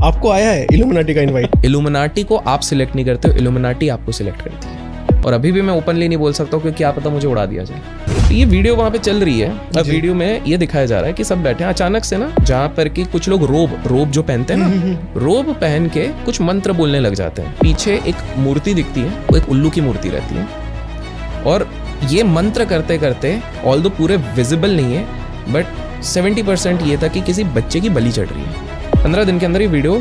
आपको आया है इल्यूमिनाटी का इनवाइट? इल्यूमिनाटी को आप सिलेक्ट नहीं करते हो, इल्यूमिनाटी आपको सिलेक्ट करती है। और अभी भी मैं ओपनली नहीं बोल सकता हूँ क्योंकि क्या पता मुझे उड़ा दिया जाए। तो ये वीडियो वहाँ पे चल रही है। अब वीडियो में ये दिखाया जा रहा है कि सब बैठे हैं, अचानक से ना जहाँ पर कि कुछ लोग रोब जो पहनते हैं ना, रोब पहन के कुछ मंत्र बोलने लग जाते हैं। पीछे एक मूर्ति दिखती है, वो एक उल्लू की मूर्ति रहती है, और ये मंत्र करते करते ऑल्दो पूरे विजिबल नहीं है, बट 70% ये था कि किसी बच्चे की बलि चढ़ रही है। 15 दिन के अंदर ये वीडियो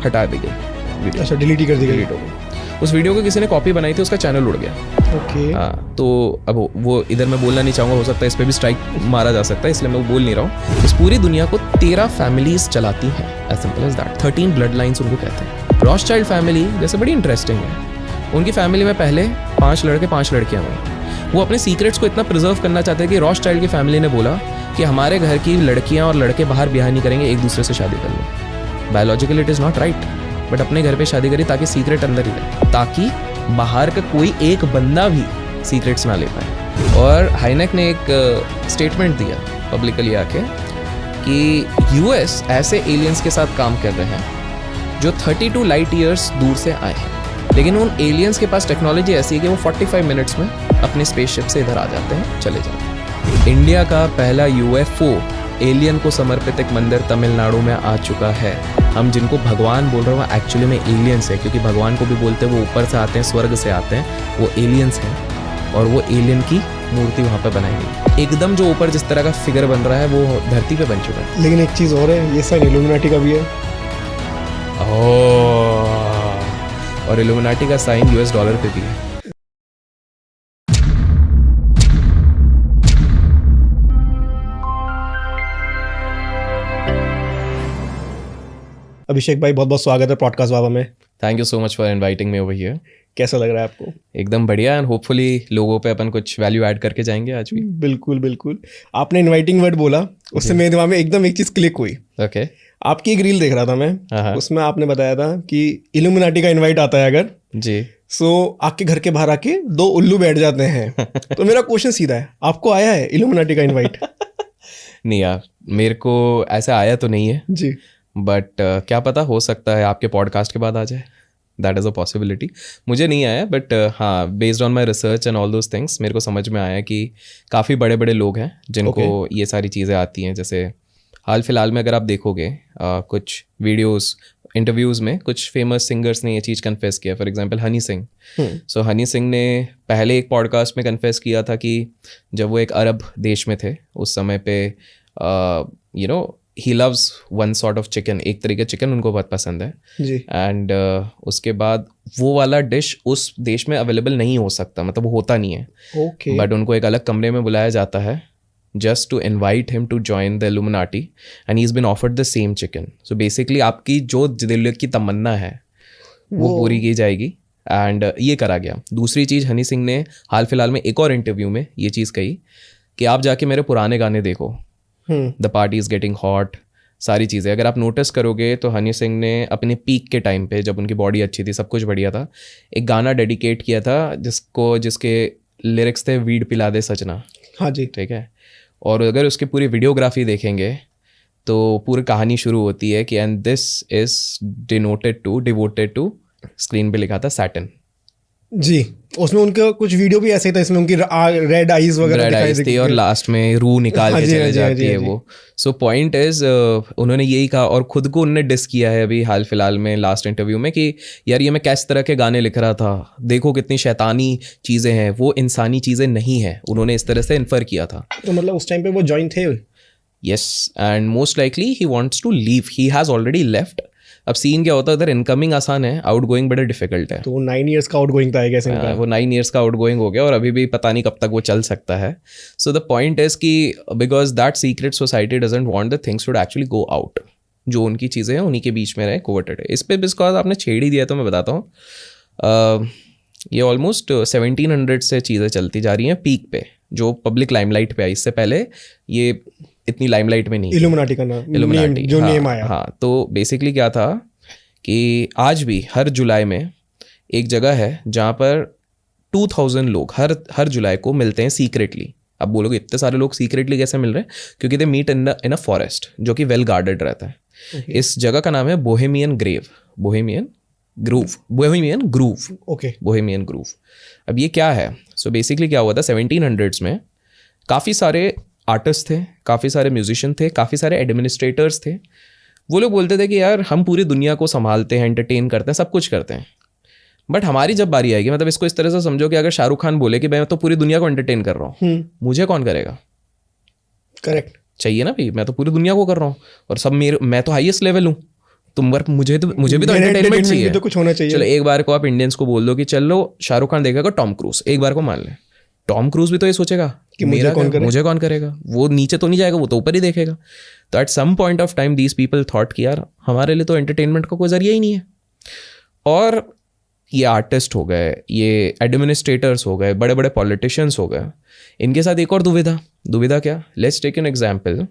हटा दी गई। अच्छा, डिलीट कर दी गई। डिलीट हो गई। उस वीडियो को किसी ने कॉपी बनाई थी, उसका चैनल उड़ गया। ओके। हाँ, तो अब वो इधर मैं बोलना नहीं चाहूँगा, हो सकता है इस पर भी स्ट्राइक मारा जा सकता है, इसलिए मैं वो बोल नहीं रहा हूँ। इस पूरी दुनिया को 13 फैमिलीज चलाती हैं, as simple as that. 13 blood lines उनको कहते हैं। रॉथस्चाइल्ड फैमिली जैसे बड़ी इंटरेस्टिंग है। उनकी फैमिली में पहले 5 लड़के 5 लड़कियाँ हुई। वो अपने सीक्रेट्स को इतना प्रिजर्व करना चाहते हैं कि रॉथस्चाइल्ड की फैमिली ने बोला कि हमारे घर की लड़कियाँ और लड़के बाहर ब्याह नहीं करेंगे, एक दूसरे से शादी कर लो। Biologically it is not right, but अपने घर पे शादी करी ताकि सीक्रेट अंदर ही रहे, ताकि बाहर का कोई एक बंदा भी सीक्रेट्स ना ले पाए। और हाइनेक ने एक स्टेटमेंट दिया पब्लिकली आके कि यूएस ऐसे एलियंस के साथ काम कर रहे हैं जो 32 लाइट ईयर्स दूर से आए हैं, लेकिन उन एलियंस के पास टेक्नोलॉजी ऐसी है कि वो 45 मिनट्स में अपने स्पेसशिप से इधर आ जाते हैं, चले जाते हैं। इंडिया का पहला यूएफओ एलियन को समर्पित एक मंदिर तमिलनाडु में आ चुका है। हम जिनको भगवान बोल रहे हैं वो एक्चुअली में एलियंस है, क्योंकि भगवान को भी बोलते हैं वो ऊपर से आते हैं, स्वर्ग से आते हैं, वो एलियंस हैं। और वो एलियन की मूर्ति वहाँ पे बनाई गई। एकदम जो ऊपर जिस तरह का फिगर बन रहा है वो धरती पे बन चुका है। लेकिन एक चीज़ और है, ये साइन इल्यूमिनाटी का भी है। और इल्यूमिनाटी का साइन US डॉलर पे भी है। अभिषेक भाई, बहुत बहुत स्वागत है पॉडकास्ट बाबा में। Thank you so much for inviting me over here. कैसा लग रहा है आपको? एकदम बढ़िया, एंड होपफुली लोगों पे अपन कुछ वैल्यू ऐड करके जाएंगे आज भी। बिल्कुल बिल्कुल। आपने इनवाइटिंग वर्ड बोला, उससे मेरे दिमाग में एकदम एक चीज़ क्लिक हुई। ओके। आपकी एक रील देख रहा था मैं, उसमें आपने बताया था कि इल्यूमिनाटी का इनवाइट आता है अगर जी, सो आपके घर के बाहर आके 2 उल्लू बैठ जाते हैं। तो मेरा क्वेश्चन सीधा है, आपको आया है इल्यूमिनाटी का इनवाइट? नहीं यार, मेरे को ऐसा आया तो नहीं है जी, बट क्या पता, हो सकता है आपके पॉडकास्ट के बाद आ जाए। That is a possibility. मुझे नहीं आया, बट हाँ, based on my research and all those things मेरे को समझ में आया कि काफ़ी बड़े बड़े लोग हैं जिनको ये सारी चीज़ें आती हैं। जैसे हाल फिलहाल में अगर आप देखोगे कुछ वीडियोस इंटरव्यूज़ में कुछ फेमस सिंगर्स ने ये चीज़ कन्फेस किया। For example Honey Singh. So Honey Singh ने पहले एक पॉडकास्ट में कन्फेस किया था कि जब वो एक अरब देश में थे उस समय पे he loves one sort of chicken, एक तरीके चिकन उनको बहुत पसंद है जी। एंड उसके बाद वो वाला डिश उस देश में अवेलेबल नहीं हो सकता, मतलब वो होता नहीं है। ओके। बट उनको एक अलग कमरे में बुलाया जाता है just to invite him to join the Illuminati and he's been offered the same chicken. So basically आपकी जो दिल की तमन्ना है वो पूरी की जाएगी, एंड ये करा गया। दूसरी चीज़, हनी सिंह ने हाल फिलहाल में एक और इंटरव्यू में ये चीज़ कही कि आप जाके मेरे पुराने गाने देखो, the party is getting hot, सारी चीज़ें। अगर आप नोटिस करोगे तो हनी सिंह ने अपने पीक के टाइम पे, जब उनकी बॉडी अच्छी थी, सब कुछ बढ़िया था, एक गाना डेडिकेट किया था जिसके लिरिक्स थे वीड पिला दे सजना। हाँ जी, ठीक है। और अगर उसकी पूरी वीडियोग्राफी देखेंगे तो पूरी कहानी शुरू होती है कि and this is devoted to screen पे लिखा था सैटर्न। जी, उसमें उनका कुछ वीडियो भी ऐसे था, इसमें उनकी रेड आईज वगैरह दिखाई थी और लास्ट में रूह निकाल के चले जाती है वो। सो पॉइंट इज उन्होंने यही कहा, और खुद को उन्होंने डिस किया है अभी हाल फिलहाल में लास्ट इंटरव्यू में कि यार ये मैं किस तरह के गाने लिख रहा था, देखो कितनी शैतानी चीज़ें हैं, वो इंसानी चीज़ें नहीं है। उन्होंने इस तरह से इन्फर किया था। तो मतलब उस टाइम पे वो जॉइन थे? Yes, and most likely he wants to leave, he has already left. अब सीन क्या होता है, इधर इनकमिंग आसान है, आउटगोइंग बड़ा डिफिकल्ट है। तो वो 9 ईयर्स का आउटगोइंग था, कैसे वो 9 ईयर्स का आउटगोइंग हो गया और अभी भी पता नहीं कब तक वो चल सकता है। सो द पॉइंट इज कि because that secret society doesn't want the things to actually go out, जो उनकी चीज़ें हैं उन्हीं के बीच में रहे, कोवर्टेड है। इस पर बिकॉज आपने छेड़ ही दिया तो मैं बताता हूँ, ये ऑलमोस्ट 1700 से चीज़ें चलती जा रही हैं पीक पे, जो पब्लिक लाइमलाइट पे आई। इससे पहले ये इतनी लाइमलाइट में नहीं। इल्यूमिनाटी का नाम, इल्यूमिनाटी जो नेम आया। हाँ, तो बेसिकली क्या था कि आज भी हर जुलाई में एक जगह है जहाँ पर 2000 लोग हर जुलाई को मिलते हैं सीक्रेटली। अब बोलोगे इतने सारे लोग सीक्रेटली कैसे मिल रहे हैं? क्योंकि they meet in a forest जो कि वेल गार्डेड रहता है। इस जगह का नाम है Bohemian groove. Okay. Bohemian groove. अब ये क्या है? सो बेसिकली क्या हुआ था 1700s में, काफ़ी सारे आर्टिस्ट थे, काफ़ी सारे म्यूजिशियन थे, काफ़ी सारे एडमिनिस्ट्रेटर्स थे। वो लोग बोलते थे कि यार हम पूरी दुनिया को संभालते हैं, एंटरटेन करते हैं, सब कुछ करते हैं, बट हमारी जब बारी आएगी, मतलब इसको इस तरह से समझो कि अगर शाहरुख खान बोले कि मैं तो पूरी दुनिया को एंटरटेन कर रहा हूँ, मुझे कौन करेगा? करेक्ट। चाहिए ना भाई, मैं तो पूरी दुनिया को कर रहा हूँ और सब मैं तो हाईएस्ट लेवल हूँ, तुम वर्क मुझे भी तो एंटरटेनमेंट चाहिए, तो कुछ होना चाहिए। चलो एक बार को आप इंडियंस को बोल दो कि चलो शाहरुख खान देखेगा टॉम क्रूज, एक बार को मान ले, टॉम क्रूज भी तो ये सोचेगा कि मुझे कौन करेगा? वो नीचे तो नहीं जाएगा, वो तो ऊपर ही देखेगा। तो at some point of time these people thought कि यार हमारे लिए तो एंटरटेनमेंट का कोई जरिया ही नहीं है। और ये आर्टिस्ट हो गए, ये एडमिनिस्ट्रेटर्स हो गए, बड़े बड़े पॉलिटिशियंस हो गए, इनके साथ एक और दुविधा क्या? Let's take an example.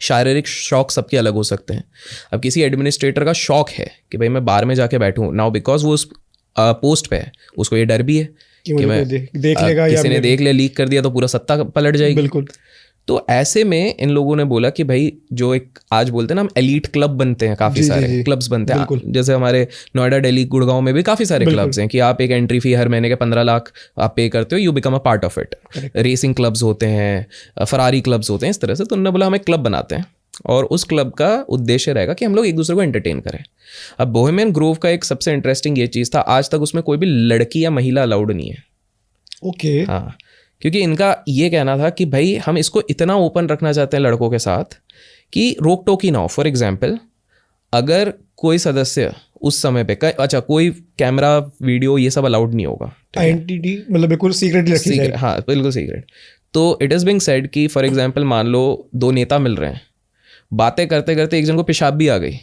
शारीरिक शौक सबके अलग हो सकते हैं। अब किसी एडमिनिस्ट्रेटर का शौक है कि भाई मैं बार में जाके बैठूं, नाउ बिकॉज वो उस पोस्ट पे है, उसको ये डर भी है कि मैं देख लेगा, किसी ने देख लिया, लीक कर दिया तो पूरा सत्ता पलट जाएगी। बिल्कुल। तो ऐसे में इन लोगों ने बोला कि भाई जो एक आज बोलते हैं ना हम एलीट क्लब बनते हैं, काफ़ी सारे क्लब्स बनते हैं, जैसे हमारे नोएडा, दिल्ली, गुड़गांव में भी काफ़ी सारे क्लब्स हैं कि आप एक एंट्री फी हर महीने के 15 लाख आप पे करते हो, you become a part of it. Racing clubs होते हैं, फरारी क्लब्स होते हैं, इस तरह से। तो उन्होंने बोला हम एक क्लब बनाते हैं और उस क्लब का उद्देश्य रहेगा कि हम लोग एक दूसरे को एंटरटेन करें। अब बोहेमियन ग्रोव का एक सबसे इंटरेस्टिंग ये चीज़ था, आज तक उसमें कोई भी लड़की या महिला अलाउड नहीं है। ओके। हाँ, क्योंकि इनका ये कहना था कि भाई हम इसको इतना ओपन रखना चाहते हैं लड़कों के साथ कि रोक टोक ही ना हो। फॉर एग्जाम्पल, अगर कोई सदस्य उस समय पे अच्छा कोई कैमरा वीडियो ये सब अलाउड नहीं होगा, आइडेंटिटी मतलब बिल्कुल सीक्रेट रखी जाएगी। हाँ बिल्कुल सीक्रेट। तो इट इज़ बीइंग सेड कि फॉर एग्जाम्पल मान लो दो नेता मिल रहे हैं, बातें करते करते एक जन को पेशाब भी आ गई,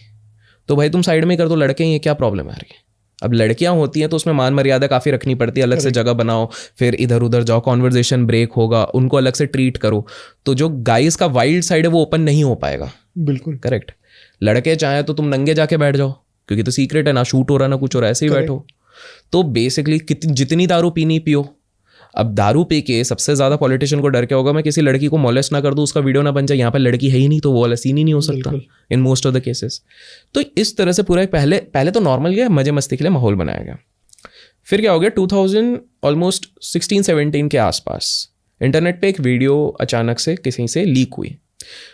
तो भाई तुम साइड में कर दो, लड़के ये क्या प्रॉब्लम है? अब लड़कियां होती हैं तो उसमें मान मर्यादा काफ़ी रखनी पड़ती है, अलग से जगह बनाओ, फिर इधर उधर जाओ, कॉन्वर्जेशन ब्रेक होगा, उनको अलग से ट्रीट करो। तो जो गाइस का वाइल्ड साइड है वो ओपन नहीं हो पाएगा। बिल्कुल करेक्ट। लड़के चाहे तो तुम नंगे जाके बैठ जाओ, क्योंकि तो सीक्रेट है, ना शूट हो रहा ना कुछ हो रहा, ऐसे ही बैठो। तो बेसिकली जितनी दारू पीनी पियो। अब दारू पी के सबसे ज़्यादा पॉलिटिशियन को डर क्या होगा, मैं किसी लड़की को मॉलेस्ट ना कर दूँ, उसका वीडियो ना बन जाए, यहाँ पर लड़की है ही नहीं तो वो वाला सीन ही नहीं हो सकता in most of the cases. तो इस तरह से पूरा पहले तो नॉर्मल गया, मजे मस्ती के लिए माहौल बनाया गया। फिर क्या हो गया 2000 ऑलमोस्ट 16-17 के आसपास इंटरनेट पे एक वीडियो अचानक से किसी से लीक हुई।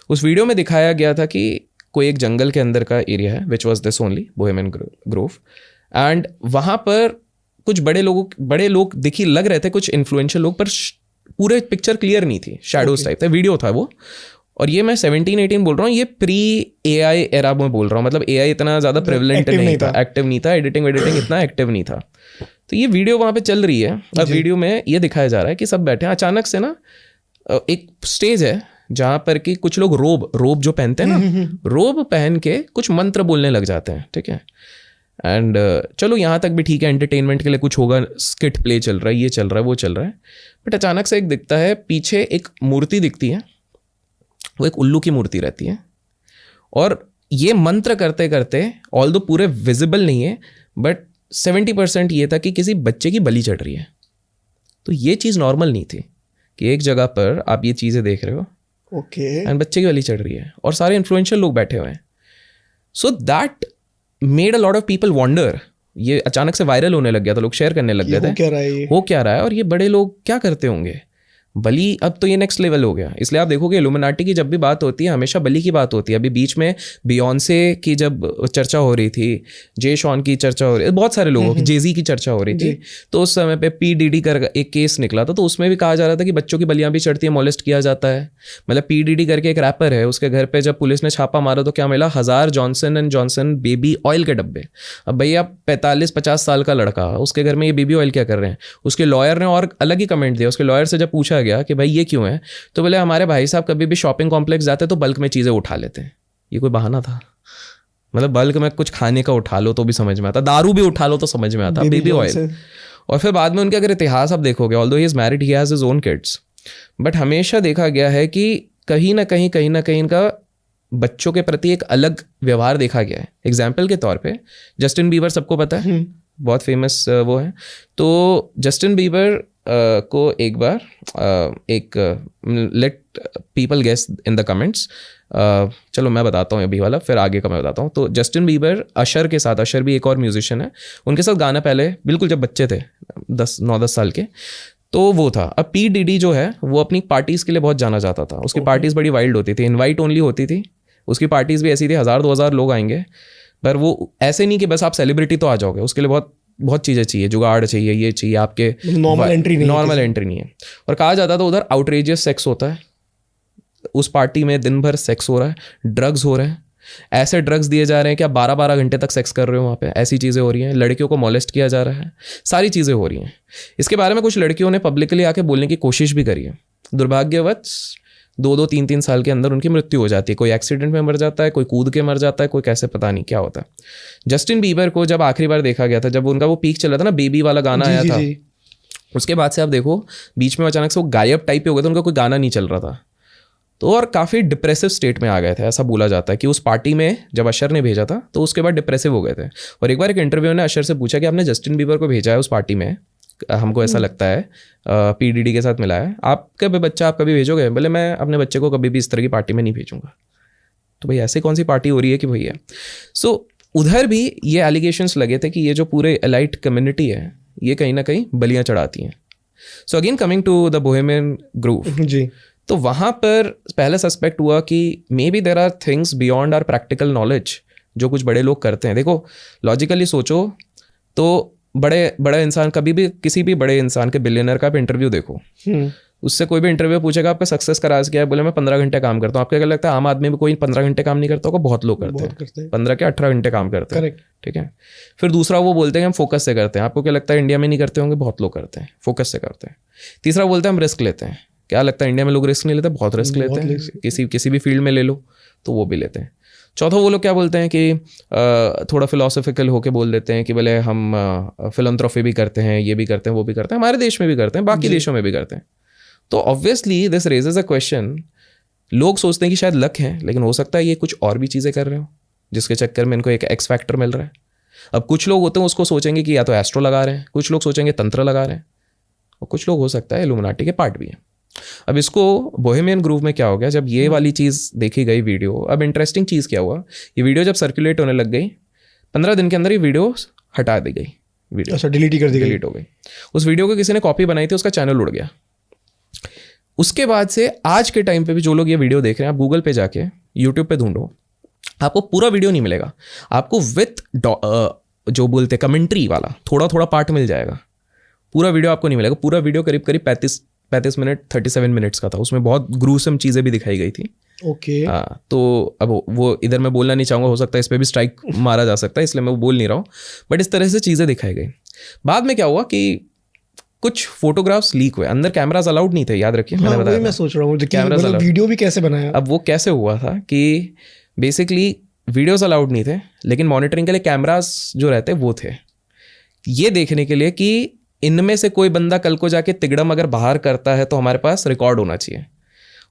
उस वीडियो में दिखाया गया था कि कोई एक जंगल के अंदर का एरिया है, which was this only Bohemian Grove, and वहाँ पर कुछ बड़े लोग दिखी लग रहे थे, कुछ इन्फ्लुएंशियल लोग, पर पूरे पिक्चर क्लियर नहीं थी, शैडोज टाइप था, वीडियो था वो। और ये मैं 17-18 बोल रहा हूँ, ये प्री AI एरा में बोल रहा हूँ, मतलब AI इतना ज़्यादा प्रेवलेंट नहीं था, एक्टिव नहीं था, एडिटिंग इतना एक्टिव नहीं था। तो ये वीडियो वहाँ पे चल रही है। अब वीडियो में ये दिखाया जा रहा है कि सब बैठे हैं, अचानक से ना एक स्टेज है जहाँ पर कि कुछ लोग रोब जो पहनते हैं ना, रोब पहन के कुछ मंत्र बोलने लग जाते हैं, ठीक है। एंड चलो यहाँ तक भी ठीक है, एंटरटेनमेंट के लिए कुछ होगा, स्किट प्ले चल रहा है, ये चल रहा है, वो चल रहा है। बट अचानक से एक दिखता है, पीछे एक मूर्ति दिखती है, वो एक उल्लू की मूर्ति रहती है, और ये मंत्र करते करते, ऑल्दो पूरे विजिबल नहीं है, बट 70% ये था कि किसी बच्चे की बलि चढ़ रही है। तो ये चीज़ नॉर्मल नहीं थी कि एक जगह पर आप ये चीज़ें देख रहे हो, ओके, एंड बच्चे की बलि चढ़ रही है और सारे इन्फ्लुएंशियल लोग बैठे हुए हैं। So that made a lot of people wonder. ये अचानक से वायरल होने लग गया था, लोग शेयर करने लग गए थे, हो क्या रहा है और ये बड़े लोग क्या करते होंगे। बलि अब तो ये नेक्स्ट लेवल हो गया। इसलिए आप देखोगे इल्यूमिनाटी की जब भी बात होती है हमेशा बलि की बात होती है। अभी बीच में बियॉन्से की जब चर्चा हो रही थी, जे शॉन की चर्चा हो रही थी, बहुत सारे लोगों की, जेजी की चर्चा हो रही थी, तो उस समय पे PDD कर एक केस निकला था, तो उसमें भी कहा जा रहा था कि बच्चों की बलियां भी चढ़ती है, मोलेस्ट किया जाता है। मतलब PDD करके एक रैपर है, उसके घर पे जब पुलिस ने छापा मारा तो क्या मिला, 1000 Johnson and Johnson baby oil के डब्बे। अब भैया 45-50 साल का लड़का, उसके घर में ये बेबी ऑयल क्या कर रहे हैं। उसके लॉयर ने और अलग ही कमेंट दिया। उसके लॉयर से जब पूछा गया कि भाई ये क्यों है, तो बोले हमारे भाई साहब कभी भी शॉपिंग कॉम्प्लेक्स जाते तो बल्क में चीज़ें उठा लेते हैं। ये कोई बहाना था? मतलब बल्क में कुछ खाने का उठा लो तो भी समझ में आता, दारू भी उठा लो तो समझ में आता, बेबी ऑयल। और फिर बाद में उनके अगर इतिहास आप देखोगे, although he is married, he has his own kids, but हमेशा देखा गया है कि कहीं ना कहीं इनका बच्चों के प्रति एक अलग व्यवहार देखा गया है। एग्जाम्पल के तौर पे जस्टिन बीबर सबको पता है, बहुत फेमस वो है। तो जस्टिन बीबर को एक बार एक people guess in the comments. चलो मैं बताता हूँ अभी वाला, फिर आगे का मैं बताता हूँ. तो जस्टिन बीबर अशर के साथ, अशर भी एक और म्यूजिशियन है, उनके साथ गाना पहले बिल्कुल जब बच्चे थे 9-10 साल के, तो वो था. अब पी डीडी जो है वो अपनी पार्टीज़ के लिए बहुत जाना जाता था. उसकी पार्टीज़ बड़ी वाइल्ड होती थी, इनवाइट ओनली होती थी. उसकी पार्टीज़ भी ऐसी थी 1000-2000 लोग आएंगे, पर वो ऐसे नहीं कि बस आप सेलिब्रिटी तो आ जाओगे. उसके लिए बहुत बहुत चीज़ें चाहिए, जुगाड़ चाहिए, ये चाहिए. आपके नॉर्मल एंट्री नहीं है. और कहा जाता था उधर आउटरेजियस सेक्स होता है. उस पार्टी में दिन भर सेक्स हो रहा है, ड्रग्स हो रहे हैं. ऐसे ड्रग्स दिए जा रहे हैं कि आप 12-12 घंटे तक सेक्स कर रहे हो वहाँ पे. ऐसी चीज़ें हो रही हैं. लड़कियों को मॉलेस्ट किया जा रहा है. सारी चीज़ें हो रही हैं. इसके बारे में कुछ लड़कियों ने पब्लिकली आके बोलने की कोशिश भी करी है. दुर्भाग्यवश 2-2, 3-3 साल के अंदर उनकी मृत्यु हो जाती है. कोई एक्सीडेंट में मर जाता है, कोई कूद के मर जाता है, कोई कैसे पता नहीं क्या होता है. जस्टिन बीबर को जब आखिरी बार देखा गया था, जब उनका वो पीक चला था ना, बेबी वाला गाना आया था, उसके बाद से आप देखो बीच में अचानक से वो गायब टाइप हो गया था. उनका कोई गाना नहीं चल रहा था. तो और काफ़ी डिप्रेसिव स्टेट में आ गए थे. ऐसा बोला जाता है कि उस पार्टी में जब अशर ने भेजा था तो उसके बाद डिप्रेसिव हो गए थे. और एक बार एक इंटरव्यू ने अशर से पूछा कि आपने जस्टिन बीबर को भेजा है उस पार्टी में, हमको ऐसा लगता है पी डी डी के साथ मिला है, आपका भी बच्चा आप कभी भेजोगे? बोले मैं अपने बच्चे को कभी भी इस तरह की पार्टी में नहीं भेजूंगा. तो भाई ऐसे कौन सी पार्टी हो रही है कि भैया. सो उधर भी ये एलिगेशंस लगे थे कि ये जो पूरे एलाइट कम्युनिटी है ये कहीं ना कहीं बलियां चढ़ाती हैं. So again coming to the Bohemian Grove ji, तो वहाँ पर पहला सस्पेक्ट हुआ कि may be there are things beyond our practical knowledge जो कुछ बड़े लोग करते हैं. देखो लॉजिकली सोचो तो बड़े इंसान, कभी भी किसी भी बड़े इंसान के, बिलियनर का आप इंटरव्यू देखो, उससे कोई भी इंटरव्यू पूछेगा आपका सक्सेस का राज क्या है, बोले मैं 15 घंटे काम करता हूँ. आपको क्या लगता है आम आदमी में कोई 15 घंटे काम नहीं करता होगा? बहुत लोग करते हैं. 15 के 18 घंटे काम करते हैं. ठीक है. फिर दूसरा वो बोलते हैं हम फोकस से करते हैं. आपको क्या लगता है इंडिया में नहीं करते होंगे? बहुत लोग करते हैं, फोकस से करते हैं. तीसरा बोलते हैं हम रिस्क लेते हैं. क्या लगता है इंडिया में लोग रिस्क नहीं लेते? बहुत रिस्क लेते हैं. किसी भी फील्ड में ले लो तो वो भी लेते हैं. चौथा वो लोग क्या बोलते हैं कि थोड़ा फिलोसॉफिकल होके बोल देते हैं कि भले हम फिलंथ्रॉफी भी करते हैं, ये भी करते हैं, वो भी करते हैं, हमारे देश में भी करते हैं, बाकी देशों में भी करते हैं. तो obviously this raises a question. लोग सोचते हैं कि शायद लक है, लेकिन हो सकता है ये कुछ और भी चीज़ें कर रहे हो जिसके चक्कर में इनको एक एक्स फैक्टर मिल रहा है. अब कुछ लोग होते हैं उसको सोचेंगे कि या तो एस्ट्रो लगा रहे हैं, कुछ लोग सोचेंगे तंत्र लगा रहे हैं, और कुछ लोग हो सकता है इल्यूमिनाटी के पार्ट भी हैं. अब इसको बोहेमियन ग्रूव में क्या हो गया, जब ये वाली चीज़ देखी गई वीडियो, अब इंटरेस्टिंग चीज़ क्या हुआ, ये वीडियो जब सर्कुलेट होने लग गई 15 दिन के अंदर ये वीडियो हटा दी गई. वीडियो अच्छा डिलीट हो गई. उस वीडियो को किसी ने कॉपी बनाई थी, उसका चैनल उड़ गया. उसके बाद से आज के टाइम पे भी जो लोग ये वीडियो देख रहे हैं, आप गूगल पे जाके यूट्यूब पे ढूंढो, आपको पूरा वीडियो नहीं मिलेगा. आपको विथ जो बोलते कमेंट्री वाला थोड़ा थोड़ा पार्ट मिल जाएगा. पूरा वीडियो आपको नहीं मिलेगा. पूरा वीडियो करीब 35 मिनट 37 मिनट्स का था. उसमें बहुत ग्रूसम चीज़ें भी दिखाई गई थी. ओके हाँ. तो अब वो इधर मैं बोलना नहीं चाहूँगा, हो सकता है इस पर भी स्ट्राइक मारा जा सकता है, इसलिए मैं वो बोल नहीं रहा हूँ. बट इस तरह से चीज़ें दिखाई गई. बाद में क्या हुआ कि कुछ फोटोग्राफ्स लीक हुए. अंदर कैमराज अलाउड नहीं थे, याद रखिए. मैंने बताया, मैं सोच रहा हूँ कैमराज अलाउड, वीडियो भी कैसे बनाया. अब वो कैसे हुआ था कि बेसिकली वीडियोज अलाउड नहीं थे, लेकिन मॉनिटरिंग के लिए कैमराज जो रहते वो थे, ये देखने के लिए कि इनमें से कोई बंदा कल को जाके तिगड़म अगर बाहर करता है तो हमारे पास रिकॉर्ड होना चाहिए.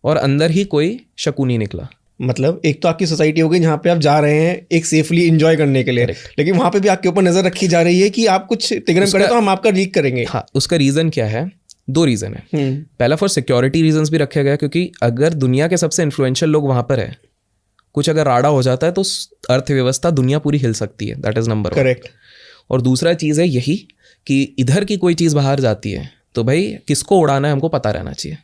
और अंदर ही कोई शकुनी निकला. मतलब एक तो आपकी सोसाइटी हो गई जहाँ पे आप जा रहे हैं एक सेफली एंजॉय करने के लिए, लेकिन वहाँ पे भी आपके ऊपर नजर रखी जा रही है कि आप कुछ तिगड़म करें तो हम आपका लीक करेंगे. हाँ, उसका रीजन क्या है? 2 रीजन है. पहला फॉर सिक्योरिटी रीजंस भी रखा गया, क्योंकि अगर दुनिया के सबसे इन्फ्लुएंशियल लोग वहाँ पर है, कुछ अगर राड़ा हो जाता है तो अर्थव्यवस्था दुनिया पूरी हिल सकती है. That is number 1. करेक्ट. और दूसरा चीज़ है यही कि इधर की कोई चीज़ बाहर जाती है तो भाई किसको उड़ाना है हमको पता रहना चाहिए.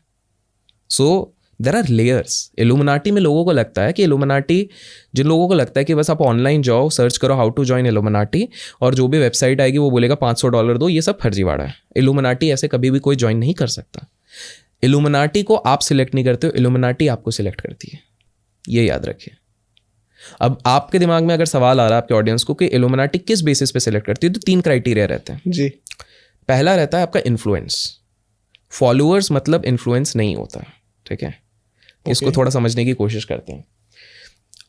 सो देर आर लेयर्स. इल्यूमिनाटी में लोगों को लगता है कि इल्यूमिनाटी, जिन लोगों को लगता है कि बस आप ऑनलाइन जाओ, सर्च करो हाउ टू जॉइन इल्यूमिनाटी, और जो भी वेबसाइट आएगी वो बोलेगा $500 दो, ये सब फर्जीवाड़ा है. इल्यूमिनाटी ऐसे कभी भी कोई ज्वाइन नहीं कर सकता. इल्यूमिनाटी को आप सिलेक्ट नहीं करते हो, इल्यूमिनाटी आपको सिलेक्ट करती है. ये याद रखिए. अब आपके दिमाग में अगर सवाल आ रहा है आपके ऑडियंस को कि इल्यूमिनाटी किस बेसिस पे सिलेक्ट करती है, तो 3 क्राइटेरिया रहते हैं जी. पहला रहता है आपका इन्फ्लुएंस. फॉलोअर्स मतलब इन्फ्लुएंस नहीं होता. ठीक है. इसको थोड़ा समझने की कोशिश करते हैं.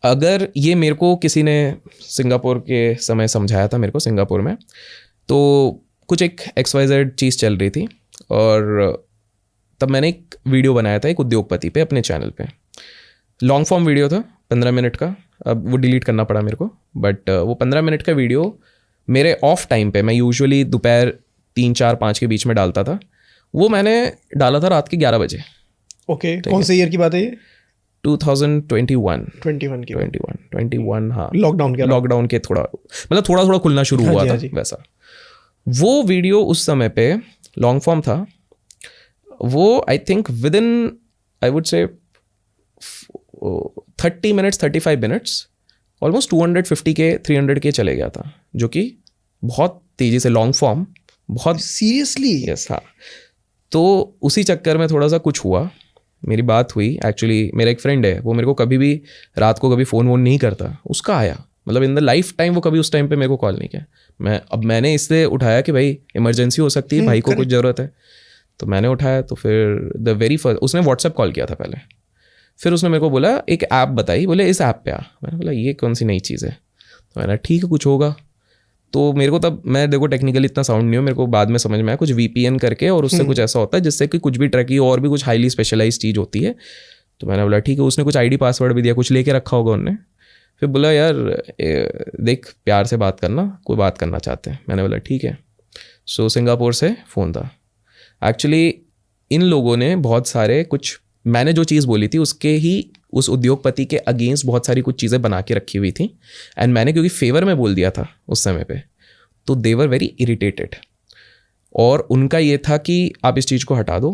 अगर ये मेरे को किसी ने सिंगापुर के समय समझाया था, मेरे को सिंगापुर में तो कुछ एक XYZ चीज़ चल रही थी, और तब मैंने एक वीडियो बनाया था एक उद्योगपति पे अपने चैनल पे. लॉन्ग फॉर्म वीडियो था 15 मिनट का. अब वो डिलीट करना पड़ा मेरे को, बट वो 15 मिनट का वीडियो मेरे ऑफ टाइम पे, मैं यूजुअली दोपहर 3, 4, 5 के बीच में डालता था, वो मैंने डाला था रात के 11 बजे. ओके, कौन से ईयर की बात है ये? 2021 21 की? 21 हाँ, लॉकडाउन के थोड़ा मतलब थोड़ा खुलना शुरू हाँ हुआ जी, था हाँ जी। वैसा। वो वीडियो उस समय पे लॉन्ग फॉर्म था, वो I think with in I would say 30 minutes 35 minutes almost 250 के 300 के चले गया था, जो कि बहुत तेज़ी से लॉन्ग फॉर्म, बहुत सीरियसली? यस हाँ। तो उसी चक्कर में थोड़ा सा कुछ हुआ, मेरी बात हुई। एक्चुअली मेरा एक फ्रेंड है, वो मेरे को कभी भी रात को कभी फ़ोन वोन नहीं करता, उसका आया, मतलब इन द लाइफ टाइम वो कभी उस टाइम पे मेरे को कॉल नहीं किया। मैंने इसलिए उठाया कि भाई इमरजेंसी हो सकती है, भाई को कुछ ज़रूरत है, तो मैंने उठाया। तो फिर द वेरी फर्स्ट उसने व्हाट्सएप कॉल किया था पहले, फिर उसने मेरे को बोला एक ऐप बताई, बोले इस ऐप पे आ। मैंने बोला ये कौन सी नई चीज़ है? तो मैंने ठीक है कुछ होगा। तो मेरे को तब, मैं देखो टेक्निकली इतना साउंड नहीं हो, मेरे को बाद में समझ में आया कुछ VPN करके, और उससे कुछ ऐसा होता है जिससे कि कुछ भी ट्रैक की और भी कुछ हाईली स्पेशलाइज चीज़ होती है। तो मैंने बोला ठीक है, उसने कुछ ID पासवर्ड भी दिया, कुछ लेके रखा होगा उनने। फिर बोला यार देख प्यार से बात करना, कोई बात करना चाहते हैं। मैंने बोला ठीक है। सो सिंगापुर से फ़ोन था। एक्चुअली इन लोगों ने बहुत सारे कुछ, मैंने जो चीज़ बोली थी उसके ही, उस उद्योगपति के अगेंस्ट बहुत सारी कुछ चीज़ें बना के रखी हुई थी, एंड मैंने क्योंकि फेवर में बोल दिया था उस समय पे, तो दे वर वेरी इरिटेटेड। और उनका ये था कि आप इस चीज़ को हटा दो,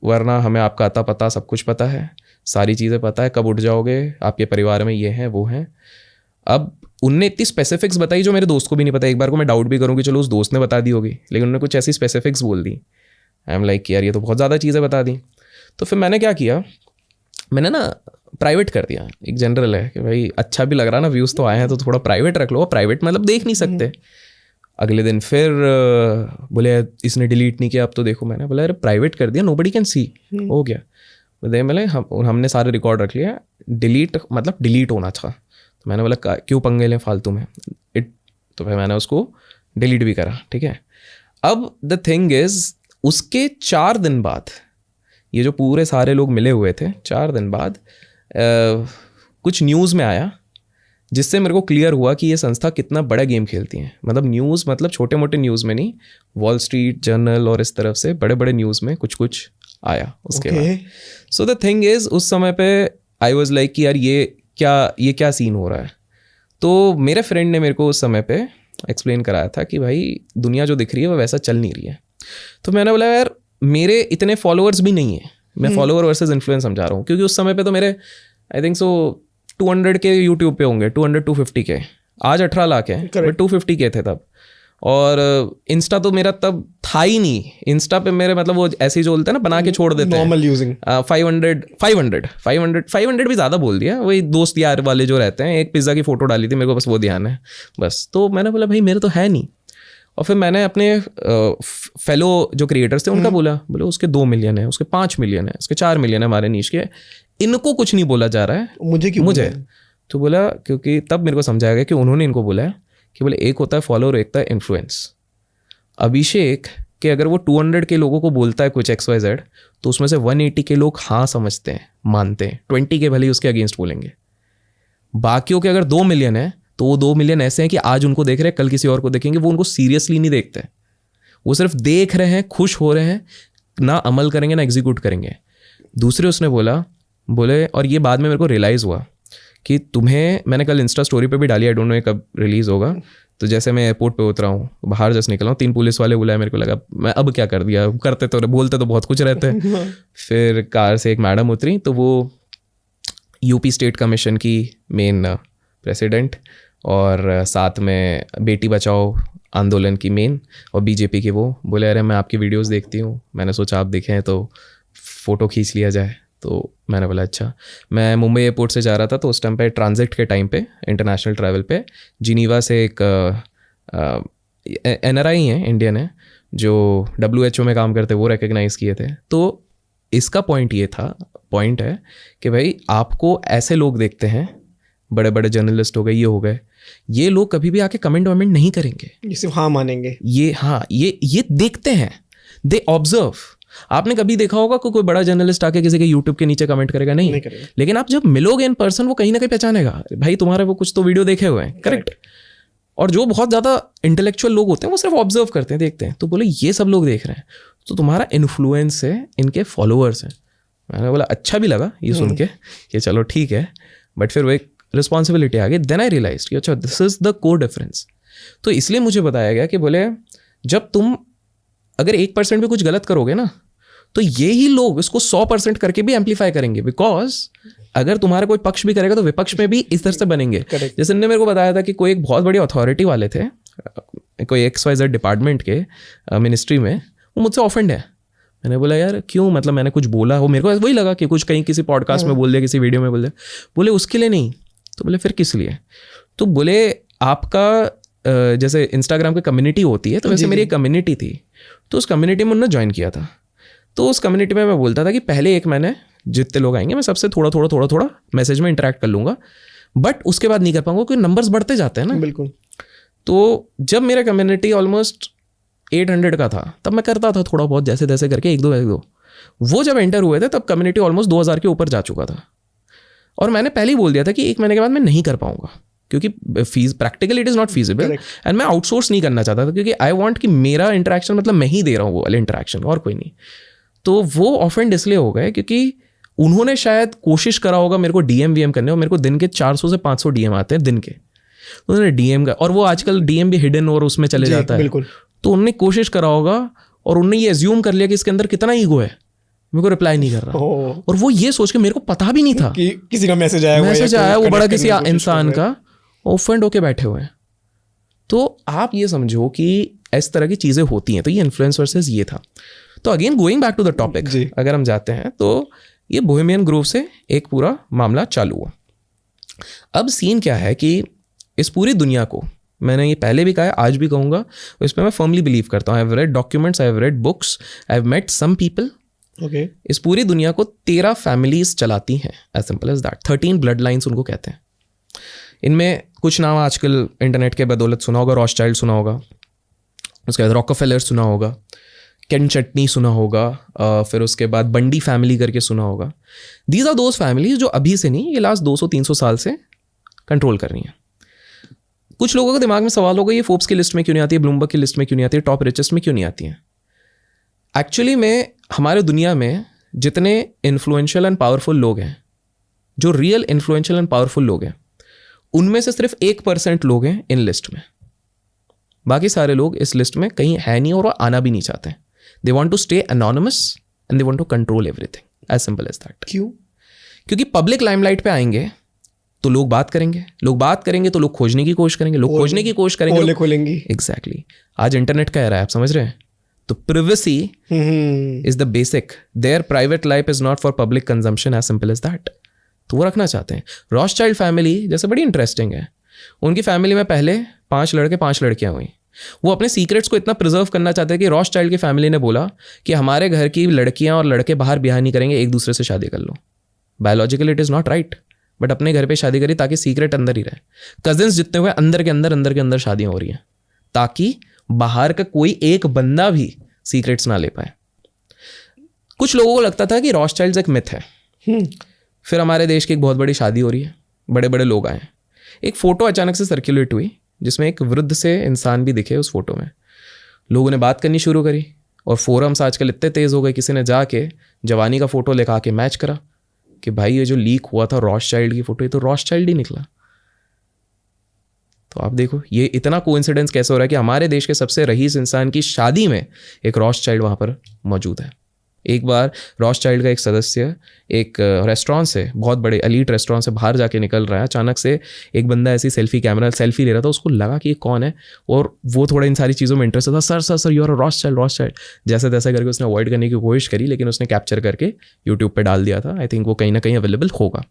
वरना हमें आपका आता पता सब कुछ पता है, सारी चीज़ें पता है, कब उठ जाओगे, आपके परिवार में ये हैं वो हैं। अब उनने इतनी स्पेसिफिक्स बताई जो मेरे दोस्त को भी नहीं पता। एक बार को मैं डाउट भी करूँ कि चलो उस दोस्त ने बता दी होगी, लेकिन उन्होंने कुछ ऐसी स्पेसिफिक्स बोल दी। आई एम लाइक यार ये तो बहुत ज़्यादा चीज़ें बता दी। तो फिर मैंने क्या किया, मैंने ना प्राइवेट कर दिया। एक जनरल है कि भाई अच्छा भी लग रहा ना, व्यूज़ तो आए हैं तो थोड़ा प्राइवेट रख लो। प्राइवेट मतलब देख नहीं सकते। अगले दिन फिर बोले इसने डिलीट नहीं किया, अब तो देखो। मैंने बोला अरे प्राइवेट कर दिया, नोबडी कैन सी, हो गया। बोले मैंने हमने सारे रिकॉर्ड रख लिया, डिलीट मतलब डिलीट होना था। तो मैंने बोला क्यों पंगे लें फालतू में, तो फिर मैंने उसको डिलीट भी करा। ठीक है। अब द थिंग इज, उसके 4 दिन बाद, ये जो पूरे सारे लोग मिले हुए थे, 4 दिन बाद कुछ न्यूज़ में आया, जिससे मेरे को क्लियर हुआ कि ये संस्था कितना बड़ा गेम खेलती है। मतलब न्यूज़, मतलब छोटे मोटे न्यूज़ में नहीं, वॉल स्ट्रीट जर्नल और इस तरफ से बड़े बड़े न्यूज़ में कुछ कुछ आया उसके बाद। सो द थिंग इज़, उस समय पे आई वॉज लाइक कि यार ये क्या सीन हो रहा है। तो मेरे फ्रेंड ने मेरे को उस समय पे एक्सप्लेन कराया था कि भाई दुनिया जो दिख रही है वो वैसा चल नहीं रही है। तो मैंने बोला यार मेरे इतने फॉलोअर्स भी नहीं है, मैं फॉलोअर वर्सेस इन्फ्लुएंस समझा रहा हूँ, क्योंकि उस समय पे तो मेरे आई थिंक सो 200 के यूट्यूब पे होंगे, 250 के। आज 18 लाख है, बट 250 के थे तब। और इंस्टा तो मेरा तब था ही नहीं। इंस्टा पे मेरे मतलब वो ऐसे ही जो बोलते हैं ना, बना के छोड़ देते हैं, नॉर्मल यूजिंग। 500 भी ज़्यादा बोल दिया। वही दोस्त यार वाले जो रहते हैं, एक पिज़्ज़ा की फ़ोटो डाली थी, मेरे को बस वो ध्यान है बस। तो मैंने बोला भाई मेरे तो है नहीं। और फिर मैंने अपने फेलो जो क्रिएटर्स थे उनका बोले उसके 2 मिलियन है, उसके 5 मिलियन है, उसके 4 मिलियन है हमारे नीश के, इनको कुछ नहीं बोला जा रहा है, मुझे क्यों? मुझे तो बोला, क्योंकि तब मेरे को समझाया गया कि उन्होंने इनको बोला है कि बोले एक होता है फॉलोअर, एक होता है इन्फ्लुएंस। अभिषेक कि अगर वो 200 के लोगों को बोलता है कुछ XYZ, तो उसमें से 180 के लोग हाँ समझते हैं, मानते हैं, 20 के भले ही उसके अगेंस्ट बोलेंगे। बाकियों के अगर 2 मिलियन है तो वो 2 मिलियन ऐसे हैं कि आज उनको देख रहे हैं, कल किसी और को देखेंगे, वो उनको सीरियसली नहीं देखते, वो सिर्फ देख रहे हैं, खुश हो रहे हैं, ना अमल करेंगे ना एग्जीक्यूट करेंगे। दूसरे उसने बोले और ये बाद में मेरे को रियलाइज़ हुआ कि तुम्हें, मैंने कल इंस्टा स्टोरी पे भी डाली, आई डोंट नो कब रिलीज़ होगा। तो जैसे मैं एयरपोर्ट पे उतरा हूँ, बाहर जस्ट निकला हूँ, 3 पुलिस वाले बुलाए, मेरे को लगा मैं अब क्या कर दिया, करते तो बोलते तो बहुत कुछ रहते हैं। फिर कार से एक मैडम उतरी, तो वो यूपी स्टेट कमीशन की मेन प्रेसिडेंट और साथ में बेटी बचाओ आंदोलन की मेन और बीजेपी की, वो बोले अरे मैं आपकी वीडियोस देखती हूँ, मैंने सोचा आप देखें तो फ़ोटो खींच लिया जाए। तो मैंने बोला अच्छा। मैं मुंबई एयरपोर्ट से जा रहा था, तो उस टाइम पे ट्रांजिट के टाइम पे, इंटरनेशनल ट्रैवल पे, जिनीवा से एक NRI हैं, इंडियन है, जो WHO में काम करते, वो रिकग्नाइज़ किए थे। तो इसका पॉइंट है कि भाई आपको ऐसे लोग देखते हैं, बड़े बड़े जर्नलिस्ट हो गए, ये हो गए, ये लोग कभी भी आके कमेंट वमेंट नहीं करेंगे, ये सिर्फ हाँ मानेंगे। ये देखते हैं, दे ऑब्जर्व। आपने कभी देखा होगा कोई बड़ा जर्नलिस्ट आके किसी के यूट्यूब के नीचे कमेंट करेगा? नहीं करेगा। लेकिन आप जब मिलोगे इन पर्सन, वो कहीं ना कहीं पहचानेगा, भाई तुम्हारे वो कुछ तो वीडियो देखे हुए हैं, करेक्ट। और जो बहुत ज़्यादा इंटेलेक्चुअल लोग होते हैं वो सिर्फ ऑब्जर्व करते हैं, देखते हैं। तो बोले ये सब लोग देख रहे हैं, तो तुम्हारा इन्फ्लुएंस है, इनके फॉलोअर्स हैं। मैंने बोला अच्छा भी लगा ये सुन के कि चलो ठीक है, बट फिर वो एक रिस्पॉन्सिबिलिटी आ गई. देन आई रियलाइज कि अच्छा this is the core difference. तो इसलिए मुझे बताया गया कि बोले जब तुम अगर 1% भी कुछ गलत करोगे ना तो ये ही लोग इसको 100% करके भी एम्पलीफाई करेंगे. बिकॉज अगर तुम्हारा कोई पक्ष भी करेगा तो विपक्ष में भी इस तरह से बनेंगे. जैसे ने मेरे को बताया था कि कोई एक बहुत बड़ी अथॉरिटी वाले थे, कोई XYZ डिपार्टमेंट के मिनिस्ट्री में, वो मुझसे ऑफेंड है. मैंने बोला यार क्यों, मतलब मैंने कुछ बोला, वो मेरे को वही लगा कि कुछ कहीं किसी पॉडकास्ट में बोल दिया, किसी वीडियो में बोल दिया. बोले उसके लिए नहीं. तो बोले फिर किस लिए? तो बोले आपका जैसे इंस्टाग्राम की कम्युनिटी होती है, तो वैसे मेरी एक कम्युनिटी थी, तो उस कम्युनिटी में उन्होंने ज्वाइन किया था. तो उस कम्युनिटी में मैं बोलता था कि पहले एक मैंने जितने लोग आएंगे मैं सबसे थोड़ा मैसेज में इंटरेक्ट कर लूँगा, बट उसके बाद नहीं कर पाऊंगा क्योंकि नंबर्स बढ़ते जाते हैं ना. बिल्कुल. तो जब मेरा कम्युनिटी ऑलमोस्ट 800 का था तब मैं करता था थोड़ा बहुत जैसे तैसे करके एक दो. वो जब एंटर हुए थे तब कम्युनिटी ऑलमोस्ट 2000 के ऊपर जा चुका था. और मैंने पहले ही बोल दिया था कि 1 महीने के बाद मैं नहीं कर पाऊंगा क्योंकि fees practically it is not feasible and मैं आउटसोर्स नहीं करना चाहता था क्योंकि आई वांट कि मेरा इंटरेक्शन मतलब मैं ही दे रहा हूँ वो वाले इंटरेक्शन और कोई नहीं. तो वो ऑफेंड इसलिए हो गए क्योंकि उन्होंने शायद कोशिश करा होगा मेरे को DM करने, और मेरे को दिन के 400 से 500 DM आते हैं दिन के. तो उन्होंने DM का, और वो आजकल DM भी हिडन और उसमें चले जाता है. तो उन्होंने कोशिश करा होगा और उन्होंने ये एज्यूम कर लिया कि इसके अंदर कितना ईगो है, मेरे को रिप्लाई नहीं कर रहा. और वो ये सोच के मेरे को पता भी नहीं था कि किसी का मैसेज आया वो बड़ा किसी इंसान का, ऑफेंड होके बैठे हुए हैं. तो आप ये समझो कि इस तरह की चीज़ें होती हैं. तो ये इन्फ्लुएंस वर्सेस ये था. तो again going back to the topic, अगर हम जाते हैं तो ये बोहेमियन ग्रोव से एक पूरा मामला चालू हुआ. अब सीन क्या है कि इस पूरी दुनिया को, मैंने ये पहले भी कहा है आज भी कहूँगा, इस पर मैं फर्मली बिलीव करता हूँ. I have read documents, I have read books, I have met some people. इस पूरी दुनिया को 13 फैमिलीज चलाती हैं, as simple as that. 13 blood lines उनको कहते हैं. इनमें कुछ नाम आजकल इंटरनेट के बदौलत सुना होगा. रॉथस्चाइल्ड सुना होगा, उसके बाद रॉकफेलर सुना होगा, केन चटनी सुना होगा, फिर उसके बाद बंडी फैमिली करके सुना होगा. दीज आर दोज फैमिलीज जो अभी से नहीं, ये लास्ट 200-300 साल से कंट्रोल कर रही हैं. कुछ लोगों के दिमाग में सवाल होगा ये फोर्ब्स की लिस्ट में क्यों नहीं आती है, ब्लूमबर्ग की लिस्ट में क्यों नहीं आती है, टॉप रिचेस्ट में क्यों नहीं आती हैं. एक्चुअली में हमारे दुनिया में जितने इन्फ्लुएंशियल एंड पावरफुल लोग हैं, जो रियल इन्फ्लुएंशियल एंड पावरफुल लोग हैं, उनमें से सिर्फ 1% लोग हैं इन लिस्ट में. बाकी सारे लोग इस लिस्ट में कहीं है नहीं और वो आना भी नहीं चाहते. They want to stay anonymous and they want to control everything. As simple as that. क्यों? क्योंकि पब्लिक लाइमलाइट पे आएंगे तो लोग बात करेंगे, लोग बात करेंगे तो लोग खोजने की कोशिश करेंगे, लोग खोजने की कोशिश करेंगे पोले खोलेंगी. एग्जैक्टली. आज इंटरनेट का एरा है, आप समझ रहे हैं. तो privacy is the basic. Their private life is not for public consumption. As simple as that. तो वो रखना चाहते हैं. रॉथस्चाइल्ड फैमिली जैसे बड़ी इंटरेस्टिंग है. उनकी फैमिली में पहले 5 लड़के 5 लड़कियां हुई. वो अपने सीक्रेट्स को इतना प्रिजर्व करना चाहते हैं कि रॉथस्चाइल्ड की फैमिली ने बोला कि हमारे घर की लड़कियां और लड़के बाहर ब्याह नहीं करेंगे, एक दूसरे से शादी कर लो. Biologically it is not right, but अपने घर पे शादी करी ताकि सीक्रेट अंदर ही रहे. कजिन्स जितने हुए अंदर के अंदर शादियां हो रही हैं ताकि बाहर का कोई एक बंदा भी सीक्रेट्स ना ले पाए. कुछ लोगों को लगता था कि रॉथस्चाइल्ड्स एक मिथ है. फिर हमारे देश की एक बहुत बड़ी शादी हो रही है, बड़े बड़े लोग आए. एक फ़ोटो अचानक से सर्कुलेट हुई जिसमें एक वृद्ध से इंसान भी दिखे उस फोटो में. लोगों ने बात करनी शुरू करी और फोरम्स आजकल इतने तेज़ हो गए, किसी ने जाके जवानी का फ़ोटो लेकर आके मैच करा कि भाई ये जो लीक हुआ था रॉथस्चाइल्ड की फ़ोटो, ये तो रॉथस्चाइल्ड ही निकला. तो आप देखो ये इतना कोइंसिडेंस कैसे हो रहा है कि हमारे देश के सबसे रईस इंसान की शादी में एक रॉथस्चाइल्ड वहाँ पर मौजूद है. एक बार रॉथस्चाइल्ड का एक सदस्य एक रेस्टोरेंट से, बहुत बड़े एलीट रेस्टोरेंट से बाहर जाके निकल रहा है. अचानक से एक बंदा ऐसी सेल्फी ले रहा था, उसको लगा कि ये कौन है, और वो थोड़ा इन सारी चीज़ों में इंटरेस्ट था. Sir you are Rothschild. जैसे तैसे करके उसने अवॉइड करने की कोशिश करी, लेकिन उसने कैप्चर करके यूट्यूब पर डाल दिया था. आई थिंक वो कहीं ना कहीं अवेलेबल होगा.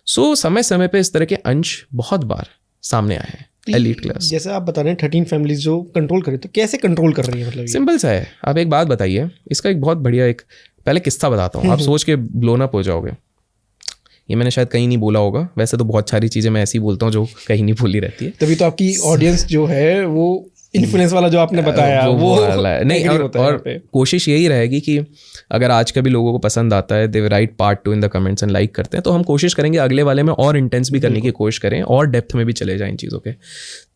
सो समय समय पर इस तरह के अंश बहुत बार सामने आए हैं. एलीट क्लास जैसे आप बता रहे हैं 13 फैमिलीज जो कंट्रोल कर रही है, तो कैसे कंट्रोल कर रही है? मतलब सिंपल सा है. आप एक बात बताइए, इसका एक बहुत बढ़िया एक पहले किस्सा बताता हूँ, आप सोच के ब्लोन अप हो जाओगे. ये मैंने शायद कहीं नहीं बोला होगा, वैसे तो बहुत सारी चीज़ें मैं ऐसी बोलता हूँ जो कहीं नहीं बोली रहती है. तभी तो आपकी ऑडियंस जो है वो इन्फ्लुएंस वाला जो आपने बताया वो नहीं. और कोशिश यही रहेगी कि अगर आज का भी लोगों को पसंद आता है, दे write part 2 in the comments and like करते हैं, तो हम कोशिश करेंगे अगले वाले में और इंटेंस भी करने की कोशिश करें और डेप्थ में भी चले जाएं इन चीज़ों के.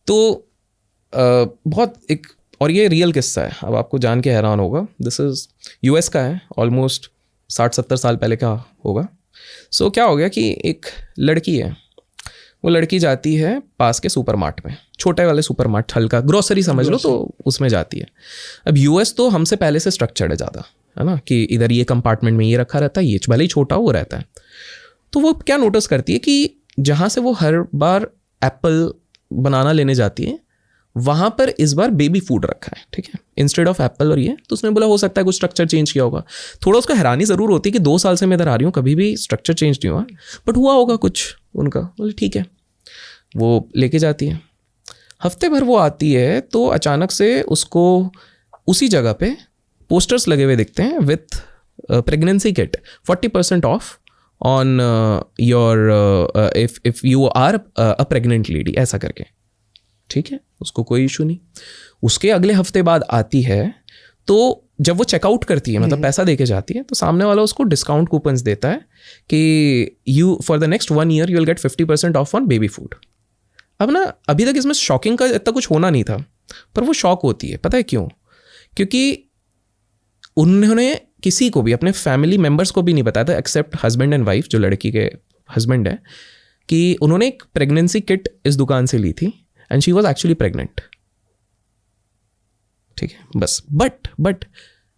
तो बहुत एक, और ये रियल किस्सा है, अब आपको जान के हैरान होगा. दिस इज़ US का है. ऑलमोस्ट 60-70 साल पहले क्या होगा। सो क्या हो गया कि एक लड़की है, वो लड़की जाती है पास के सुपरमार्ट में, छोटे वाले सुपरमार्ट, हल्का ग्रोसरी समझ लो, तो उसमें जाती है। अब यूएस तो हमसे पहले से स्ट्रक्चर्ड है ज़्यादा, है ना, कि इधर ये कंपार्टमेंट में ये रखा रहता है, ये भले ही छोटा वो रहता है। तो वो क्या नोटिस करती है कि जहाँ से वो हर बार एप्पल बनाना लेने जाती है, वहाँ पर इस बार बेबी फूड रखा है, ठीक है, इंस्टेड ऑफ एप्पल और ये। तो उसने बोला हो सकता है कुछ स्ट्रक्चर चेंज किया होगा। थोड़ा उसको हैरानी ज़रूर होती है कि 2 साल से मैं इधर आ रही हूँ, कभी भी स्ट्रक्चर चेंज नहीं हुआ, बट हुआ होगा कुछ उनका। बोले ठीक है, वो लेके जाती है। हफ्ते भर वो आती है तो अचानक से उसको उसी जगह पे पोस्टर्स लगे हुए दिखते हैं with pregnancy kit, 40% off on your if you are a pregnant lady, ऐसा करके। ठीक है, उसको कोई इशू नहीं। उसके अगले हफ्ते बाद आती है तो जब वो चेकआउट करती है, मतलब पैसा देके जाती है, तो सामने वाला उसको डिस्काउंट कूपन्स देता है कि you for the next 1 year you will get 50% of on baby food. अब ना अभी तक इसमें शॉकिंग का इतना कुछ होना नहीं था, पर वो शॉक होती है। पता है क्यों? क्योंकि उन्होंने किसी को भी, अपने फैमिली मेम्बर्स को भी नहीं बताया था एक्सेप्ट हस्बैंड एंड वाइफ, जो लड़की के हस्बैंड है, कि उन्होंने एक प्रेगनेंसी किट इस दुकान से ली थी and she was actually pregnant. ठीक है, बस। बट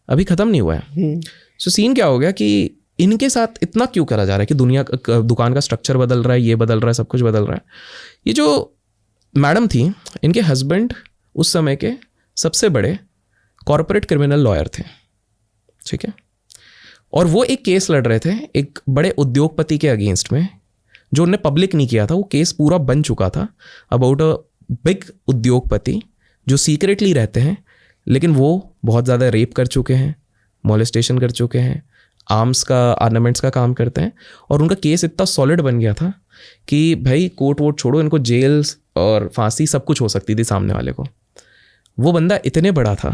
अभी ख़त्म नहीं हुआ है। सो सीन क्या हो गया कि इनके साथ इतना क्यों करा जा रहा है कि दुकान का स्ट्रक्चर बदल रहा है, ये बदल रहा है, सब कुछ बदल रहा है। ये जो मैडम थी, इनके हस्बैंड उस समय के सबसे बड़े कॉरपोरेट क्रिमिनल लॉयर थे, ठीक है, और वो एक केस लड़ रहे थे एक बड़े उद्योगपति के अगेंस्ट में, जो उन्हें पब्लिक नहीं किया था। वो केस पूरा बन चुका था अबाउट अ बिग उद्योगपति जो सीक्रेटली रहते हैं, लेकिन वो बहुत ज़्यादा रेप कर चुके हैं, मोलेस्टेशन कर चुके हैं, आर्म्स का, आर्नामेंट्स का काम करते हैं। और उनका केस इतना सॉलिड बन गया था कि भाई कोर्ट वोट छोड़ो, इनको जेल और फांसी सब कुछ हो सकती थी सामने वाले को। वो बंदा इतने बड़ा था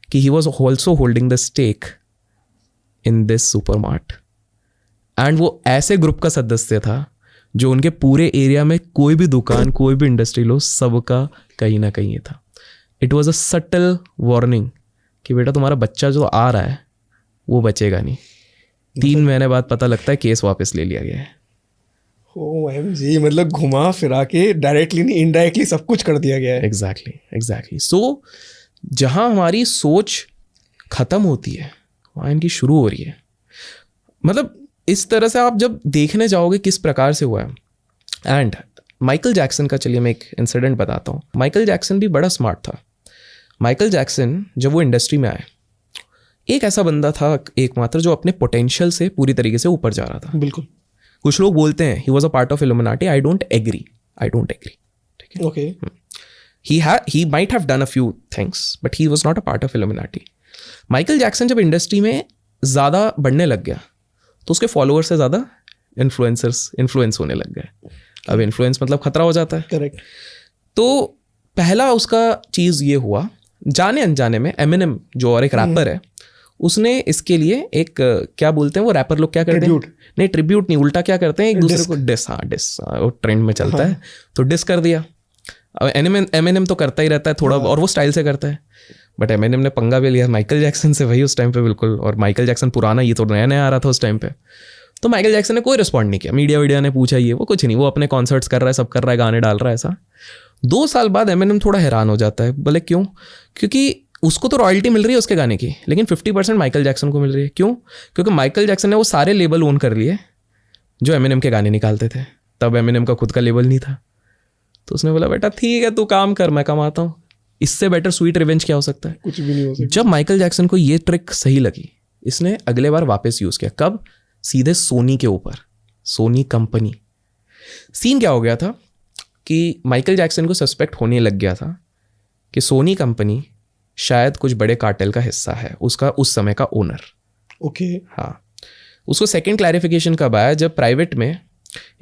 कि he was also holding the stake in this supermart, and वो ऐसे ग्रुप का सदस्य था जो उनके पूरे एरिया में कोई भी दुकान, कोई भी इंडस्ट्री लो, सबका कहीं ना कहीं ये था। It was a subtle warning कि बेटा तुम्हारा बच्चा जो आ रहा है वो बचेगा नहीं। 3 महीने बाद पता लगता है केस वापस ले लिया गया है। OMG, मतलब घुमा फिरा के डायरेक्टली नहीं इनडायरेक्टली सब कुछ कर दिया गया है। एग्जैक्टली। सो जहाँ हमारी सोच खत्म होती है वहाँ इनकी शुरू हो रही है। मतलब इस तरह से आप जब देखने जाओगे किस प्रकार से हुआ है। एंड माइकल जैक्सन का, चलिए मैं एक इंसिडेंट बताता हूँ। माइकल जैक्सन भी बड़ा स्मार्ट था। माइकल जैक्सन जब वो इंडस्ट्री में आए, एक ऐसा बंदा था एकमात्र जो अपने पोटेंशियल से पूरी तरीके से ऊपर जा रहा था। बिल्कुल। कुछ लोग बोलते हैं he was a part of Illuminati. I don't agree. ठीक है, okay. he might have done a few things but he was not a part of Illuminati. Michael Jackson जब इंडस्ट्री में ज़्यादा बढ़ने लग गया तो उसके फॉलोअर्स से ज़्यादा इन्फ्लुएंस होने लग गए। अब इन्फ्लुएंस मतलब खतरा हो जाता है। करेक्ट। तो पहला उसका चीज़ ये हुआ, जाने अनजाने में एमिनेम जो और एक रैपर है, उसने इसके लिए एक क्या बोलते हैं वो रैपर लोग क्या करते हैं, नहीं ट्रिब्यूट नहीं, उल्टा क्या करते हैं, एक दूसरे को डिस, वो ट्रेंड में चलता है, तो डिस कर दिया। अब एमिनेम तो करता ही रहता है थोड़ा, और वो स्टाइल से करता है, बट एमिनेम ने पंगा भी लिया माइकल जैक्सन से भाई उस टाइम पे बिल्कुल। और माइकल जैक्सन पुराना, ये तो नया नया आ रहा था उस टाइम पे। तो माइकल जैक्सन ने कोई रिस्पॉन्ड नहीं किया। मीडिया ने पूछा ये वो, कुछ नहीं, वो अपने कॉन्सर्ट्स कर रहा है, सब कर रहा है, गाने डाल रहा है ऐसा। 2 साल बाद एमिनेम थोड़ा हैरान हो जाता है। बोले क्यों? क्योंकि उसको तो रॉयल्टी मिल रही है उसके गाने की, लेकिन 50% माइकल जैक्सन को मिल रही है। क्यों? क्योंकि माइकल जैक्सन ने वो सारे लेबल ओन कर लिए जो एमिनेम के गाने निकालते थे। तब एमिनेम का खुद का लेबल नहीं था। तो उसने बोला बेटा ठीक है तू काम कर, मैं कमाता हूँ। इससे बेटर स्वीट रिवेंज क्या हो सकता है? कुछ भी नहीं हो सकता। जब माइकल जैक्सन को ये ट्रिक सही लगी, इसने अगले बार वापस यूज़ किया। कब? सीधे सोनी के ऊपर, सोनी कंपनी। सीन क्या हो गया था कि माइकल जैक्सन को सस्पेक्ट होने लग गया था कि सोनी कंपनी शायद कुछ बड़े कार्टेल का हिस्सा है, उसका उस समय का ओनर। ओके। हाँ, उसको सेकेंड क्लैरिफिकेशन कब आया? जब प्राइवेट में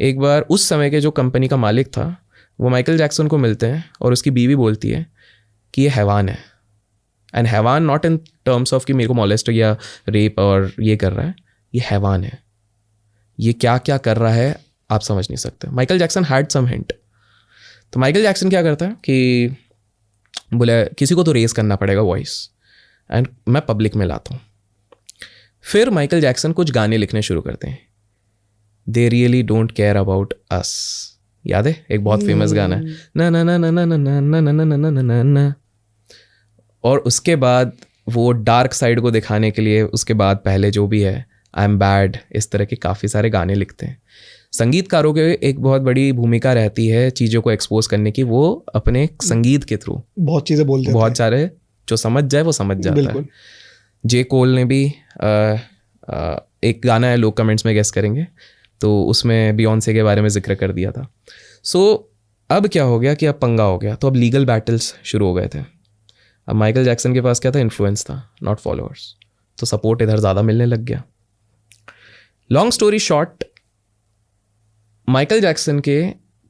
एक बार उस समय के जो कंपनी का मालिक था वो माइकल जैक्सन को मिलते हैं और उसकी बीवी बोलती है कि ये हैवान है। एंड हैवान नॉट इन टर्म्स ऑफ कि मेरे को मॉलेस्ट या रेप और ये कर रहा है, ये हैवान है, ये क्या क्या कर रहा है आप समझ नहीं सकते। Michael Jackson had some hint. तो माइकल जैक्सन क्या करता है कि बोले किसी को तो रेस करना पड़ेगा वॉइस, एंड मैं पब्लिक में लाता हूँ। फिर माइकल जैक्सन कुछ गाने लिखने शुरू करते हैं, they really don't care about us, याद है? एक बहुत फेमस गाना है, ना ना ना ना ना ना ना ना ना ना ना ना ना। और उसके बाद वो डार्क साइड को दिखाने के लिए उसके बाद पहले जो भी है, आई एम बैड, इस तरह के काफ़ी सारे गाने लिखते हैं। संगीतकारों के एक बहुत बड़ी भूमिका रहती है चीज़ों को एक्सपोज करने की, वो अपने संगीत के थ्रू बहुत चीज़ें बोल देते बहुत सारे जो समझ जाए वो समझ जाता है। जे कोल ने भी एक गाना है, लोग कमेंट्स में गेस करेंगे, तो उसमें बियॉन्से के बारे में जिक्र कर दिया था। सो अब क्या हो गया कि अब पंगा हो गया, तो अब लीगल बैटल्स शुरू हो गए थे। अब माइकल जैक्सन के पास क्या था? इन्फ्लुएंस था, नॉट फॉलोअर्स, तो सपोर्ट इधर ज़्यादा मिलने लग गया। Long story short, Michael Jackson के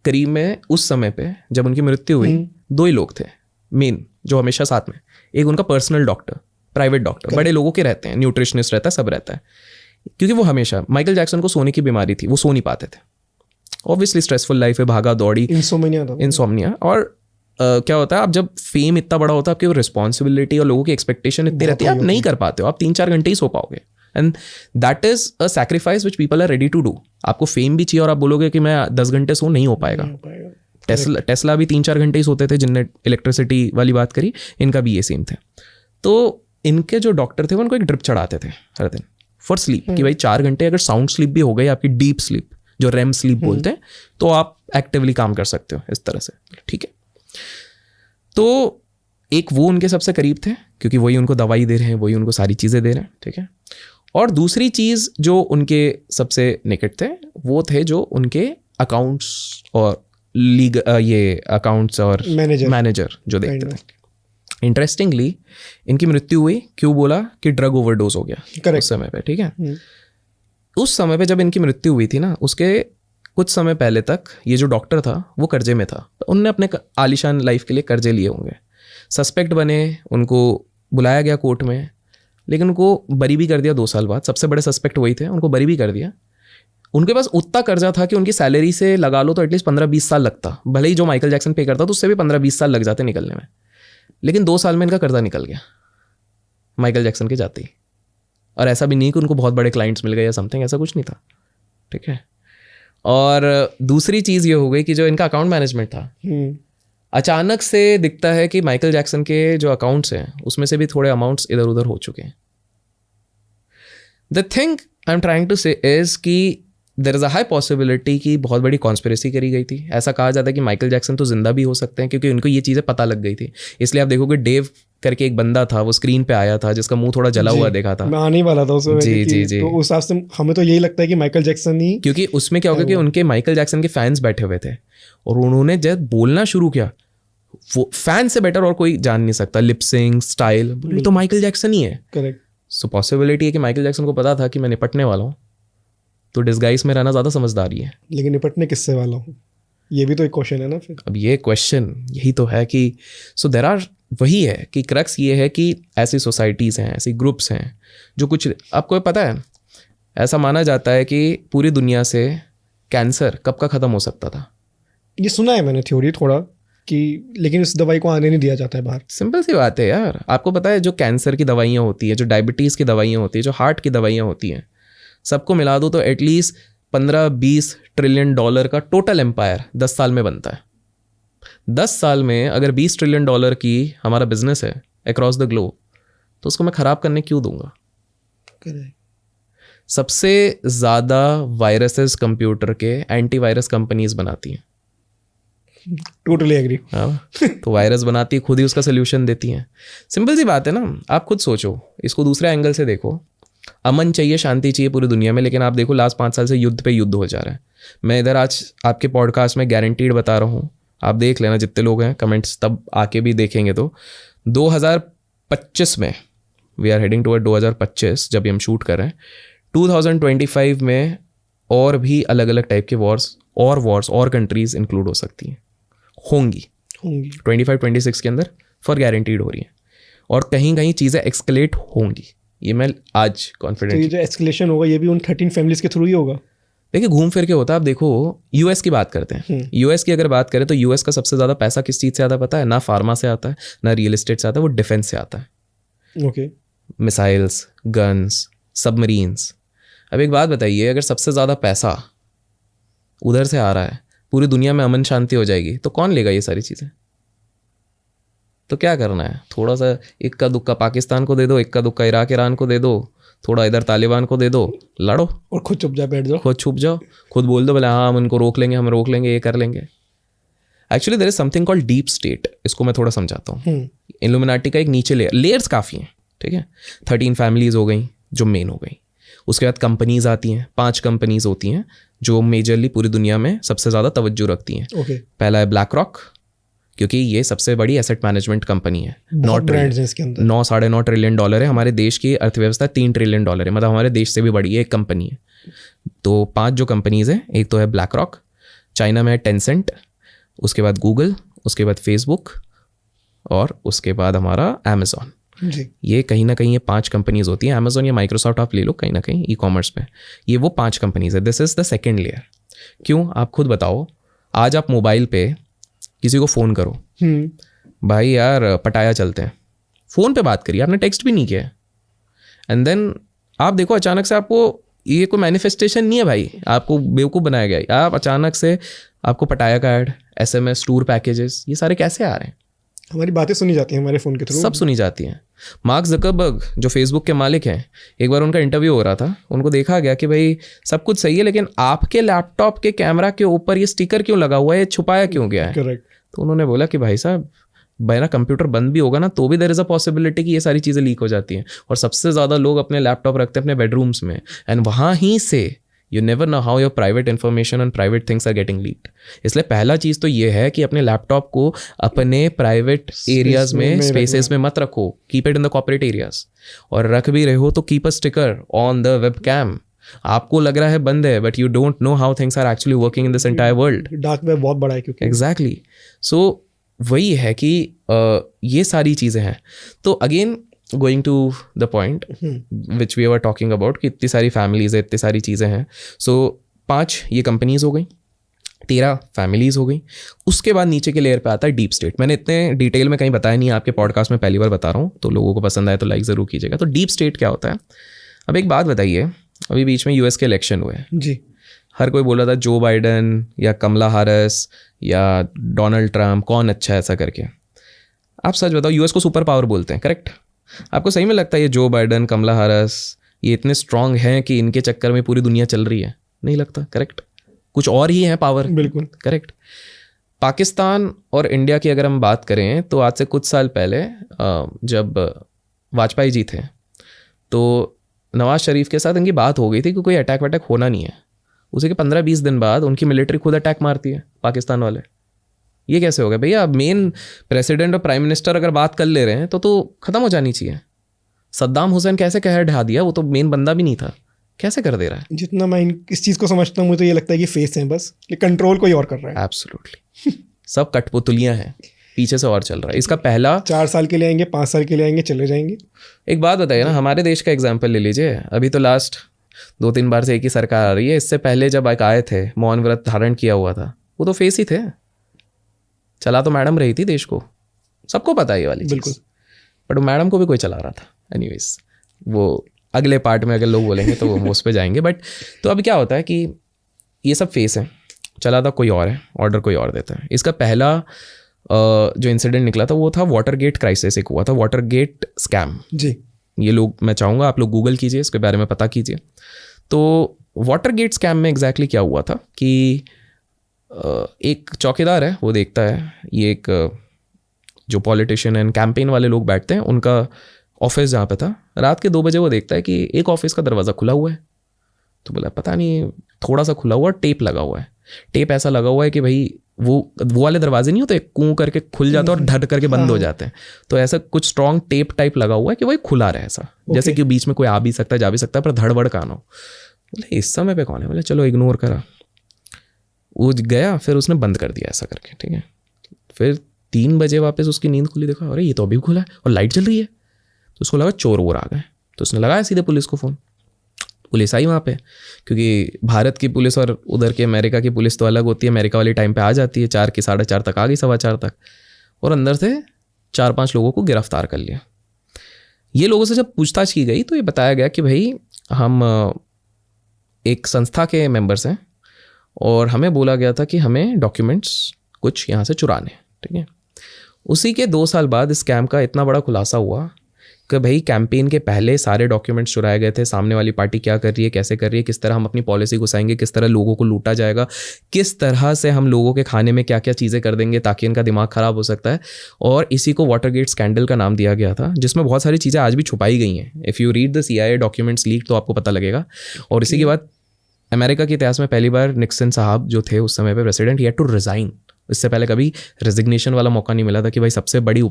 करीब में उस समय पे जब उनकी मृत्यु हुई, दो ही लोग थे मेन जो हमेशा साथ में, एक उनका पर्सनल डॉक्टर, प्राइवेट डॉक्टर, बड़े लोगों के रहते हैं, न्यूट्रिशनिस्ट रहता है, सब रहता है, क्योंकि वो हमेशा, माइकल जैक्सन को सोने की बीमारी थी, वो सो नहीं पाते थे, ऑब्वियसली स्ट्रेसफुल लाइफ है, भागा दौड़ी, इंसोम्निया। और क्या होता है, आप जब फेम इतना बड़ा होता है, आपकी रिस्पॉन्सिबिलिटी और लोगों की एक्सपेक्टेशन इतनी रहती है, आप नहीं कर पाते हो, आप 3-4 घंटे ही सो पाओगे, and that is a sacrifice which people are ready to do. आपको फेम भी चाहिए और आप बोलोगे कि मैं 10 घंटे सो, नहीं हो पाएगा। टेस्ला भी 3-4 घंटे ही सोते थे, जिनने इलेक्ट्रिसिटी वाली बात करी, इनका भी ये सेम थे। तो इनके जो डॉक्टर थे वो उनको एक ड्रिप चढ़ाते थे हर दिन फॉर स्लीप, कि भाई 4 घंटे अगर साउंड स्लीप भी हो गई, आपकी डीप स्लीप जो रेम स्लीप बोलते हैं, तो आप एक्टिवली काम कर सकते हो इस तरह से, ठीक है। तो एक वो उनके सबसे करीब थे, क्योंकि वही उनको दवाई दे रहे हैं, वही उनको सारी चीज़ें दे रहे हैं, ठीक है। और दूसरी चीज़ जो उनके सबसे निकट थे, वो थे जो उनके अकाउंट्स और ये अकाउंट्स और मैनेजर जो देखते थे। इंटरेस्टिंगली इनकी मृत्यु हुई, क्यों बोला कि ड्रग ओवरडोज हो गया उस समय पे, ठीक है। उस समय पे जब इनकी मृत्यु हुई थी ना, उसके कुछ समय पहले तक ये जो डॉक्टर था वो कर्जे में था, उनने अपने आलिशान लाइफ के लिए कर्जे लिए होंगे। सस्पेक्ट बने, उनको बुलाया गया कोर्ट में, लेकिन उनको बरी भी कर दिया 2 साल बाद। सबसे बड़े सस्पेक्ट वही थे, उनको बरी भी कर दिया। उनके पास उतना कर्जा था कि उनकी सैलरी से लगा लो तो एटलीस्ट 15-20 साल लगता, भले ही जो माइकल जैक्सन पे करता तो उससे भी 15-20 साल लग जाते निकलने में, लेकिन 2 साल में इनका कर्जा निकल गया माइकल जैक्सन के जाते ही। और ऐसा भी नहीं कि उनको बहुत बड़े क्लाइंट्स मिल गए या समथिंग, ऐसा कुछ नहीं था, ठीक है। और दूसरी चीज़ ये हो गई कि जो इनका अकाउंट मैनेजमेंट था, अचानक से दिखता है कि माइकल जैक्सन के जो अकाउंट्स हैं उसमें से भी थोड़े अमाउंट्स इधर उधर हो चुके हैं। The thing I am trying to say is कि there is a high possibility कि बहुत बड़ी कॉन्स्पिरेसी करी गई थी। ऐसा कहा जाता है कि माइकल जैक्सन तो जिंदा भी हो सकते हैं, क्योंकि उनको ये चीज़ें पता लग गई थी। इसलिए आप देखोगे डेव करके एक बंदा था, वो स्क्रीन पे आया था, जिसका मुंह थोड़ा जला हुआ देखा था। मैं आने ही वाला था उसमें। जी। तो उस हिसाब से हमें तो यही लगता है कि माइकल जैक्सन ही, क्योंकि उसमें क्या होगा कि उनके माइकल जैक्सन के फैंस बैठे हुए थे और उन्होंने जब बोलना शुरू किया, वो फैन से बेटर और कोई जान नहीं सकता, लिपसिंग स्टाइल, तो माइकल जैक्सन ही है। करेक्ट। सो पॉसिबिलिटी है कि माइकल जैक्सन को पता था कि मैं निपटने वाला हूँ, तो डिस्गाइज में रहना ज़्यादा समझदारी है। लेकिन निपटने किससे वाला हूँ, ये भी तो एक क्वेश्चन है ना फिर। अब ये क्वेश्चन यही तो है कि सो देयर आर, वही है कि क्रक्स ये है कि ऐसी सोसाइटीज़ हैं, ऐसी ग्रुप्स हैं जो कुछ, आपको पता है ऐसा माना जाता है कि पूरी दुनिया से कैंसर कब का ख़त्म हो सकता था। ये सुना है मैंने थ्योरी थोड़ा कि, लेकिन उस दवाई को आने नहीं दिया जाता है बाहर। सिंपल सी बात है यार, आपको पता है जो कैंसर की दवाइयाँ होती है, जो डायबिटीज़ की दवाइयाँ होती है, जो हार्ट की दवाइयाँ होती हैं, सबको मिला दो तो एटलीस्ट 15-20 ट्रिलियन डॉलर का टोटल एम्पायर 10 साल में बनता है। 10 साल में अगर 20 ट्रिलियन डॉलर की हमारा बिजनेस है अक्रॉस द ग्लोब, तो उसको मैं ख़राब करने क्यों दूंगा। सबसे ज़्यादा वायरसेस कंप्यूटर के एंटीवायरस कंपनीज बनाती हैं। Totally agree. हाँ, तो वायरस बनाती है, खुद ही उसका सोल्यूशन देती हैं। सिंपल सी बात है ना। आप खुद सोचो, इसको दूसरे एंगल से देखो। अमन चाहिए, शांति चाहिए पूरी दुनिया में, लेकिन आप देखो लास्ट 5 साल से युद्ध पे युद्ध हो जा रहा है। मैं इधर आज आपके पॉडकास्ट में गारंटीड बता रहा हूँ, आप देख लेना जितने लोग हैं, कमेंट्स तब आके भी देखेंगे, तो 2025 में वी आर हेडिंग टुवर्ड 2025 जब हम शूट कर रहे हैं, 2025 में और भी अलग अलग टाइप के वॉर्स और कंट्रीज इंक्लूड हो सकती हैं, होंगी 25-26 के अंदर फॉर गारंटीड हो रही हैं, और कहीं कहीं चीज़ें एक्सकलेट होंगी। ये मैं आज कॉन्फिडेंट। तो ये जो एस्केलेशन होगा ये भी उन 13 फैमिलीज के थ्रू ही होगा। देखिए घूम फिर के होता है। आप देखो यूएस की बात करते हैं, यूएस की अगर बात करें तो यूएस का सबसे ज़्यादा पैसा किस चीज़ से आता है पता है? ना फार्मा से आता है, ना रियल एस्टेट से आता है, वो डिफेंस से आता है। ओके। Missiles, guns, submarines. अब एक बात बताइए, अगर सबसे ज़्यादा पैसा उधर से आ रहा है, पूरी दुनिया में अमन शांति हो जाएगी, तो कौन लेगा ये सारी चीज़ें? तो क्या करना है, थोड़ा सा इक्का दुक्का पाकिस्तान को दे दो, इक्का दुक्का इराक ईरान को दे दो, थोड़ा इधर तालिबान को दे दो, लड़ो और खुद चुपचाप बैठ जाओ, खुद छुप जाओ, खुद बोल दो बोले हाँ हम उनको रोक लेंगे, हम रोक लेंगे, ये कर लेंगे। Actually there is something called deep state. इसको मैं थोड़ा समझाता हूँ। इल्यूमिनाटी का एक नीचे लेयर्स काफ़ी हैं, ठीक है। 13 फैमिलीज हो गई जो मेन हो गई। उसके बाद कंपनीज आती हैं, 5 कंपनीज होती हैं जो मेजरली पूरी दुनिया में सबसे ज़्यादा तवज्जो रखती हैं। पहला है ब्लैक रॉक, क्योंकि ये सबसे बड़ी एसेट मैनेजमेंट कंपनी है। 9-9.5 ट्रिलियन डॉलर है। हमारे देश की अर्थव्यवस्था 3 ट्रिलियन डॉलर है, मतलब हमारे देश से भी बड़ी है एक कंपनी है। तो 5 जो कंपनीज हैं, एक तो है ब्लैक रॉक, चाइना में है टेंसेंट, उसके बाद गूगल, उसके बाद फेसबुक और उसके बाद हमारा अमेजॉन। ये कहीं ना कहीं ये 5 कंपनीज होती हैं। अमेजॉन या माइक्रोसॉफ्ट आप ले लो, कहीं ना कहीं ई कॉमर्स में ये वो 5 कंपनीज है। This is the second layer. क्यों, आप खुद बताओ। आज आप मोबाइल पे किसी को फ़ोन करो, भाई यार पटाया चलते हैं, फ़ोन पे बात करिए, आपने टेक्स्ट भी नहीं किया, एंड देन आप देखो अचानक से आपको, ये कोई मैनिफेस्टेशन नहीं है भाई, आपको बेवकूफ़ बनाया गया है। आप अचानक से आपको पटाया का ऐड, SMS, टूर पैकेजेस, ये सारे कैसे आ रहे हैं? हमारी बातें सुनी जाती हैं हमारे फ़ोन के थ्रू, सब सुनी जाती हैं। मार्क ज़करबर्ग जो फेसबुक के मालिक हैं, एक बार उनका इंटरव्यू हो रहा था, उनको देखा गया कि भाई सब कुछ सही है, लेकिन आपके लैपटॉप के कैमरा के ऊपर ये स्टिकर क्यों लगा हुआ है, ये छुपाया क्यों गया है? करेक्ट। तो उन्होंने बोला कि भाई साहब, मेरा कंप्यूटर बंद भी होगा ना तो भी देयर इज़ अ पॉसिबिलिटी कि ये सारी चीज़ें लीक हो जाती हैं। और सबसे ज़्यादा लोग अपने लैपटॉप रखते हैं अपने बेडरूम्स में, एंड वहाँ ही से you never know how your private information and private things are getting leaked. इसलिए पहला चीज़ तो ये है कि अपने लैपटॉप को अपने प्राइवेट एरियाज में, स्पेसेस में मत रखो, keep it in the corporate areas. और रख भी रहे हो तो keep a sticker on the web cam. आपको लग रहा है बंद है, but you don't know how things are actually working in this entire world. Dark web बहुत बड़ा है क्योंकि एग्जैक्टली। सो वही है कि ये सारी चीज़ें हैं। तो again going to the point which we are talking about कि इतनी सारी फैमिलीज है, इतनी सारी चीज़ें हैं। सो 5 ये कंपनीज हो गई, 13 फैमिलीज हो गई। उसके बाद नीचे के लेयर पे आता है डीप स्टेट। मैंने इतने डिटेल में कहीं बताया नहीं, आपके पॉडकास्ट में पहली बार बता रहा हूँ, तो लोगों को पसंद आए तो लाइक ज़रूर कीजिएगा। तो डीप स्टेट क्या होता है? अब एक बात बताइए, अभी बीच में US के इलेक्शन हुए जी, हर कोई बोला था जो बाइडन या कमला हैरिस या डोनाल्ड ट्रम्प, कौन अच्छा है ऐसा करके। आप सच बताओ, US को सुपर पावर बोलते हैं, करेक्ट? आपको सही में लगता है ये जो बाइडन, कमला हैरिस ये इतने स्ट्रांग हैं कि इनके चक्कर में पूरी दुनिया चल रही है? नहीं लगता, करेक्ट? कुछ और ही है पावर, बिल्कुल करेक्ट। पाकिस्तान और इंडिया की अगर हम बात करें तो आज से कुछ साल पहले जब वाजपेयी जी थे तो नवाज शरीफ के साथ इनकी बात हो गई थी कि कोई अटैक वटैक होना नहीं है। उसी के 15-20 दिन बाद उनकी मिलिट्री खुद अटैक मारती है पाकिस्तान वाले। ये कैसे हो गया भैया? मेन प्रेसिडेंट और प्राइम मिनिस्टर अगर बात कर ले रहे हैं तो ख़त्म हो जानी चाहिए। सद्दाम हुसैन कैसे कह ढा दिया, वो तो मेन बंदा भी नहीं था, कैसे कर दे रहा है? जितना मैं इस चीज़ को समझता हूँ, मुझे तो ये लगता है कि फेस है बस, कि कंट्रोल कोई और कर रहा है। एब्सोल्युटली। सब कठपुतलियाँ हैं, पीछे से और चल रहा है। इसका पहला 4 साल के लिए आएंगे, 5 साल के लिए आएंगे, चले जाएंगे। एक बात बताइए ना, हमारे देश का एग्जाम्पल ले लीजिए। अभी तो लास्ट 2-3 बार से एक ही सरकार आ रही है। इससे पहले जब एक आए थे, मौन व्रत धारण किया हुआ था, वो तो फेस ही थे। चला तो मैडम रही थी देश को, सबको पता है ये वाली बिल्कुल, बट मैडम को भी कोई चला रहा था। एनीवेज, वो अगले पार्ट में अगर लोग बोलेंगे तो वो उस पर जाएंगे। बट तो अब क्या होता है कि ये सब फेस है, चला था कोई और है, ऑर्डर कोई और देता है। इसका पहला जो इंसिडेंट निकला था वो था वाटर गेट क्राइसिस। एक हुआ था वाटर गेट स्कैम जी। ये लोग, मैं चाहूँगा आप लोग गूगल कीजिए, इसके बारे में पता कीजिए। तो वाटर गेट स्कैम में एग्जैक्टली क्या हुआ था कि एक चौकीदार है, वो देखता है ये एक जो पॉलिटिशियन एंड कैंपेन वाले लोग बैठते हैं उनका ऑफिस जहाँ पे था, रात के 2 बजे वो देखता है कि एक ऑफिस का दरवाज़ा खुला हुआ है। तो बोला पता नहीं, थोड़ा सा खुला हुआ, टेप लगा हुआ है। टेप ऐसा लगा हुआ है कि भाई वो वाले दरवाजे नहीं होते, कूं करके खुल जाते हैं और ढट करके बंद हो जाते हैं। तो ऐसा कुछ स्ट्रॉन्ग टेप टाइप लगा हुआ है कि वही खुला रहे, ऐसा जैसे कि बीच में कोई आ भी सकता है, जा भी सकता है, पर धड़बड़ का ना हो। बोले इस समय पे कौन है? बोले चलो इग्नोर करा, वो गया, फिर उसने बंद कर दिया ऐसा करके, ठीक है। फिर 3 बजे वापस उसकी नींद खुली, देखा अरे ये तो अभी खुला है और लाइट जल रही है। तो उसको लगा चोर वोर आ गए, तो उसने लगाया सीधे पुलिस को फ़ोन। पुलिस आई वहाँ पे, क्योंकि भारत की पुलिस और उधर की अमेरिका की पुलिस तो अलग होती है। अमेरिका वाली टाइम पे आ जाती है, 4 की 4:30 तक आ गई, 4:15 तक, और अंदर से 4-5 लोगों को गिरफ्तार कर लिया। ये लोगों से जब पूछताछ की गई तो ये बताया गया कि भाई हम एक संस्था के मेंबर्स हैं और हमें बोला गया था कि हमें डॉक्यूमेंट्स कुछ यहाँ से चुराने, ठीक है। उसी के 2 साल बाद इस स्कैम का इतना बड़ा खुलासा हुआ कि भाई कैंपेन के पहले सारे डॉक्यूमेंट्स चुराए गए थे, सामने वाली पार्टी क्या कर रही है, कैसे कर रही है, किस तरह हम अपनी पॉलिसी घुसाएंगे, किस तरह लोगों को लूटा जाएगा, किस तरह से हम लोगों के खाने में क्या क्या चीज़ें कर देंगे ताकि इनका दिमाग ख़राब हो सकता है। और इसी को वाटरगेट स्कैंडल का नाम दिया गया था, जिसमें बहुत सारी चीज़ें आज भी छुपाई गई हैं। If you read the CIA documents leak तो आपको पता लगेगा। और इसी के बाद अमेरिका के इतिहास में पहली बार निक्सन साहब जो थे उस समय पे president, he had to resign. इससे पहले कभी रेजिग्नेशन वाला मौका नहीं मिला था कि भाई सबसे बड़ी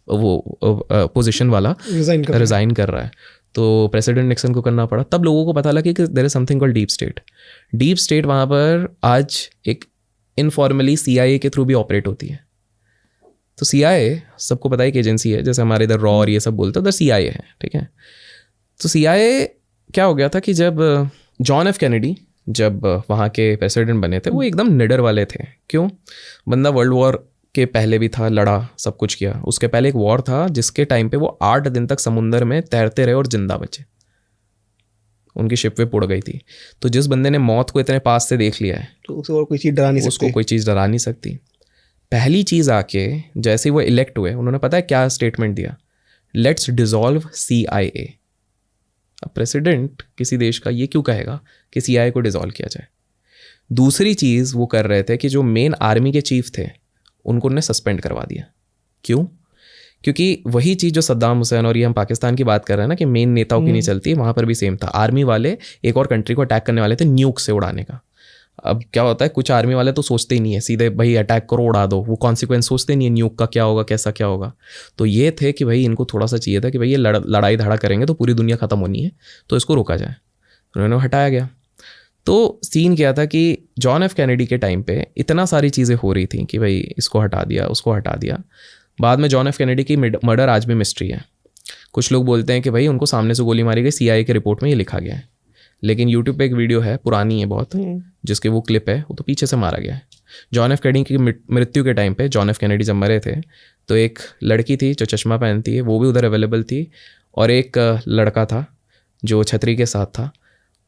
पोजीशन वाला रिज़ाइन कर रहा है, तो प्रेसिडेंट निक्सन को करना पड़ा। तब लोगों को पता लगा कि there is something called deep state. Deep state वहाँ पर आज एक इनफॉर्मली CIA के थ्रू भी ऑपरेट होती है। तो CIA सबको पता है एक एजेंसी है, जैसे हमारे इधर रॉ और ये सब बोलते हैं, उधर CIA है, ठीक है। तो CIA क्या हो गया था कि जब जॉन F कैनेडी जब वहाँ के प्रेसिडेंट बने थे, वो एकदम निडर वाले थे। क्यों? बंदा वर्ल्ड वॉर के पहले भी था, लड़ा, सब कुछ किया। उसके पहले एक वॉर था जिसके टाइम पे वो 8 दिन तक समुंदर में तैरते रहे और जिंदा बचे। उनकी शिप वे उड़ गई थी। तो जिस बंदे ने मौत को इतने पास से देख लिया है तो उसे और कोई चीज़ डरा नहीं सकती, उसको कोई चीज़ डरा नहीं सकती। पहली चीज़ आके जैसे वो इलेक्ट हुए, उन्होंने पता है क्या स्टेटमेंट दिया? Let's dissolve CIA। अब प्रेसिडेंट किसी देश का ये क्यों कहेगा कि CIA को डिसॉल्व किया जाए? दूसरी चीज़ वो कर रहे थे कि जो मेन आर्मी के चीफ थे उनको उन्होंने सस्पेंड करवा दिया। क्यों? क्योंकि वही चीज़ जो सद्दाम हुसैन और ये हम पाकिस्तान की बात कर रहे हैं ना कि मेन नेताओं की नहीं चलती, वहाँ पर भी सेम था। आर्मी वाले एक और कंट्री को अटैक करने वाले थे न्यूक से उड़ाने का। अब क्या होता है, कुछ आर्मी वाले तो सोचते ही नहीं है, सीधे भाई अटैक करो उड़ा दो, वो कॉन्सिक्वेंस सोचते नहीं है न्यूक का क्या होगा, कैसा क्या होगा। तो ये थे कि भाई इनको थोड़ा सा चाहिए था कि भाई ये लड़ाई धड़ा करेंगे तो पूरी दुनिया ख़त्म होनी है, तो इसको रोका जाए। उन्होंने हटाया गया। तो सीन क्या था कि जॉन F कैनेडी के टाइम पे इतना सारी चीज़ें हो रही थी कि भाई इसको हटा दिया, उसको हटा दिया। बाद में जॉन F कैनेडी की मर्डर आज भी मिस्ट्री है। कुछ लोग बोलते हैं कि भाई उनको सामने से गोली मारी गई, CIA के रिपोर्ट में ये लिखा गया है। लेकिन यूट्यूब पे एक वीडियो है, पुरानी है बहुत, जिसके वो क्लिप है, वो तो पीछे से मारा गया है। जॉन F कैनेडी की मृत्यु के टाइम पे, जॉन F कैनेडी जब मरे थे तो एक लड़की थी जो चश्मा पहनती है, वो भी उधर अवेलेबल थी, और एक लड़का था जो छतरी के साथ था।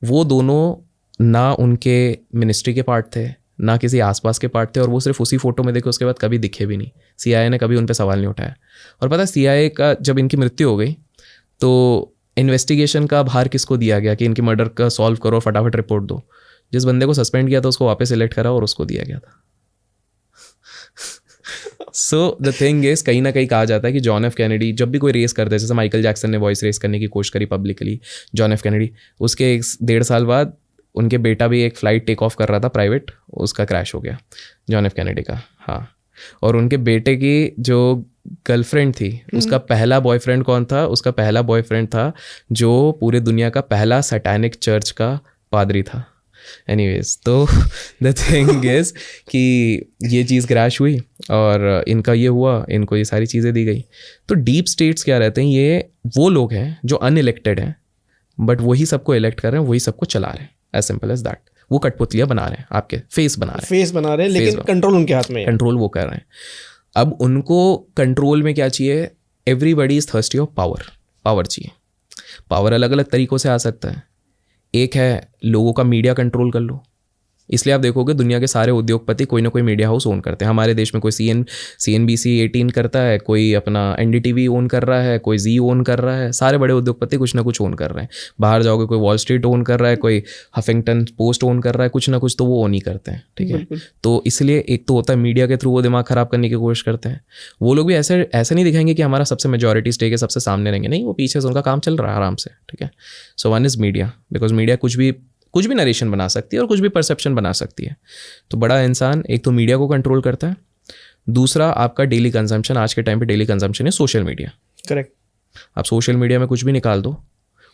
वो दोनों ना उनके मिनिस्ट्री के पार्ट थे, ना किसी आसपास के पार्ट थे, और वो सिर्फ उसी फोटो में देखे, उसके बाद कभी दिखे भी नहीं। CIA ने कभी उन पर सवाल नहीं उठाया। और पता है CIA का जब इनकी मृत्यु हो गई तो इन्वेस्टिगेशन का भार किसको दिया गया कि इनकी मर्डर का सॉल्व करो, फटाफट रिपोर्ट दो? जिस बंदे को सस्पेंड किया था उसको वापस इलेक्ट करा और उसको दिया गया था। सो द थिंग इज, कहीं ना कहीं कहा जाता है कि जॉन F कैनेडी जब भी कोई रेस करते हैं, जैसे माइकल जैक्सन ने वॉइस रेस करने की कोशिश करी पब्लिकली, जॉन F कैनेडी उसके 1.5 साल बाद उनके बेटा भी एक फ़्लाइट टेक ऑफ कर रहा था प्राइवेट, उसका क्रैश हो गया जॉन F कैनेडी का। हाँ, और उनके बेटे की जो गर्लफ्रेंड थी उसका पहला बॉयफ्रेंड कौन था? उसका पहला बॉयफ्रेंड था जो पूरे दुनिया का पहला सैटेनिक चर्च का पादरी था। एनीवेज, तो द थिंग इज कि ये चीज़ क्रैश हुई और इनका ये हुआ, इनको ये सारी चीज़ें दी गई। तो डीप स्टेट्स क्या रहते हैं? ये वो लोग हैं जो अनइलेक्टेड हैं, बट वही सबको इलेक्ट कर रहे हैं, वही सबको चला रहे हैं, एज सिंपल एज दैट। वो कठपुतलियाँ बना रहे हैं, आपके फेस बना रहे हैं, लेकिन कंट्रोल उनके हाथ में है, कंट्रोल वो कर रहे हैं। अब उनको कंट्रोल में क्या चाहिए? Everybody is thirsty of power, power चाहिए। पावर अलग अलग तरीक़ों से आ सकता है। एक है लोगों का मीडिया कंट्रोल कर लो। इसलिए आप देखोगे दुनिया के सारे उद्योगपति कोई ना कोई मीडिया हाउस ओन करते हैं। हमारे देश में कोई CNBC 18 करता है, कोई अपना NDTV ओन कर रहा है, कोई जी ओन कर रहा है। सारे बड़े उद्योगपति कुछ ना कुछ ओन कर रहे हैं। बाहर जाओगे कोई वॉल स्ट्रीट ओन कर रहा है, कोई हफिंगटन पोस्ट ओन कर रहा है, कुछ ना कुछ तो वो ओन ही करते हैं, ठीक है। तो इसलिए एक तो होता है मीडिया के थ्रू वो दिमाग ख़राब करने की कोशिश करते हैं। वो लोग भी ऐसे नहीं दिखाएंगे कि हमारा सबसे मेजॉरिटी स्टेक है, सबसे सामने रहेंगे, नहीं, वो पीछे से उनका काम चल रहा है आराम से, ठीक है। So one is media, because media कुछ भी नरेशन बना सकती है और कुछ भी परसेप्शन बना सकती है। तो बड़ा इंसान एक तो मीडिया को कंट्रोल करता है, दूसरा आपका डेली कंजम्पशन। आज के टाइम पे डेली कंजम्पशन है सोशल मीडिया, करेक्ट। आप सोशल मीडिया में कुछ भी निकाल दो,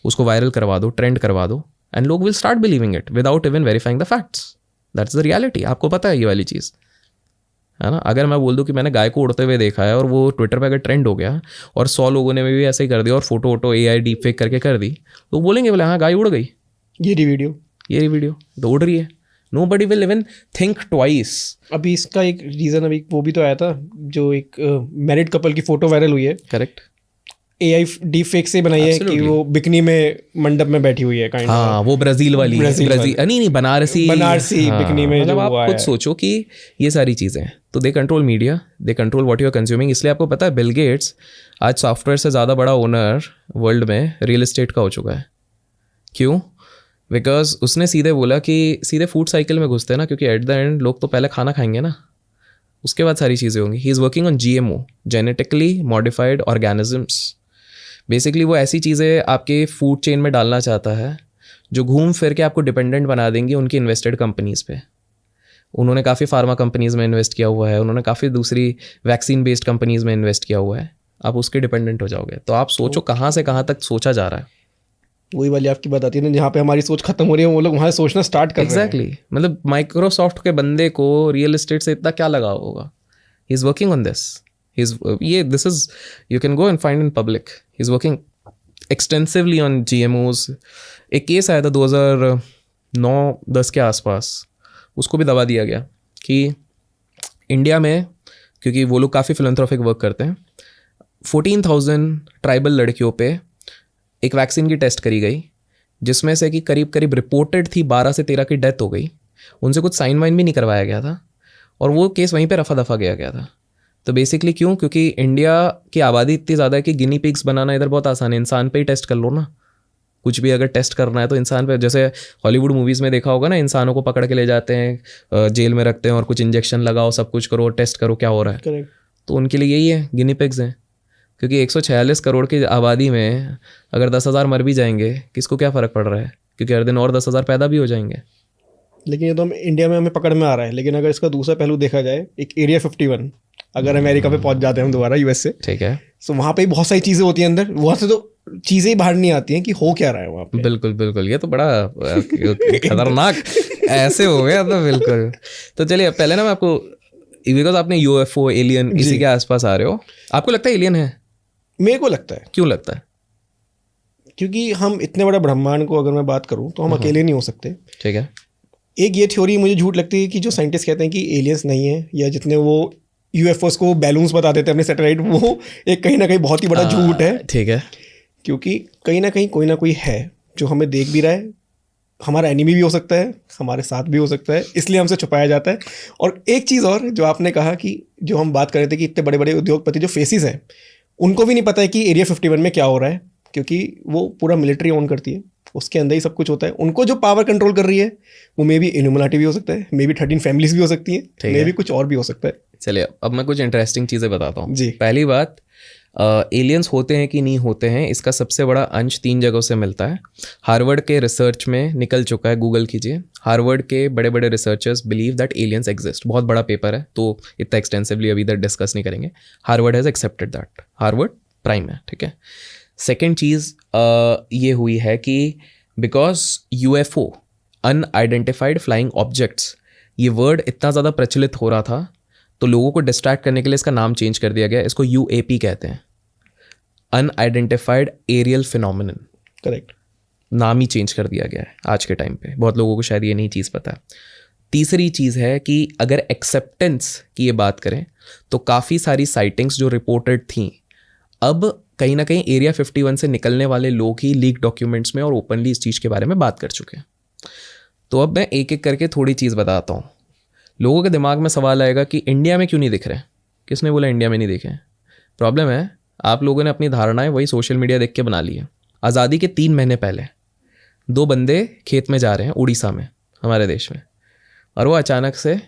उसको वायरल करवा दो, ट्रेंड करवा दो, एंड लोग will start believing it without even verifying the facts. That's the reality. आपको पता है ये वाली चीज़, है ना। अगर मैं बोल दूं कि मैंने गाय को उड़ते हुए देखा है और वो ट्विटर पे अगर ट्रेंड हो गया और 100 लोगों ने भी ऐसे ही कर दिया और फोटो AI डीप फेक करके कर दी, तो बोलेंगे बोले हाँ गाय उड़ गई, ये वीडियो तो उड़ रही है। Nobody will even think twice। अभी इसका एक रीज़न, अभी वो भी तो आया था, जो एक मैरिड कपल की फोटो वायरल हुई है। करेक्ट। AI डीप फेक से बनाई है कि Absolutely. वो बिकनी में मंडप में बैठी हुई है काइंड हाँ वो ब्राजील वाली नहीं बनारसी बिकनी में मतलब जो आप हुआ खुद है। सोचो कि ये सारी चीज़ें तो they control media, they control what you are consuming. इसलिए आपको पता है बिल गेट्स आज सॉफ्टवेयर से ज़्यादा बड़ा ओनर वर्ल्ड में रियल एस्टेट का हो चुका है। क्यों? बिकॉज उसने सीधे बोला कि सीधे फूड साइकिल में घुसते हैं ना, क्योंकि एट द एंड लोग तो पहले खाना खाएंगे ना, उसके बाद सारी चीज़ें होंगी। He is working on GMO, genetically modified organisms. Basically वो ऐसी चीज़ें आपके फूड चेन में डालना चाहता है जो घूम फिर के आपको डिपेंडेंट बना देंगी उनकी इन्वेस्टेड कंपनीज़ पे। उन्होंने काफ़ी फार्मा कंपनीज़ में इन्वेस्ट किया हुआ है, उन्होंने काफ़ी दूसरी वैक्सीन बेस्ड कंपनीज़ में इन्वेस्ट किया हुआ है। आप उसके डिपेंडेंट हो जाओगे। तो आप सोचो कहाँ से कहाँ तक सोचा जा रहा है। वही वाली आपकी बात आती है ना, जहाँ पे हमारी सोच खत्म हो रही है वो लोग वहाँ से सोचना स्टार्ट कर रहे हैं। एग्जैक्टली मतलब माइक्रोसॉफ्ट के बंदे को रियल एस्टेट से इतना क्या लगा होगा। He is working on this, this is you can go and find in public. He is working extensively on GMOs। एक केस आया था 2009-10 के आसपास, उसको भी दबा दिया गया कि इंडिया में, क्योंकि वो लोग काफ़ी फिलैंथ्रोपिक वर्क करते हैं, 14,000 ट्राइबल लड़कियों पे एक वैक्सीन की टेस्ट करी गई, जिसमें से कि करीब करीब रिपोर्टेड थी 12 से 13 की डेथ हो गई। उनसे कुछ साइन वाइन भी नहीं करवाया गया था और वो केस वहीं पे रफा दफा गया था। तो बेसिकली क्यों? क्योंकि इंडिया की आबादी इतनी ज़्यादा है कि गिनी पिग्स बनाना इधर बहुत आसान है, इंसान पे ही टेस्ट कर लो ना। कुछ भी अगर टेस्ट करना है तो इंसान पे, जैसे हॉलीवुड मूवीज़ में देखा होगा ना, इंसानों को पकड़ के ले जाते हैं, जेल में रखते हैं और कुछ इंजेक्शन लगाओ, सब कुछ करो, टेस्ट करो क्या हो रहा है। Correct. तो उनके लिए यही है, गिनी पिग्स हैं। क्योंकि 146 करोड़ की आबादी में अगर 10,000 मर भी जाएंगे, किसको क्या फ़र्क पड़ रहा है? क्योंकि हर दिन और 10,000 पैदा भी हो जाएंगे। लेकिन ये तो हम इंडिया में हमें पकड़ में आ रहा है। लेकिन अगर इसका दूसरा पहलू देखा जाए, एक एरिया 51, अगर अमेरिका पे पहुंच जाते हैं हम दोबारा US से, ठीक है, तो वहाँ पे बहुत सारी चीज़ें होती हैं अंदर, वहाँ से तो चीज़ें ही बाहर नहीं आती हैं कि हो क्या रहा है वहाँ पे। बिल्कुल बिल्कुल, ये तो बड़ा खतरनाक ऐसे हो गया तो बिल्कुल। तो चलिए पहले ना मैं आपको, बिकॉज आपने UFO एलियन इसी के आसपास आ रहे हो, आपको लगता है एलियन है? मेरे को लगता है, क्यों लगता है? क्योंकि हम इतने बड़े ब्रह्मांड को अगर मैं बात करूँ तो हम अकेले नहीं हो सकते। ठीक है, एक ये थ्योरी मुझे झूठ लगती है कि जो साइंटिस्ट कहते हैं कि एलियंस नहीं है, या जितने वो UFOs को बैलून्स बता देते हैं अपने सैटेलाइट, वो एक कहीं ना कहीं बहुत ही बड़ा झूठ है। ठीक है, क्योंकि कहीं ना कहीं कोई ना कोई है जो हमें देख भी रहा है, हमारा एनिमी भी हो सकता है, हमारे साथ भी हो सकता है, इसलिए हमसे छुपाया जाता है। और एक चीज़ और जो आपने कहा कि जो हम बात कर रहे थे कि इतने बड़े बड़े उद्योगपति जो फेसिस हैं, उनको भी नहीं पता है कि एरिया 51 में क्या हो रहा है, क्योंकि वो पूरा मिलिट्री ओन करती है, उसके अंदर ही सब कुछ होता है। उनको जो पावर कंट्रोल कर रही है वो मे बी इल्यूमिनाटी भी हो सकता है, मे बी 13 फैमिलीज भी हो सकती हैं, मे बी कुछ और भी हो सकता है। चलिए अब मैं कुछ इंटरेस्टिंग चीज़ें बताता हूँ जी। पहली बात, एलियंस होते हैं कि नहीं होते हैं, इसका सबसे बड़ा अंश 3 जगहों से मिलता है। हार्वर्ड के रिसर्च में निकल चुका है, गूगल कीजिए। हार्वर्ड के बड़े बड़े researchers believe that aliens exist. बहुत बड़ा पेपर है तो इतना एक्सटेंसिवली अभी इधर डिस्कस नहीं करेंगे। Harvard has accepted that, Harvard prime है, ठीक है। सेकेंड चीज़ ये हुई है कि because UFO unidentified flying objects, ये वर्ड इतना ज़्यादा प्रचलित हो रहा था तो लोगों को डिस्ट्रैक्ट करने के लिए इसका नाम चेंज कर दिया गया। इसको UAP कहते हैं, अनआइडेंटिफाइड एरियल फिनोमिनन। करेक्ट, नाम ही चेंज कर दिया गया है आज के टाइम पे। बहुत लोगों को शायद ये नहीं चीज़ पता है। तीसरी चीज़ है कि अगर एक्सेप्टेंस की ये बात करें तो काफ़ी सारी साइटिंग्स जो रिपोर्टेड थी, अब कहीं ना कहीं एरिया 51 से निकलने वाले लोग ही लीक डॉक्यूमेंट्स में और ओपनली इस चीज़ के बारे में बात कर चुके हैं। तो अब मैं एक एक करके थोड़ी चीज़ बताता हूँ। लोगों के दिमाग में सवाल आएगा कि इंडिया में क्यों नहीं दिख रहे? किसने बोला इंडिया में नहीं दिखे? प्रॉब्लम है आप लोगों ने अपनी धारणाएं वही सोशल मीडिया देख के बना ली है। आज़ादी के 3 महीने पहले 2 बंदे खेत में जा रहे हैं उड़ीसा में, हमारे देश में, और वो अचानक से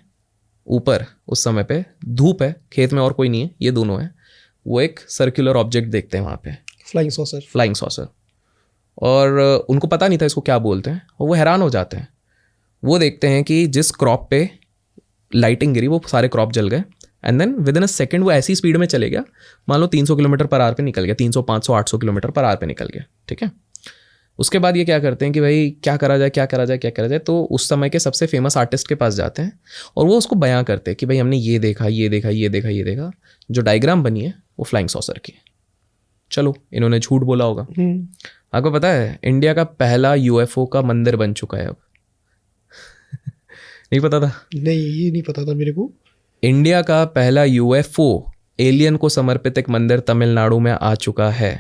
ऊपर, उस समय पे धूप है, खेत में और कोई नहीं है, ये दोनों हैं, वो एक सर्कुलर ऑब्जेक्ट देखते हैं वहाँ पे, फ्लाइंग सॉसर, और उनको पता नहीं था इसको क्या बोलते हैं, और वो हैरान हो जाते हैं। वो देखते हैं कि जिस क्रॉप पे लाइटिंग गिरी वो सारे क्रॉप जल गए, and then within a second वो ऐसी स्पीड में चले गया, मान लो 300 किलोमीटर पर आवर पे निकल गया, 300, 500, 800 किलोमीटर पर आवर पे निकल गया, ठीक है। उसके बाद ये क्या करते हैं कि भाई क्या करा जाए, तो उस समय के सबसे फेमस आर्टिस्ट के पास जाते हैं और वो उसको बयां करते हैं कि भाई हमने ये देखा, जो डायग्राम बनी है वो फ्लाइंग सॉसर की। चलो इन्होंने झूठ बोला होगा। आपको पता है इंडिया का पहला UFO का मंदिर बन चुका है अब? नहीं पता था? नहीं, ये नहीं पता था मेरे को। इंडिया का पहला UFO एलियन को समर्पित एक मंदिर तमिलनाडु में आ चुका है।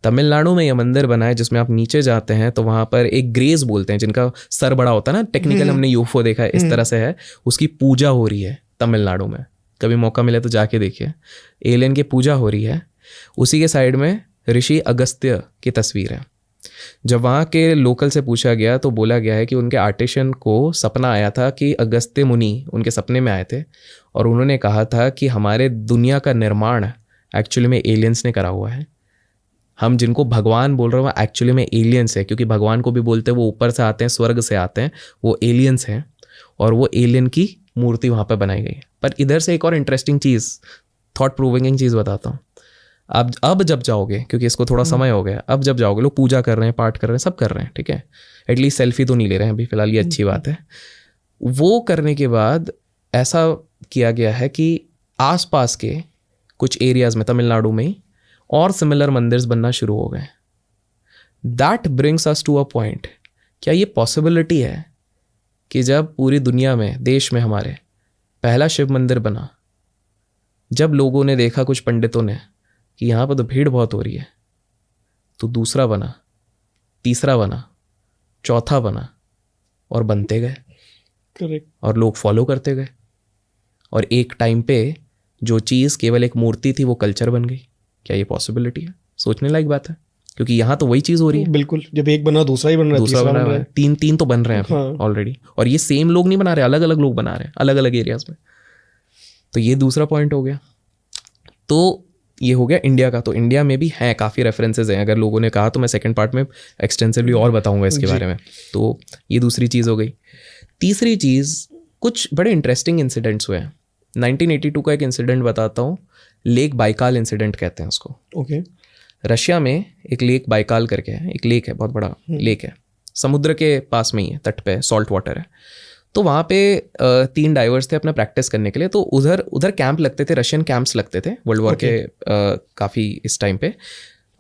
तमिलनाडु में यह मंदिर बना है जिसमें आप नीचे जाते हैं तो वहाँ पर एक ग्रेस बोलते हैं, जिनका सर बड़ा होता है ना, टेक्निकल हमने यूएफओ देखा है, इस तरह से है, उसकी पूजा हो रही है तमिलनाडु में। कभी मौका मिले तो जाके देखिए, एलियन की पूजा हो रही है। उसी के साइड में ऋषि अगस्त्य की तस्वीर है। जब वहाँ के लोकल से पूछा गया तो बोला गया है कि उनके आर्टिशन को सपना आया था कि अगस्त्य मुनि उनके सपने में आए थे और उन्होंने कहा था कि हमारे दुनिया का निर्माण एक्चुअली में एलियंस ने करा हुआ है। हम जिनको भगवान बोल रहे हैं वो एक्चुअली में एलियंस है, क्योंकि भगवान को भी बोलते हैं वो ऊपर से आते हैं, स्वर्ग से आते हैं, वो एलियंस हैं और वो एलियन की मूर्ति वहाँ पर बनाई गई है। पर इधर से एक और इंटरेस्टिंग चीज़, थॉट प्रूविंग चीज़ बताता हूँ। अब जब जाओगे, क्योंकि इसको थोड़ा समय हो गया, अब जब जाओगे लोग पूजा कर रहे हैं, पाठ कर रहे हैं, सब कर रहे हैं, ठीक है, एटलीस्ट सेल्फी तो नहीं ले रहे हैं अभी फिलहाल, ये अच्छी बात है। वो करने के बाद ऐसा किया गया है कि आसपास के कुछ एरियाज में तमिलनाडु में ही और सिमिलर मंदिर्स बनना शुरू हो गए। That brings us to a point, क्या ये पॉसिबिलिटी है कि जब पूरी दुनिया में, देश में हमारे पहला शिव मंदिर बना, जब लोगों ने देखा, कुछ पंडितों ने, कि यहाँ पर तो भीड़ बहुत हो रही है, तो दूसरा बना, तीसरा बना, चौथा बना और बनते गए। करेक्ट। और लोग फॉलो करते गए और एक टाइम पे जो चीज़ केवल एक मूर्ति थी वो कल्चर बन गई। क्या ये पॉसिबिलिटी है? सोचने लायक बात है, क्योंकि यहाँ तो वही चीज़ हो रही है। बिल्कुल, जब एक बना दूसरा ही बन रहा है, दूसरा बना रहा है, तीन तो बन रहे हैं ऑलरेडी। और ये सेम लोग नहीं बना रहे, अलग अलग लोग बना रहे हैं अलग अलग एरियाज में। तो ये दूसरा पॉइंट हो गया। तो ये हो गया इंडिया का। तो इंडिया में भी हैं काफ़ी रेफरेंसेज हैं, अगर लोगों ने कहा तो मैं सेकंड पार्ट में एक्सटेंसिवली और बताऊंगा इसके बारे में। तो ये दूसरी चीज़ हो गई। तीसरी चीज़, कुछ बड़े इंटरेस्टिंग इंसिडेंट्स हुए हैं। 1982 का एक इंसिडेंट बताता हूँ, लेक बाइकाल इंसिडेंट कहते हैं उसको। ओके। रशिया में एक लेक बाइकाल करके है, एक लेक है, बहुत बड़ा लेक है, समुद्र के पास में ही है, तट पे, सॉल्ट वाटर है। तो वहाँ पे 3 डाइवर्स थे अपना प्रैक्टिस करने के लिए। तो उधर कैंप लगते थे, रशियन कैंप्स लगते थे वर्ल्ड वॉर के काफ़ी इस टाइम पे,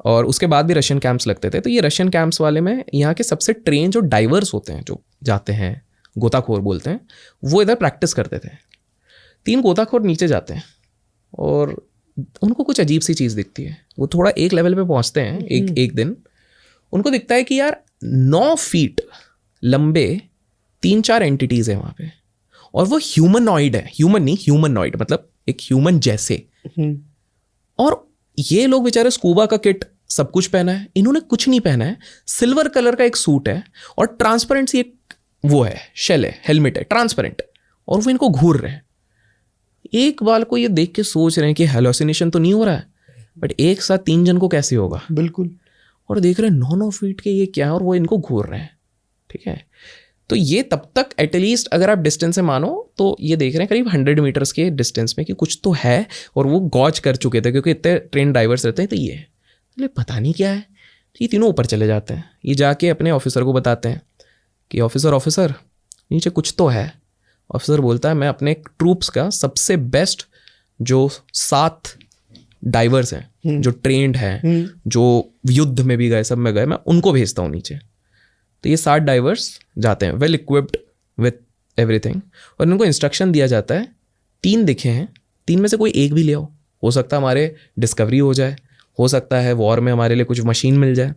और उसके बाद भी रशियन कैंप्स लगते थे। तो ये रशियन कैंप्स वाले में यहाँ के सबसे ट्रेन जो डाइवर्स होते हैं, जो जाते हैं, गोताखोर बोलते हैं, वो इधर प्रैक्टिस करते थे। 3 गोताखोर नीचे जाते हैं और उनको कुछ अजीब सी चीज़ दिखती है। वो थोड़ा एक लेवल पे पहुँचते हैं, एक दिन उनको दिखता है कि यार 9 फीट लंबे 3-4 एंटिटीज़ हैं वहाँ पे, और वो ह्यूमनॉइड है, ह्यूमन नहीं, ह्यूमनॉइड मतलब एक ह्यूमन जैसे। और ये लोग बेचारे स्कूबा का किट सब कुछ पहना है, इन्होंने कुछ नहीं पहना है, सिल्वर कलर का एक सूट है और ट्रांसपेरेंट सी एक वो है, शेल है, हेलमेट है ट्रांसपेरेंट, और वो इनको घूर रहे हैं। एक बाल को ये देख के सोच रहे हैं कि हेलोसिनेशन तो नहीं हो रहा है, बट एक साथ 3 जन को कैसे होगा। बिल्कुल। और देख रहे हैं 9-9 फीट के ये क्या है, और वो इनको घूर रहे हैं, ठीक है। तो ये तब तक एटलीस्ट अगर आप डिस्टेंस से मानो तो ये देख रहे हैं करीब 100 मीटर्स के डिस्टेंस में कि कुछ तो है, और वो गॉच कर चुके थे क्योंकि इतने ट्रेन ड्राइवर्स रहते हैं। तो ये पता नहीं क्या है। ये तीनों ऊपर चले जाते हैं, ये जाके अपने ऑफिसर को बताते हैं कि ऑफिसर नीचे कुछ तो है। ऑफिसर बोलता है मैं अपने ट्रूप्स का सबसे बेस्ट जो 7 डाइवर्स हैं, जो ट्रेंड हैं, जो युद्ध में भी गए, सब में गए, मैं उनको भेजता हूँ नीचे। तो ये 7 डाइवर्स जाते हैं, वेल इक्विप्ड विथ एवरीथिंग, और उनको इंस्ट्रक्शन दिया जाता है 3 दिखे हैं, 3 में से कोई एक भी ले आओ, हो सकता है हमारे डिस्कवरी हो जाए, हो सकता है वॉर में हमारे लिए कुछ मशीन मिल जाए।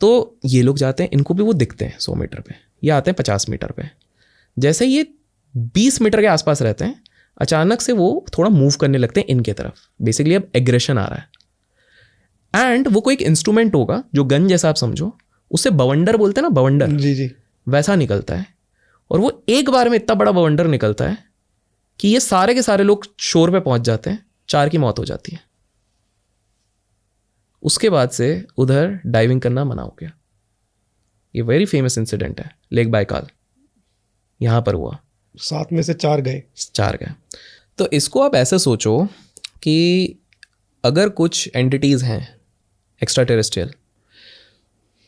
तो ये लोग जाते हैं, इनको भी वो दिखते हैं 100 मीटर पे, ये आते हैं 50 मीटर पे। जैसे ये 20 मीटर के आसपास रहते हैं, अचानक से वो थोड़ा मूव करने लगते हैं इनके तरफ। बेसिकली अब एग्रेशन आ रहा है, एंड वो कोई एक इंस्ट्रूमेंट होगा जो गन जैसा आप समझो, उससे बवंडर बोलते हैं ना, बवंडर, जी वैसा निकलता है। और वो एक बार में इतना बड़ा बवंडर निकलता है कि ये सारे के सारे लोग शोर पे पहुंच जाते हैं, 4 की मौत हो जाती है। उसके बाद से उधर डाइविंग करना मना हो गया। ये वेरी फेमस इंसिडेंट है, लेक बाइकाल, यहां पर हुआ। 7 में से 4 गए। तो इसको आप ऐसे सोचो कि अगर कुछ एंटिटीज हैं एक्स्ट्रा टेरेस्ट्रियल,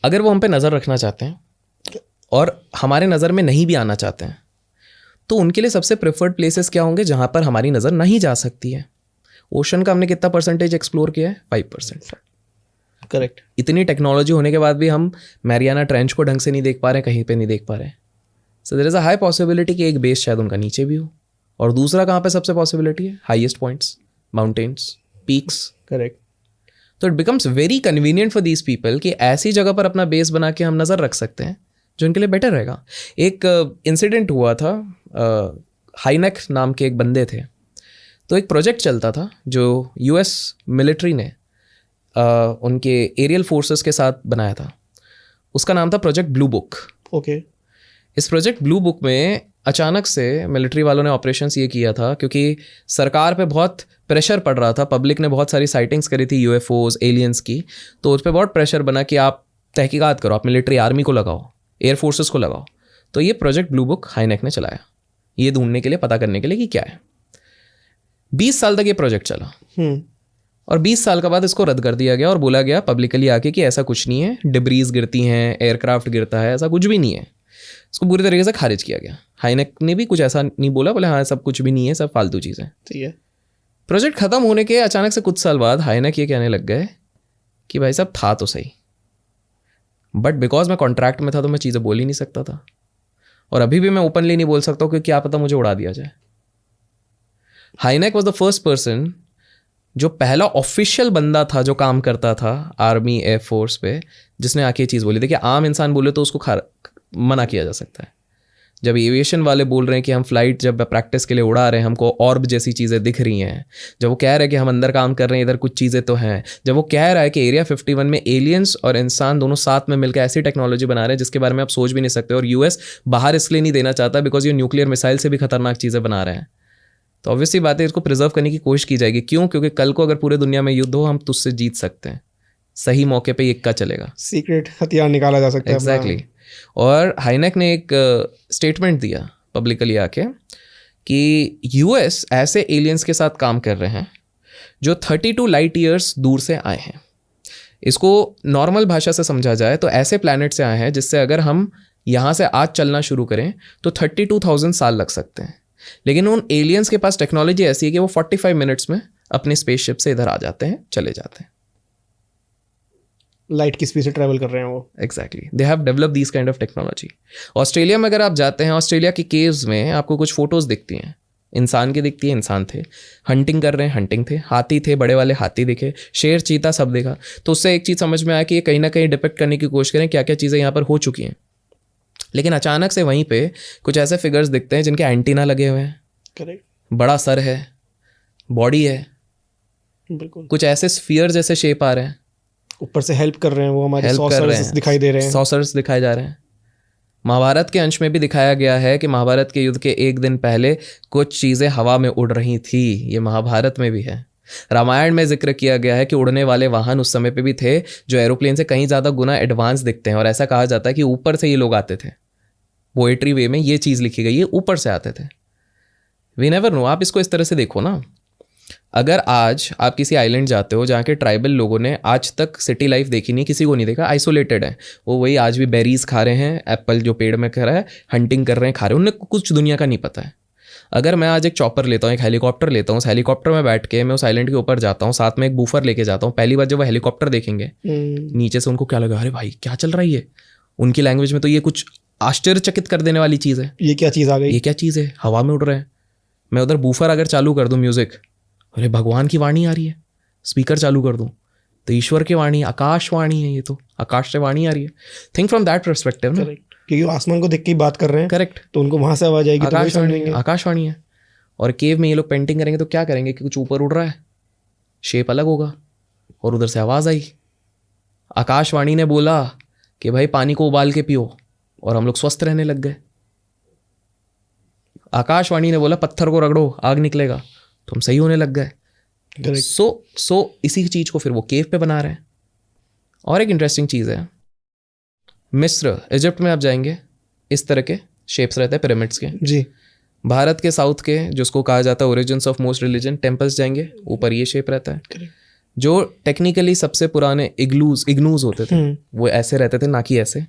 अगर वो हम पे नज़र रखना चाहते हैं और हमारे नज़र में नहीं भी आना चाहते हैं, तो उनके लिए सबसे प्रेफर्ड प्लेसेस क्या होंगे जहाँ पर हमारी नज़र नहीं जा सकती है। ओशन का हमने कितना परसेंटेज एक्सप्लोर किया है? 5%। करेक्ट। इतनी टेक्नोलॉजी होने के बाद भी हम मैरियाना ट्रेंच को ढंग से नहीं देख पा रहे, कहीं पे नहीं देख पा रहे। So there is a high possibility कि एक बेस शायद उनका नीचे भी हो। और दूसरा कहाँ पे सबसे पॉसिबिलिटी है? Highest points, mountains, peaks. Correct. तो it becomes very convenient for these people कि ऐसी जगह पर अपना बेस बना के हम नज़र रख सकते हैं जो इनके लिए बेटर रहेगा। एक इंसिडेंट हुआ था, हाइनेक नाम के एक बंदे थे, तो एक प्रोजेक्ट चलता था जो यूएस मिलिट्री ने उनके एरियल फोर्सेस के साथ बनाया था। उसका नाम था प्रोजेक्ट ब्लू बुक। ओके। इस प्रोजेक्ट ब्लू बुक में अचानक से मिलिट्री वालों ने ऑपरेशंस ये किया था क्योंकि सरकार पे बहुत प्रेशर पड़ रहा था। पब्लिक ने बहुत सारी साइटिंग्स करी थी यूएफओज, एलियंस की, तो उस पर बहुत प्रेशर बना कि आप तहकीकात करो, आप मिलिट्री आर्मी को लगाओ, एयर फोर्सेस को लगाओ। तो ये प्रोजेक्ट ब्लू बुक हाइनेक ने चलाया, ये ढूंढने के लिए, पता करने के लिए कि क्या है। 20 साल तक ये प्रोजेक्ट चला और 20 साल के बाद इसको रद्द कर दिया गया और बोला गया पब्लिकली आके कि ऐसा कुछ नहीं है, डिब्रीज गिरती हैं, एयरक्राफ्ट गिरता है, ऐसा कुछ भी नहीं है। इसको बुरी तरीके से खारिज किया गया। हाइनेक ने भी कुछ ऐसा नहीं बोला, बोले हाँ सब कुछ भी नहीं है, सब फालतू चीज़ें। ठीक है। प्रोजेक्ट खत्म होने के अचानक से कुछ साल बाद हाइनेक ये कहने लग गए कि भाई साहब था तो सही, बट बिकॉज मैं कॉन्ट्रैक्ट में था तो मैं चीज़ें बोल ही नहीं सकता था, और अभी भी मैं ओपनली नहीं बोल सकता हूँ क्योंकि क्या पता मुझे उड़ा दिया जाए। High neck was the first person, जो पहला ऑफिशियल बंदा था जो काम करता था आर्मी एयरफोर्स पे, जिसने आके ये चीज़ बोली। देखिए आम इंसान बोले तो उसको मना किया जा सकता है। जब एविएशन वाले बोल रहे हैं कि हम फ्लाइट जब प्रैक्टिस के लिए उड़ा रहे हैं, हमको ऑर्ब जैसी चीज़ें दिख रही हैं, जब वो कह रहे हैं कि हम अंदर काम कर रहे हैं, इधर कुछ चीज़ें तो हैं, जब वो कह रहा है कि एरिया 51 में एलियंस और इंसान दोनों साथ में मिलकर ऐसी टेक्नोलॉजी बना रहे हैं जिसके बारे में आप सोच भी नहीं सकते, और यूएस बाहर इसलिए नहीं देना चाहता बिकॉज ये न्यूक्लियर मिसाइल से भी खतरनाक चीज़ें बना रहे हैं, तो ऑब्वियसली बात है इसको प्रिजर्व करने की कोशिश की जाएगी। क्यों? क्योंकि कल को अगर पूरे दुनिया में युद्ध हो, हम तुझसे जीत सकते हैं। सही मौके पे इक्का चलेगा, सीक्रेट हथियार निकाला जा सकता है। एग्जैक्टली। और हाइनेक ने एक स्टेटमेंट दिया पब्लिकली आके कि यूएस ऐसे एलियंस के साथ काम कर रहे हैं जो 32 लाइट ईयर्स दूर से आए हैं। इसको नॉर्मल भाषा से समझा जाए तो ऐसे प्लैनेट से आए हैं जिससे अगर हम यहाँ से आज चलना शुरू करें तो 32,000 साल लग सकते हैं, लेकिन उन एलियंस के पास टेक्नोलॉजी ऐसी है कि वो 45 मिनट्स में अपने स्पेसशिप से इधर आ जाते हैं, चले जाते हैं। लाइट की स्पीड से ट्रैवल कर रहे हैं वो। Exactly, they have develop this kind of technology. Australia में अगर आप जाते हैं, ऑस्ट्रेलिया की केव्स में आपको कुछ फोटोज दिखती हैं, इंसान की दिखती है, इंसान थे, हंटिंग कर रहे हैं, हंटिंग थे, हाथी थे, बड़े वाले हाथी दिखे, शेर, चीता सब देखा। तो उससे एक चीज़ समझ में आया कि ये कहीं ना कहीं डिपेक्ट करने की कोशिश करें क्या क्या चीज़ें यहाँ पर हो चुकी हैं। लेकिन अचानक से वहीं पे कुछ ऐसे फिगर्स दिखते हैं जिनके एंटीना लगे हुए हैं, करेक्ट, बड़ा सर है, बॉडी है, बिल्कुल, कुछ ऐसे स्फीयर जैसे शेप आ रहे हैं, ऊपर से हेल्प कर रहे हैं, वो हमारे हेल्प कर रहे हैं, दिखाई दे रहे हैं, सॉसर्स दिखाए जा रहे हैं। महाभारत के अंश में भी दिखाया गया है कि महाभारत के युद्ध के एक दिन पहले कुछ चीज़ें हवा में उड़ रही थी, ये महाभारत में भी है। रामायण में जिक्र किया गया है कि उड़ने वाले वाहन उस समय पे भी थे जो एरोप्लेन से कहीं ज़्यादा गुना एडवांस दिखते हैं, और ऐसा कहा जाता है कि ऊपर से ये लोग आते थे। पोएट्री वे में ये चीज़ लिखी गई है, ऊपर से आते थे। We never know. आप इसको इस तरह से देखो ना, अगर आज आप किसी आइलैंड जाते हो जहाँ के ट्राइबल लोगों ने आज तक सिटी लाइफ देखी नहीं, किसी को नहीं देखा, आइसोलेटेड है, वो वही आज भी बेरीज खा रहे हैं, एप्पल जो पेड़ में खा रहा है, हंटिंग कर रहे हैं, खा रहे हैं, उन्हें कुछ दुनिया का नहीं पता है। अगर मैं आज एक चॉपर लेता हूँ, एक हेलीकॉप्टर लेता हूँ, उस हेलीकॉप्टर में बैठ के मैं उस आइलैंड के ऊपर जाता हूँ, साथ में एक बूफर लेके जाता हूँ, पहली बार जब वो हेलीकॉप्टर देखेंगे नीचे से उनको क्या लगा, अरे भाई क्या चल रहा है ये, उनकी लैंग्वेज में तो ये कुछ आश्चर्यचकित कर देने वाली चीज़ है। ये क्या चीज़ आ गई, ये क्या चीज़ है, हवा में उड़ रहे हैं। मैं उधर बूफर अगर चालू कर दूं म्यूजिक, अरे भगवान की वाणी आ रही है, स्पीकर चालू कर दूं तो ईश्वर की वाणी, आकाशवाणी है, ये तो आकाश से वाणी आ रही है। थिंक फ्रॉम दैट पर्सपेक्टिव ना, क्योंकि वो आसमान को देख के ही बात कर रहे हैं, करेक्ट, तो उनको वहां से आवाज आएगी, आकाशवाणी है। और केव में ये लोग पेंटिंग करेंगे तो क्या करेंगे कि कुछ ऊपर उड़ रहा है, शेप अलग होगा, और उधर से आवाज आई, आकाशवाणी ने बोला कि भाई पानी को उबाल के पियो, और हम लोग स्वस्थ रहने लग गए। आकाशवाणी ने बोला पत्थर को रगड़ो, आग निकलेगा, तो हम सही होने लग गए। सो इसी चीज को फिर वो केव पे बना रहे हैं। और एक इंटरेस्टिंग चीज है, मिस्र, इजिप्ट में आप जाएंगे, इस तरह के शेप्स रहते हैं पिरामिड्स के जी। भारत के साउथ के, जिसको कहा जाता है origins of most religion, temples जाएंगे, ऊपर ये शेप रहता है। जो टेक्निकली सबसे पुराने इग्नूज होते थे वो ऐसे रहते थे, ना कि ऐसे।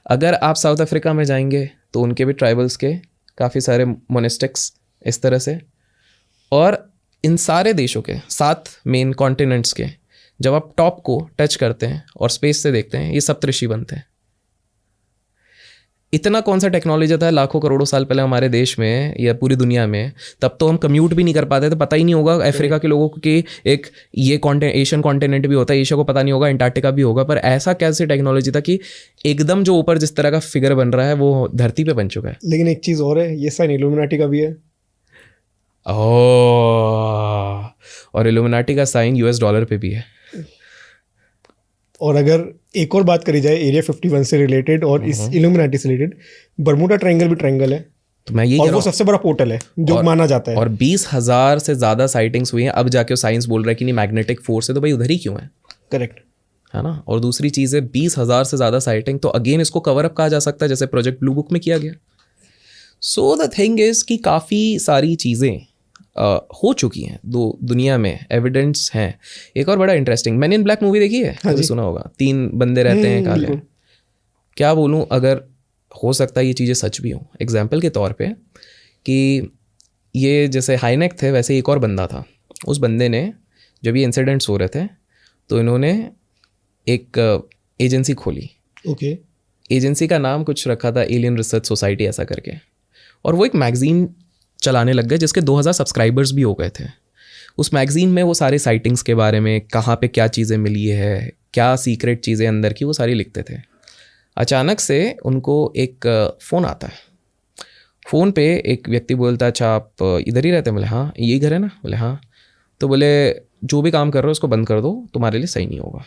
अगर आप साउथ अफ्रीका में जाएंगे तो उनके भी ट्राइबल्स के काफ़ी सारे मोनेस्टिक्स इस तरह से। और इन सारे देशों के 7 मेन कॉन्टिनेंट्स के जब आप टॉप को टच करते हैं और स्पेस से देखते हैं, ये सप्तऋषि बनते हैं। इतना कौन सा टेक्नोलॉजी था लाखों करोड़ों साल पहले हमारे देश में या पूरी दुनिया में, तब तो हम कम्यूट भी नहीं कर पाते थे, पता ही नहीं होगा अफ्रीका के लोगों की एक ये एशियन कॉन्टिनेंट भी होता है, एशिया को पता नहीं होगा, अंटार्कटिका भी होगा, पर ऐसा कैसे टेक्नोलॉजी था कि एकदम जो ऊपर जिस तरह का फिगर बन रहा है वो धरती पे बन चुका है। लेकिन एक चीज़ और है, ये साइन इल्यूमिनाटी का भी है। और इल्यूमिनाटी का साइन $US पे भी है। और अगर एक और बात करी जाए एरिया 51 से रिलेटेड और इस इल्यूमिनाटी से रिलेटेड, बर्मुडा ट्रायंगल भी ट्रायंगल है, तो मैं ये और वो सबसे बड़ा पोर्टल है जो माना जाता है। और 20,000 से ज़्यादा साइटिंग्स हुई हैं, अब जाके साइंस बोल रहा है कि नहीं मैग्नेटिक फोर्स है, तो भाई उधर ही क्यों है? करेक्ट है ना। और दूसरी चीज़ है 20,000 से ज़्यादा साइटिंग, तो अगेन इसको कवर अप कहा जा सकता है जैसे प्रोजेक्ट ब्लू बुक में किया गया। सो द थिंग इज़ कि काफ़ी सारी चीज़ें हो चुकी हैं दुनिया में, एविडेंस हैं। एक और बड़ा interesting, man in black movie देखी है? हाँ, सुना होगा, 3 बंदे रहते हैं काले। क्या बोलूँ, अगर हो सकता है ये चीज़ें सच भी हों। एग्जाम्पल के तौर पे कि ये जैसे हाईनेक थे, वैसे एक और बंदा था। उस बंदे ने जब ये इंसिडेंट्स हो रहे थे तो इन्होंने एक एजेंसी खोली। ओके। एजेंसी का नाम कुछ रखा था एलियन रिसर्च सोसाइटी ऐसा करके, और वो एक मैगजीन चलाने लग गए जिसके 2000 सब्सक्राइबर्स भी हो गए थे। उस मैगजीन में वो सारे साइटिंग्स के बारे में, कहाँ पे क्या चीज़ें मिली है, क्या सीक्रेट चीज़ें अंदर की, वो सारी लिखते थे। अचानक से उनको एक फ़ोन आता है। फ़ोन पे एक व्यक्ति बोलता है, अच्छा आप इधर ही रहते हैं? बोले हाँ। यही घर है ना? बोले हाँ। तो बोले जो भी काम कर रहे हो उसको बंद कर दो, तुम्हारे लिए सही नहीं होगा।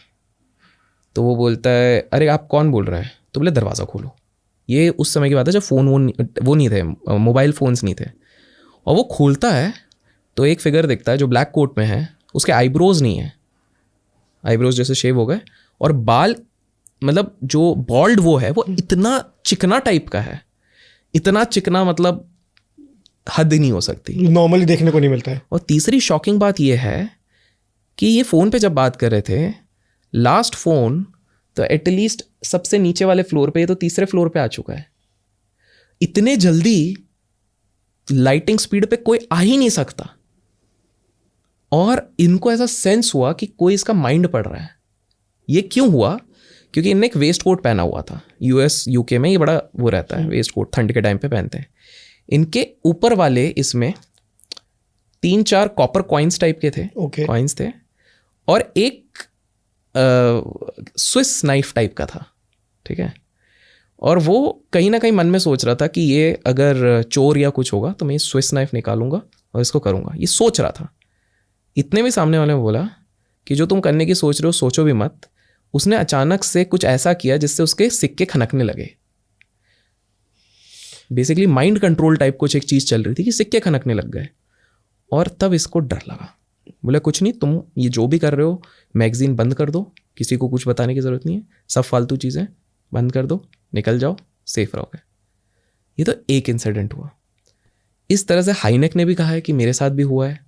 तो वो बोलता है अरे आप कौन बोल रहे हैं? तो बोले दरवाज़ा खोलो। ये उस समय की बात है जब फ़ोन वो नहीं थे, मोबाइल फ़ोन्स नहीं थे। और वो खोलता है तो एक फिगर दिखता है जो ब्लैक कोट में है, उसके आईब्रोज नहीं है, आईब्रोज जैसे शेव हो गए, और बाल मतलब जो बॉल्ड वो है वो इतना चिकना टाइप का है, इतना चिकना मतलब हद ही नहीं हो सकती, नॉर्मली देखने को नहीं मिलता है। और तीसरी शॉकिंग बात ये है कि ये फ़ोन पे जब बात कर रहे थे, लास्ट फ़ोन तो एटलीस्ट सबसे नीचे वाले फ्लोर पे, ये तो तीसरे फ्लोर पे आ चुका है। इतने जल्दी लाइटिंग स्पीड पे कोई आ ही नहीं सकता। और इनको ऐसा सेंस हुआ कि कोई इसका माइंड पढ़ रहा है। ये क्यों हुआ? क्योंकि इनने एक वेस्ट कोट पहना हुआ था। US UK में ये बड़ा वो रहता है, वेस्ट कोट ठंड के टाइम पे पहनते हैं। इनके ऊपर वाले इसमें 3-4 कॉपर कॉइन्स टाइप के थे, कॉइन्स थे, और एक स्विस नाइफ टाइप का था, ठीक है। और वो कहीं ना कहीं मन में सोच रहा था कि ये अगर चोर या कुछ होगा तो मैं ये स्विस नाइफ निकालूंगा और इसको करूंगा, ये सोच रहा था। इतने में सामने वाले ने बोला कि जो तुम करने की सोच रहे हो सोचो भी मत। उसने अचानक से कुछ ऐसा किया जिससे उसके सिक्के खनकने लगे। बेसिकली माइंड कंट्रोल टाइप कुछ एक चीज़ चल रही थी कि सिक्के खनकने लग गए। और तब इसको डर लगा। बोला कुछ नहीं, तुम ये जो भी कर रहे हो मैगजीन बंद कर दो, किसी को कुछ बताने की ज़रूरत नहीं है, सब फालतू चीज़ें बंद कर दो, निकल जाओ, सेफ रहोगे। ये तो एक इंसिडेंट हुआ। इस तरह से हाईनेक ने भी कहा है कि मेरे साथ भी हुआ है।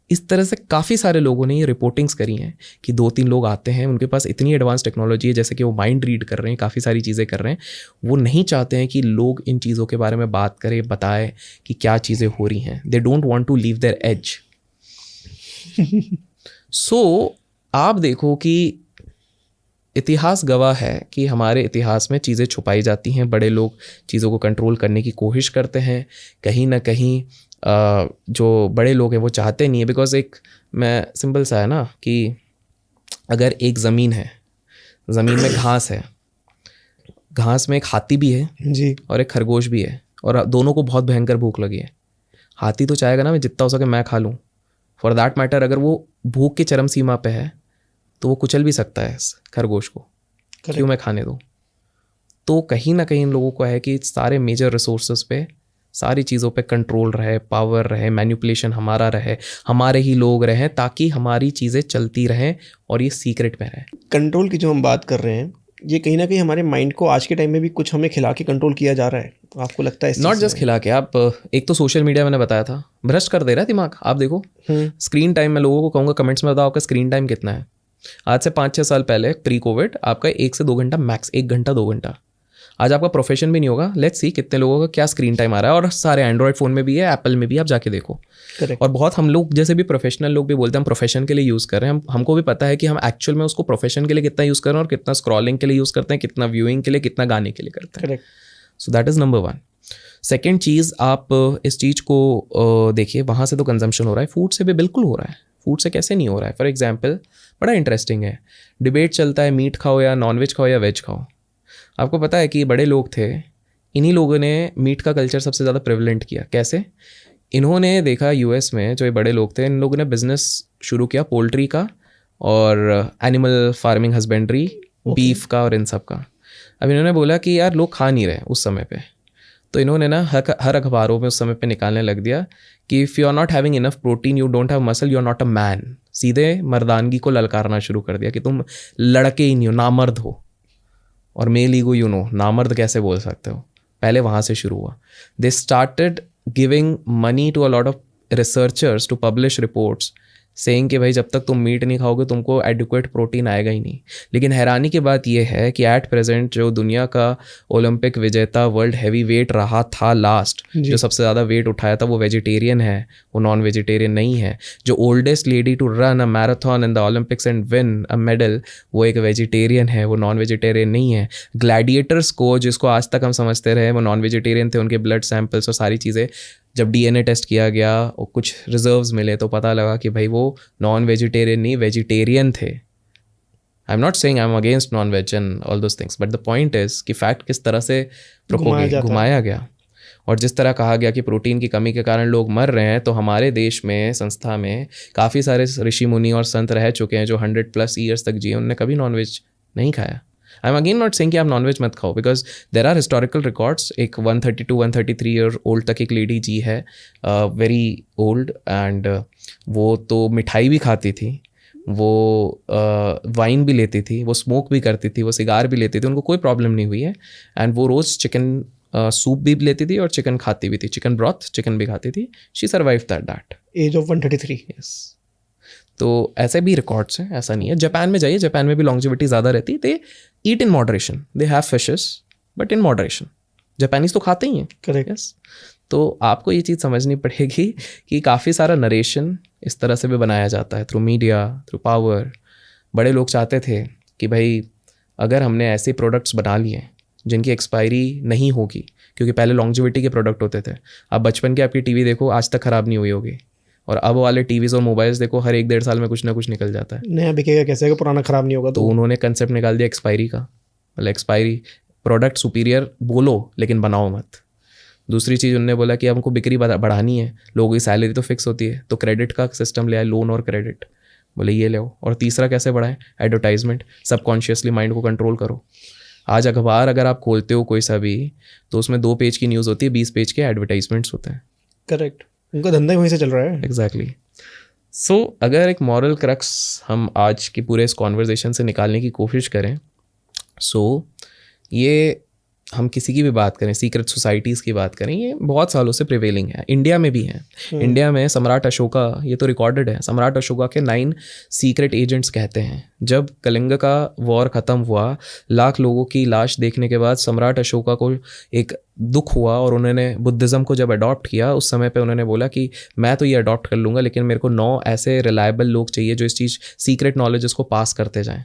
इस तरह से काफ़ी सारे लोगों ने ये रिपोर्टिंग्स करी हैं कि 2-3 लोग आते हैं, उनके पास इतनी एडवांस टेक्नोलॉजी है, जैसे कि वो माइंड रीड कर रहे हैं, काफ़ी सारी चीज़ें कर रहे हैं। वो नहीं चाहते हैं कि लोग इन चीज़ों के बारे में बात करें, बताएं कि क्या चीज़ें हो रही हैं। They don't want to leave their age. So आप देखो कि इतिहास गवाह है कि हमारे इतिहास में चीज़ें छुपाई जाती हैं। बड़े लोग चीज़ों को कंट्रोल करने की कोशिश करते हैं। कहीं ना कहीं जो बड़े लोग हैं वो चाहते नहीं है, बिकॉज एक मैं सिंपल सा है ना कि अगर एक ज़मीन है, ज़मीन में घास है, घास में एक हाथी भी है जी, और एक खरगोश भी है, और दोनों को बहुत भयंकर भूख लगी है। हाथी तो चाहेगा ना मैं जितना हो सके मैं खा लूँ। फॉर दैट मैटर अगर वो भूख की चरम सीमा पे है तो वो कुचल भी सकता है इस खरगोश को, क्यों मैं खाने दूँ। तो कहीं ना कहीं इन लोगों को है कि सारे मेजर रिसोर्सेज पे, सारी चीज़ों पे कंट्रोल रहे, पावर रहे, मैनिपुलेशन हमारा रहे, हमारे ही लोग रहें, ताकि हमारी चीज़ें चलती रहें और ये सीक्रेट में रहे। कंट्रोल की जो हम बात कर रहे हैं, ये कहीं ना कहीं हमारे माइंड को आज के टाइम में भी कुछ हमें खिला के कंट्रोल किया जा रहा है। आपको लगता है? नॉट जस्ट खिला के, आप एक तो सोशल मीडिया मैंने बताया था भ्रष्ट कर दे रहा है दिमाग। आप देखो स्क्रीन टाइम, मैं लोगों को कहूँगा कमेंट्स में बताओ आपका स्क्रीन टाइम कितना है। आज से 5-6 साल पहले प्री कोविड आपका 1 से 2 घंटा मैक्स, 1 घंटा 2 घंटा। आज आपका प्रोफेशन भी नहीं होगा। लेट्स सी कितने लोगों का क्या स्क्रीन टाइम आ रहा है, और सारे एंड्रॉयड फ़ोन में भी है, एप्पल में भी, आप जाके देखो। Correct. और बहुत हम लोग जैसे भी प्रोफेशनल लोग भी बोलते हैं हम प्रोफेशन के लिए यूज़ कर रहे हैं। हमको भी पता है कि हम एक्चुअल में उसको प्रोफेशन के लिए कितना यूज़ कर रहे हैं, और कितना स्क्रॉलिंग के लिए यूज़ करते हैं, कितना व्यूइंग के लिए, कितना गाने के लिए करते हैं। So that is number 1. Second चीज़, आप इस चीज़ को देखिए, वहाँ से तो कंजम्पशन हो रहा है, फूड से भी बिल्कुल हो रहा है. फूड से कैसे नहीं हो रहा है? फॉर एग्जाम्पल, बड़ा इंटरेस्टिंग है, डिबेट चलता है मीट खाओ या नॉनवेज खाओ या वेज खाओ. आपको पता है कि बड़े लोग थे, इन्हीं लोगों ने मीट का कल्चर सबसे ज़्यादा प्रिवलेंट किया. कैसे? इन्होंने देखा यूएस में, जो ये बड़े लोग थे, इन लोगों ने बिजनेस शुरू किया पोल्ट्री का और एनिमल फार्मिंग, हस्बेंड्री, बीफ का और इन सब का. अब इन्होंने बोला कि यार लोग खा नहीं रहे उस समय पे, तो इन्होंने ना हर अखबारों में उस समय पे निकालने लग दिया कि if you are not having enough protein, you don't have muscle, you are not a man. सीधे मर्दानगी को ललकारना शुरू कर दिया कि तुम लड़के ही नहीं हो, नामर्द हो. और मेल ईगो, यू नो, नामर्द कैसे बोल सकते हो? पहले वहाँ से शुरू हुआ. They started giving money to a lot of researchers to publish reports saying कि भाई जब तक तुम मीट नहीं खाओगे तुमको एडिक्वेट प्रोटीन आएगा ही नहीं. लेकिन हैरानी की बात यह है कि एट प्रेजेंट जो दुनिया का ओलंपिक विजेता वर्ल्ड हैवी वेट रहा था लास्ट, जो सबसे ज़्यादा वेट उठाया था, वो वेजिटेरियन है, वो नॉन वेजिटेरियन नहीं है. जो oldest lady to run a marathon in the Olympics and win a medal, वो एक वेजिटेरियन है, वो नॉन वेजिटेरियन नहीं है. ग्लैडिएटर्स को, जिसको आज तक हम समझते रहे वो नॉन वेजिटेरियन थे, उनके ब्लड सैंपल्स और सारी चीज़ें जब डीएनए टेस्ट किया गया और कुछ रिजर्व्स मिले तो पता लगा कि भाई वो नॉन वेजिटेरियन नहीं, वेजिटेरियन थे. I am not saying I am against non veg and all those things, but the point is कि फैक्ट किस तरह से घुमाया गया. और जिस तरह कहा गया कि प्रोटीन की कमी के कारण लोग मर रहे हैं, तो हमारे देश में, संस्था में काफ़ी सारे ऋषि मुनि और संत रह चुके हैं जो 100+ ईयर्स तक जिए, उन्होंने कभी नॉनवेज नहीं खाया. I am again not saying कि आप नॉनवेज मत खाओ, because there are historical records. एक 132-133 ईयर ओल्ड तक एक लेडी जी है, वेरी ओल्ड, एंड वो तो मिठाई भी खाती थी, वो वाइन भी लेती थी, वो स्मोक भी करती थी, वो सिगार भी लेती थी, उनको कोई प्रॉब्लम नहीं हुई है. एंड वो रोज़ चिकन सूप भी लेती थी और चिकन खाती भी थी, चिकन ब्रॉथ, चिकन भी खाती थी. She survived that age of 133. Yes. तो ऐसे भी रिकॉर्ड्स हैं, ऐसा नहीं है. जापान में जाइए, जापान में भी लॉन्जिविटी ज़्यादा रहती है. They eat in moderation, they have fishes but in moderation. Japanese तो खाते ही हैं. करेक्ट. यस. तो आपको ये चीज़ समझनी पड़ेगी कि काफ़ी सारा नरेशन इस तरह से भी बनाया जाता है, थ्रू मीडिया, थ्रू पावर. बड़े लोग चाहते थे कि भाई अगर हमने ऐसे प्रोडक्ट्स बना लिए जिनकी एक्सपायरी नहीं होगी, क्योंकि पहले लॉन्जिविटी के प्रोडक्ट होते थे. आप बचपन के आपकी टीवी देखो, आज तक ख़राब नहीं हुई होगी. और अब वाले टीवीज़ और मोबाइल्स देखो, हर 1-1.5 साल में कुछ ना कुछ निकल जाता है. नया बिकेगा कैसे, अगर पुराना ख़राब नहीं होगा तो उन्होंने कंसेप्ट निकाल दिया एक्सपायरी का. मतलब एक्सपायरी, प्रोडक्ट सुपीरियर बोलो लेकिन बनाओ मत. दूसरी चीज़ उन्होंने बोला कि हमको बिक्री बढ़ानी है, लोगों की सैलरी तो फिक्स होती है, तो क्रेडिट का सिस्टम ले आए, लोन और क्रेडिट. बोले ये ले आओ. और तीसरा कैसे बढ़ाएं? एडवर्टाइजमेंट. सबकॉन्शियसली माइंड को कंट्रोल करो. आज अखबार अगर आप खोलते हो कोई सा भी, तो उसमें 2 पेज की न्यूज़ होती है, 20 पेज के एडवर्टाइजमेंट्स होते हैं. करेक्ट. उनका धंधा ही वहीं से चल रहा है. एग्जैक्टली. सो अगर एक मॉरल क्रक्स हम आज की पूरे इस कॉन्वर्जेशन से निकालने की कोशिश करें, सो ये हम किसी की भी बात करें, सीक्रेट सोसाइटीज़ की बात करें, ये बहुत सालों से प्रिवेलिंग है. इंडिया में भी है. इंडिया में सम्राट अशोका, ये तो रिकॉर्डेड है, सम्राट अशोका के 9 सीक्रेट एजेंट्स कहते हैं. जब कलिंग का वॉर ख़त्म हुआ, लाख लोगों की लाश देखने के बाद सम्राट अशोका को एक दुख हुआ और उन्होंने बुद्धिज़्म को जब अडॉप्ट किया, उस समय पे उन्होंने बोला कि मैं तो ये अडॉप्ट कर लूँगा, लेकिन मेरे को 9 ऐसे रिलायबल लोग चाहिए जो इस चीज़ सीक्रेट नॉलेज को पास करते जाएँ.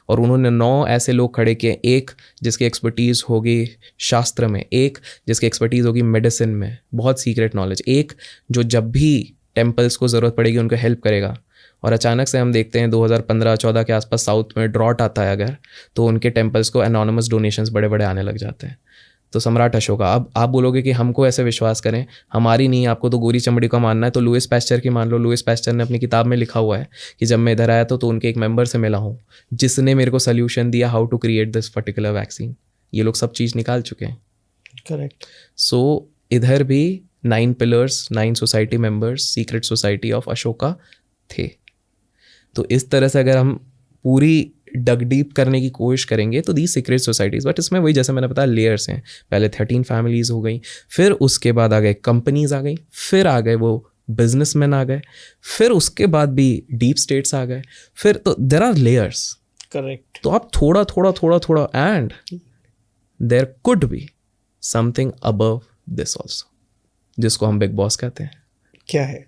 और उन्होंने 9 ऐसे लोग खड़े किए, एक जिसकी एक्सपर्टीज़ होगी शास्त्र में, एक जिसकी एक्सपर्टीज़ होगी मेडिसिन में, बहुत सीक्रेट नॉलेज, एक जो जब भी टेम्पल्स को ज़रूरत पड़ेगी उनको हेल्प करेगा. और अचानक से हम देखते हैं 2015-14 के आसपास साउथ में ड्रॉट आता है अगर, तो उनके टेम्पल्स को एनोनिमस डोनेशंस बड़े बड़े आने लग जाते हैं. तो सम्राट अशोका. अब आप बोलोगे कि हमको ऐसे विश्वास करें, हमारी नहीं, आपको तो गोरी चमड़ी का मानना है, तो लुइस पैस्चर की मान लो. लुइस पैस्चर ने अपनी किताब में लिखा हुआ है कि जब मैं इधर आया तो उनके एक मेंबर से मिला हूँ जिसने मेरे को सोल्यूशन दिया how to create this particular vaccine. ये लोग सब चीज़ निकाल चुके हैं. करेक्ट. सो इधर भी 9 pillars, 9 society members, secret society of Ashoka थे. तो इस तरह से अगर हम पूरी डग डीप करने की कोशिश करेंगे तो दी सीक्रेट सोसाइटीज़, बट इसमें वही जैसे मैंने बताया लेयर्स हैं. पहले 13 फैमिलीज़ हो गई, फिर उसके बाद आ गए कंपनीज आ गई, फिर आ गए वो बिजनेसमैन आ गए, फिर उसके बाद भी डीप स्टेट्स आ गए, फिर तो देर आर लेयर्स. करेक्ट. तो आप थोड़ा and there could be something above this also, जिसको हम बिग बॉस कहते हैं. क्या है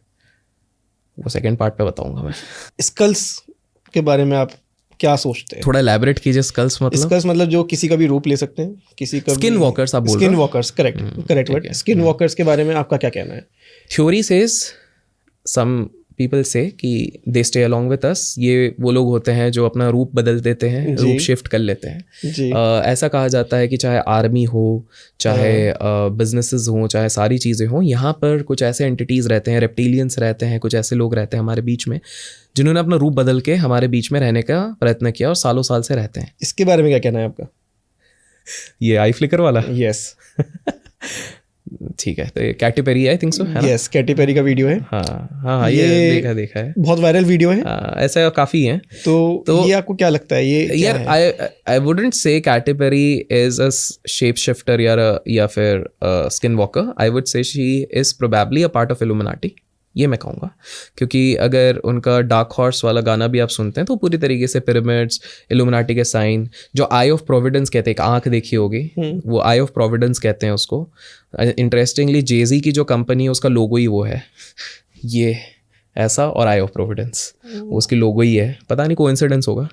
वो सेकेंड पार्ट पे बताऊंगा मैं. स्कल्स के बारे में आप क्या सोचते हैं? थोड़ा एलैबोरेट कीजिए। स्कल्स मतलब स्कल्स मतलब जो किसी का भी रूप ले सकते हैं, किसी का स्किन वॉकर्स आप बोल रहे स्किन हो। Walkers, correct word. Skin walkers के बारे में आपका क्या कहना है? थ्योरी सेज, सम पीपल से कि they stay along with us, ये वो लोग होते हैं जो अपना रूप बदल देते हैं, जी। रूप शिफ्ट कर लेते हैं। जी। ऐसा कहा जाता है कि चाहे आर्मी हो, चाहे बिजनेसेस हों, चाहे सारी चीज़ें हों, यहाँ पर कुछ ऐसे एंटिटीज़ रहते हैं, रेप्टिलियंस रहते हैं, कुछ ऐसे लोग रहते हैं हमारे बीच में जिन्होंने अपना रूप बदल के हमारे बीच में रहने का प्रयत्न किया और सालों साल से रहते हैं। इसके बारे में क्या कहना है आपका? ये आई फ्लिकर वाला? यस। ठीक है, तो ये कैटी पेरी है, आई थिंक सो, है ना? यस, कैटी पेरी का वीडियो है। हाँ, ये देखा है, बहुत वायरल वीडियो है। ऐसा काफ़ी है। तो ये आपको क्या लगता है, ये यार I wouldn't say Katy Perry is a shape shifter या फिर skin walker. I would say she is probably a part of illuminati, ये मैं कहूँगा। क्योंकि अगर उनका डार्क हॉर्स वाला गाना भी आप सुनते हैं तो पूरी तरीके से पिरामिड्स, इल्यूमिनाटी के साइन, जो आई ऑफ प्रोविडेंस कहते हैं, एक आंख देखी होगी, वो आई ऑफ प्रोविडेंस कहते हैं उसको। इंटरेस्टिंगली जेजी की जो कंपनी है उसका लोगो ही वो है, ये ऐसा, और आई ऑफ प्रोविडेंस उसकी लोगो ही है। पता नहीं कोइंसिडेंस होगा,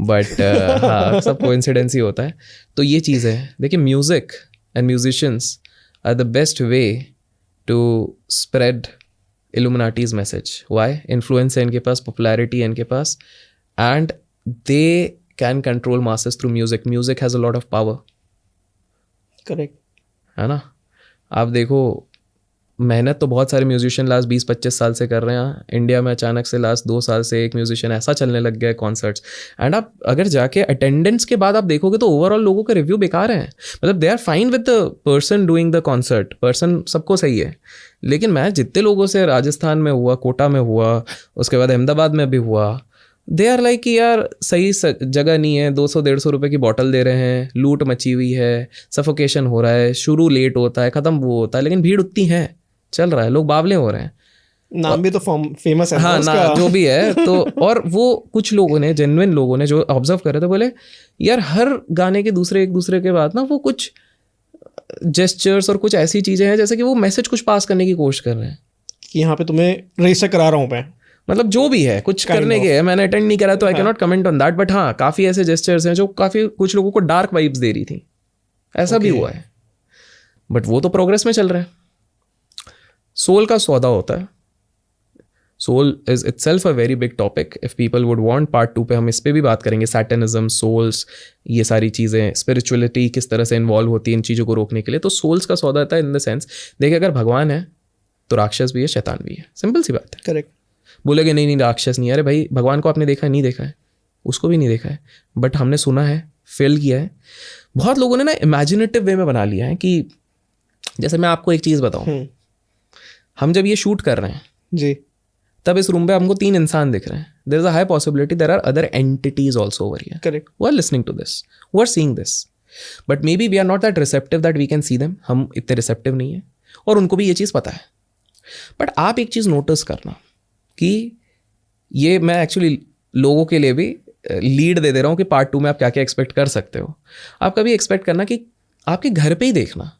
बट हाँ, सब कोइंसिडेंस ही होता है। तो ये चीज़ है। देखिए, music and musicians are the best way to spread Illuminati's message. Why? Influence है इनके पास, पॉपुलैरिटी है इनके पास, and they can control masses through music. Music has a lot of power. Correct है ना? आप देखो, मेहनत तो बहुत सारे म्यूजिशियन लास्ट 20-25 साल से कर रहे हैं। इंडिया में अचानक से लास्ट 2 साल से एक म्यूजिशियन ऐसा चलने लग गया है कॉन्सर्ट्स, एंड आप अगर जाके अटेंडेंस के बाद आप देखोगे तो ओवरऑल लोगों का रिव्यू बेकार है। मतलब they are fine with the person doing the concert, person सबको सही है, लेकिन मैं जितने लोगों से राजस्थान में हुआ, कोटा में हुआ, उसके बाद अहमदाबाद में भी हुआ, दे आर लाइक कि यार सही जगह नहीं है, 200-150 रुपये की बॉटल दे रहे हैं, लूट मची हुई है, सफोकेशन हो रहा है, शुरू लेट होता है, ख़त्म वो होता है, लेकिन भीड़ उतनी है, चल रहा है, लोग बावले हो रहे हैं। नाम भी तो फेमस है। हाँ ना, जो भी है तो। और वो कुछ लोगों ने, जेन्युइन लोगों ने जो ऑब्जर्व कर रहे थे, बोले यार हर गाने के एक दूसरे के बाद ना वो कुछ जेस्चर्स और कुछ ऐसी चीज़ें हैं जैसे कि वो मैसेज कुछ पास करने की कोशिश कर रहे हैं कि यहाँ पे तुम्हें रजिस्टर करा रहा हूँ मैं। मतलब जो भी है कुछ करने के है, मैंने अटेंड नहीं करा तो I can not comment on that, but हाँ काफ़ी ऐसे जेस्चर्स हैं जो काफ़ी कुछ लोगों को डार्क वाइब्स दे रही थी, ऐसा भी हुआ है। बट वो तो प्रोग्रेस में चल रहा है। सोल का सौदा होता है। Soul is itself a very big topic. If people would want part 2 पे हम इस पे भी बात करेंगे, सैटनिज्म, सोल्स, ये सारी चीज़ें, स्पिरिचुअलिटी किस तरह से इन्वॉल्व होती है इन चीज़ों को रोकने के लिए। तो सोल्स का सौदा होता है इन द सेंस, देखिए अगर भगवान है तो राक्षस भी है, शैतान भी है, सिंपल सी बात है। करेक्ट। बोलेगे नहीं राक्षस नहीं है, अरे भाई भगवान को आपने देखा है? नहीं देखा है, उसको भी नहीं देखा है, बट हमने सुना है, फील किया है। बहुत लोगों ने ना इमेजिनेटिव वे में बना लिया है कि जैसे मैं आपको एक चीज़ बताऊँ, हम जब ये शूट कर रहे हैं जी, तब इस रूम पे हमको 3 इंसान दिख रहे हैं। There is a high possibility there are other entities also over here, correct, who are listening to this, who are seeing this, but maybe we are not that receptive that we can see them. हम इतने receptive नहीं है और उनको भी ये चीज़ पता है। बट आप एक चीज़ नोटिस करना कि ये मैं एक्चुअली लोगों के लिए भी लीड दे दे रहा हूँ कि पार्ट 2 में आप क्या क्या एक्सपेक्ट कर सकते हो। आप कभी एक्सपेक्ट करना कि आपके घर पे ही देखना,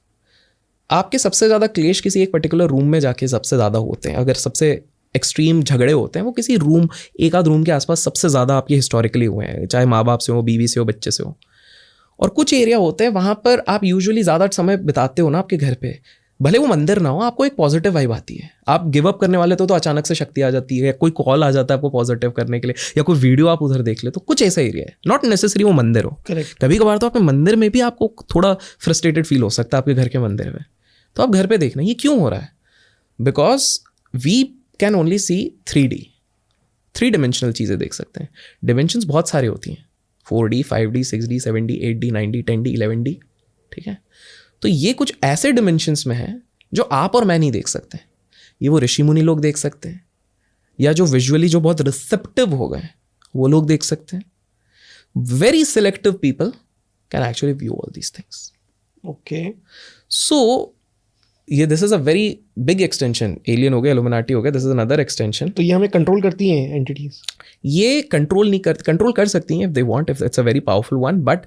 आपके सबसे ज़्यादा क्लेश किसी एक पर्टिकुलर रूम में जाके सबसे ज़्यादा होते हैं। अगर सबसे एक्सट्रीम झगड़े होते हैं वो किसी रूम, एक आध रूम के आसपास सबसे ज़्यादा आपके हिस्टोरिकली हुए हैं, चाहे माँ बाप से हो, बीवी से हो, बच्चे से हो। और कुछ एरिया होते हैं वहाँ पर आप यूजुअली ज़्यादा समय बिताते हो ना आपके घर पे, भले वो मंदिर ना हो, आपको एक पॉजिटिव वाइब आती है। आप गिव अप करने वाले तो अचानक से शक्ति आ जाती है, या कोई कॉल आ जाता है आपको पॉजिटिव करने के लिए, या कोई वीडियो आप उधर देख ले, तो कुछ ऐसा एरिया है, नॉट नेसेसरी वो मंदिर हो। करेक्ट। कभी कभार तो आपके मंदिर में भी आपको थोड़ा फ्रस्ट्रेटेड फील हो सकता है आपके घर के मंदिर में, तो आप घर पे देखना ये क्यों हो रहा है। Because we can only see 3D, 3 dimensional चीज़ें देख सकते हैं। डिमेंशंस बहुत सारी होती हैं, 4D, 5D, 6D, 7D, 8D, 9D, 10D, 11D, ठीक है। तो ये कुछ ऐसे डिमेंशंस में है जो आप और मैं नहीं देख सकते। ये वो ऋषि मुनि लोग देख सकते हैं, या जो विजुअली जो बहुत रिसेप्टिव हो गए वो लोग देख सकते हैं। Very selective people can actually view all these things. Okay. So ये this is a very big extension, alien हो गया, इल्यूमिनाटी हो गया, दिस इज अनदर एक्सटेंशन। तो ये हमें कंट्रोल करती हैं एंटिटीज? ये कंट्रोल नहीं करती, कंट्रोल कर सकती हैं if they want, if it's a very powerful one, but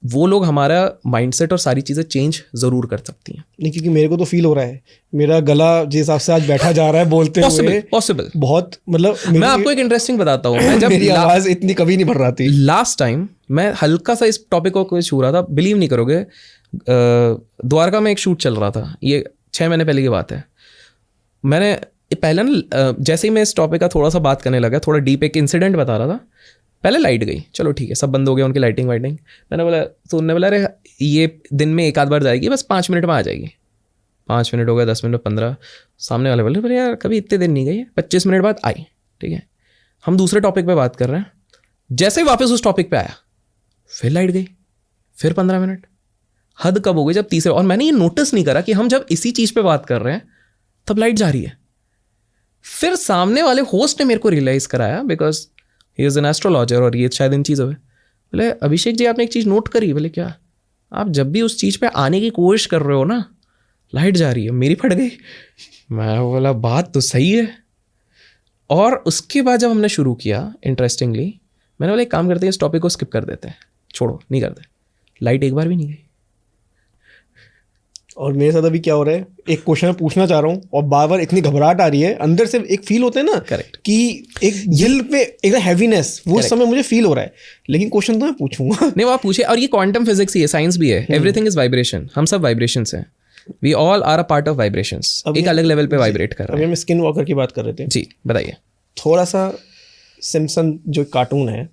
वो लोग हमारा माइंडसेट और सारी चीज़ें चेंज ज़रूर कर सकती हैं। नहीं, क्योंकि मेरे को तो फील हो रहा है, मेरा गला जिस हिसाब से आज बैठा जा रहा है बोलते हुए, पॉसिबल बहुत मतलब मैं आपको एक इंटरेस्टिंग बताता हूँ। मैं जब मेरी आवाज़ इतनी कभी नहीं भर रही थी। लास्ट टाइम मैं हल्का सा इस टॉपिक को छू रहा था, बिलीव नहीं करोगे, द्वारका में एक शूट चल रहा था, ये 6 महीने पहले की बात है। मैंने पहले ना जैसे ही मैं इस टॉपिक का थोड़ा सा बात करने लगा, थोड़ा डीप एक इंसिडेंट बता रहा था, पहले लाइट गई, चलो ठीक है, सब बंद हो गया, उनकी लाइटिंग वाइटिंग। मैंने बोला, तो उन्होंने बोला अरे ये दिन में एक आध बार जाएगी, बस 5 मिनट में आ जाएगी। 5 मिनट हो गया, 10 मिनट, 15, सामने वाले बोले यार कभी इतने दिन नहीं गई है, 25 मिनट बाद आई, ठीक है। हम दूसरे टॉपिक पे बात कर रहे हैं, जैसे ही वापस उस टॉपिक पे आया फिर लाइट गई, फिर 15 मिनट। हद कब हो गई जब तीसरे, और मैंने ये नोटिस नहीं करा कि हम जब इसी चीज़ पे बात कर रहे हैं तब लाइट जा रही है। फिर सामने वाले होस्ट ने मेरे को रियलाइज़ कराया, because he is an astrologer और ये शायद इन चीज़ों में, बोले अभिषेक जी आपने एक चीज़ नोट करी? बोले क्या? आप जब भी उस चीज़ पे आने की कोशिश कर रहे हो ना, लाइट जा रही है। मेरी फट गई। मैं बोला बात तो सही है। और उसके बाद जब हमने शुरू किया, इंटरेस्टिंगली मैंने बोला एक काम करते हैं, इस टॉपिक को स्किप कर देते हैं, छोड़ो, नहीं करते। लाइट एक बार भी नहीं गई। और मेरे साथ अभी क्या हो रहा है, एक क्वेश्चन मैं पूछना चाह रहा हूँ और बार बार इतनी घबराहट आ रही है, अंदर से एक फील होता है ना, करेक्ट, कि एक दिल पे एक हैवीनेस, वो इस समय मुझे फील हो रहा है, लेकिन क्वेश्चन तो मैं पूछूंगा। नहीं वो आप पूछे। और ये क्वांटम फिजिक्स ही है, साइंस भी है, एवरीथिंग इज वाइब्रेशन, हम सब वाइब्रेशंस हैं, we all are a part of vibrations, एक अलग लेवल पे वाइब्रेट कर रहे हैं। अभी हम स्किन वॉकर की बात कर रहे थे। जी बताइए। थोड़ा सा सिम्पसन जो कार्टून है,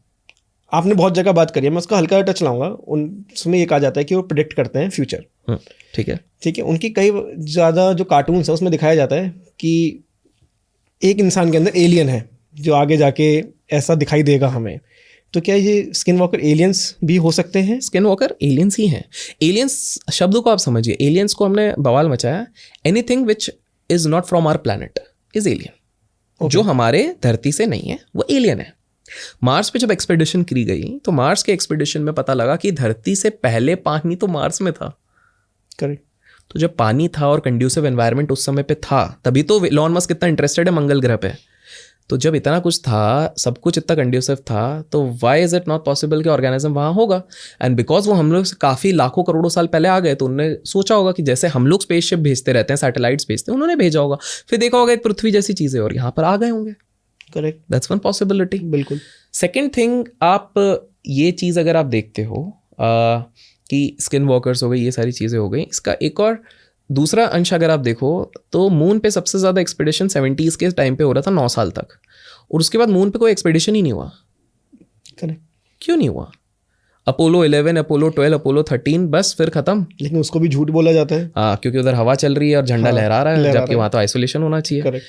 आपने बहुत जगह बात करी है, मैं उसका हल्का टच लाऊंगा। उसमें ये कहा जाता है कि वो प्रेडिक्ट करते हैं फ्यूचर। ठीक है, ठीक है। उनकी कई ज़्यादा जो कार्टून्स है उसमें दिखाया जाता है कि एक इंसान के अंदर एलियन है जो आगे जाके ऐसा दिखाई देगा हमें। तो क्या ये स्किन वॉकर एलियंस भी हो सकते हैं? स्किन वॉकर एलियंस ही हैं। एलियंस शब्द को आप समझिए, एलियंस को हमने बवाल मचाया। Anything which is not from our planet is alien. जो हमारे धरती से नहीं है वो एलियन है। मार्स पे जब एक्सपेडिशन की गई तो मार्स के एक्सपेडिशन में पता लगा कि धरती से पहले पानी तो मार्स में था। करेक्ट। तो जब पानी था और कंड्यूसिव एनवायरनमेंट उस समय पे था, तभी तो इलॉन मस्क इतना इंटरेस्टेड है मंगल ग्रह पे। तो जब इतना कुछ था, सब कुछ इतना कंड्यूसिव था, तो why is it not possible कि ऑर्गेनिज्म वहाँ होगा? एंड बिकॉज वो हम लोग से काफ़ी लाखों करोड़ों साल पहले आ गए, तो उन्होंने सोचा होगा कि जैसे हम लोग स्पेसशिप भेजते रहते हैं, सैटेलाइट्स भेजते हैं, उन्होंने भेजा होगा, फिर देखा होगा एक पृथ्वी जैसी चीज़ें और यहाँ पर आ गए होंगे। Correct, that's one possibility. बिल्कुल। सेकेंड थिंग, आप ये चीज़ अगर आप देखते हो कि स्किन वॉकर्स हो गई, ये सारी चीज़ें हो गई, इसका एक और दूसरा अंश अगर आप देखो तो मून पे सबसे ज़्यादा एक्सपेडिशन 70s के टाइम पे हो रहा था, 9 साल तक, और उसके बाद मून पे कोई एक्सपेडिशन ही नहीं हुआ। करेक्ट। क्यों नहीं हुआ? अपोलो 11, अपोलो 12, अपोलो 13, बस फिर खत्म। लेकिन उसको भी झूठ बोला जाता है। हाँ, क्योंकि उधर हवा चल रही है और झंडा लहरा रहा है, जबकि वहाँ तो आइसोलेशन होना चाहिए। करेक्ट।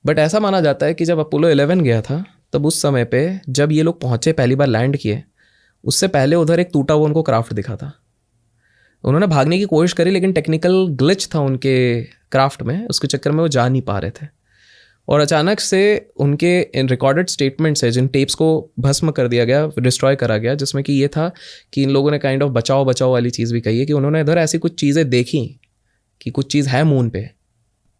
बट ऐसा माना जाता है कि जब अपोलो 11 गया था, तब उस समय पे जब ये लोग पहुँचे, पहली बार लैंड किए, उससे पहले उधर एक टूटा हुआ उनको क्राफ्ट दिखा था। उन्होंने भागने की कोशिश करी, लेकिन टेक्निकल ग्लिच था उनके क्राफ्ट में, उसके चक्कर में वो जा नहीं पा रहे थे। और अचानक से उनके इन रिकॉर्डेड स्टेटमेंट्स है, जिन टेप्स को भस्म कर दिया गया, डिस्ट्रॉय करा गया, जिसमें कि ये था कि इन लोगों ने काइंड ऑफ बचाओ बचाओ वाली चीज़ भी कही है, कि उन्होंने इधर ऐसी कुछ चीज़ें देखी कि कुछ चीज़ है मून पे,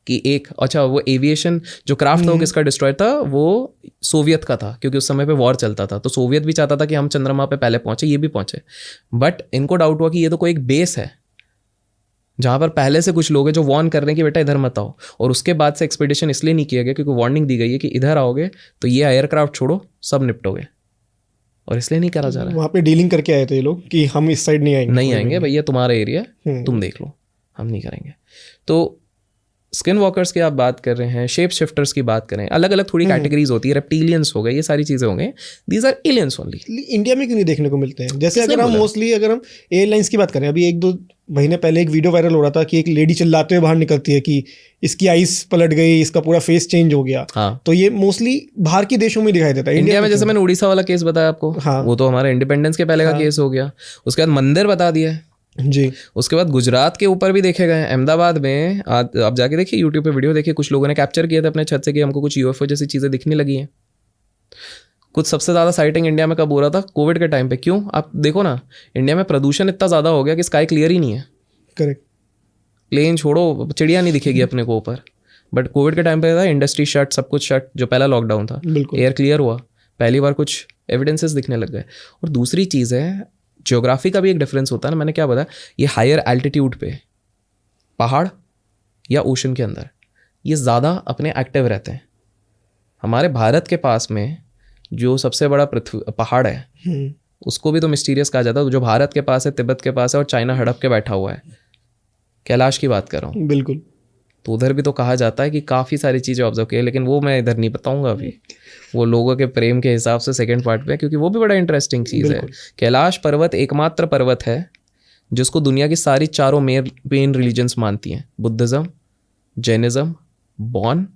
कि एक अच्छा वो एविएशन जो क्राफ्ट था वो किसका डिस्ट्रॉय था? वो सोवियत का था, क्योंकि उस समय पे वॉर चलता था, तो सोवियत भी चाहता था कि हम चंद्रमा पे पहले पहुंचे, ये भी पहुंचे। बट इनको डाउट हुआ कि ये तो कोई एक बेस है जहाँ पर पहले से कुछ लोग हैं जो वार्न कर रहे हैं कि बेटा इधर मत आओ। और उसके बाद से एक्सपेडिशन इसलिए नहीं किया गया क्योंकि वार्निंग दी गई है कि इधर आओगे तो ये एयरक्राफ्ट छोड़ो सब निपटोगे, और इसलिए नहीं करा जा रहा है। वहाँ पे डीलिंग करके आए थे ये लोग कि हम इस साइड नहीं आएंगे भैया, तुम्हारा एरिया तुम देख लो, हम नहीं करेंगे। तो स्किन वॉकर्स की आप बात कर रहे हैं, शेप शिफ्टर्स की बात करें, अलग अलग थोड़ी कैटेगरीज होती है, रेप्टिलियंस हो गए, ये सारी चीज़ें हो गई, these are aliens only. India में क्यों नहीं देखने को मिलते हैं? जैसे अगर हम मोस्टली अगर हम एयरलाइंस की बात करें, अभी 1-2 महीने पहले एक वीडियो वायरल हो रहा था कि एक लेडी चिल्लाते हुए बाहर निकलती है कि इसकी आइस पलट गई, इसका पूरा फेस चेंज हो गया। हाँ, तो ये मोस्टली बाहर के देशों में दिखाई देता है। इंडिया में जैसे मैंने उड़ीसा वाला केस बताया आपको, हाँ, वो तो हमारे इंडिपेंडेंस के पहले का केस हो गया। उसके बाद मंदिर बता दिया जी। उसके बाद गुजरात के ऊपर भी देखे गए, अहमदाबाद में आप जाके देखिए, यूट्यूब पे वीडियो देखिए, कुछ लोगों ने कैप्चर किया था अपने छत से कि हमको कुछ यूएफओ जैसी चीज़ें दिखने लगी हैं। कुछ सबसे ज़्यादा साइटिंग इंडिया में कब हो रहा था? कोविड के टाइम पे। क्यों? आप देखो ना, इंडिया में प्रदूषण इतना ज़्यादा हो गया कि स्काई क्लियर ही नहीं है। करेक्ट। प्लेन छोड़ो, चिड़िया नहीं दिखेगी अपने को ऊपर। बट कोविड के टाइम पे था इंडस्ट्री शट, सब कुछ शट, जो पहला लॉकडाउन था, एयर क्लियर हुआ, पहली बार कुछ एविडेंसेस दिखने लग गए। और दूसरी चीज़ है, ज्योग्राफी का भी एक डिफरेंस होता है ना, मैंने क्या बताया, ये हायर एल्टीट्यूड पे पहाड़ या ओशन के अंदर ये ज़्यादा अपने एक्टिव रहते हैं। हमारे भारत के पास में जो सबसे बड़ा पहाड़ है उसको भी तो मिस्टीरियस कहा जाता है, जो भारत के पास है, तिब्बत के पास है और चाइना हड़प के बैठा हुआ है, कैलाश की बात कर रहा हूँ। बिल्कुल। तो उधर भी तो कहा जाता है कि काफ़ी सारी चीज़ें ऑब्जर्व की, लेकिन वो मैं इधर नहीं बताऊंगा अभी, वो लोगों के प्रेम के हिसाब से सेकंड पार्ट पे, क्योंकि वो भी बड़ा इंटरेस्टिंग चीज़ है। कैलाश पर्वत एकमात्र पर्वत है जिसको दुनिया की सारी चारों मेन रिलीजन्स मानती हैं, बुद्धिज़्म, जैनिज़्म, बौन,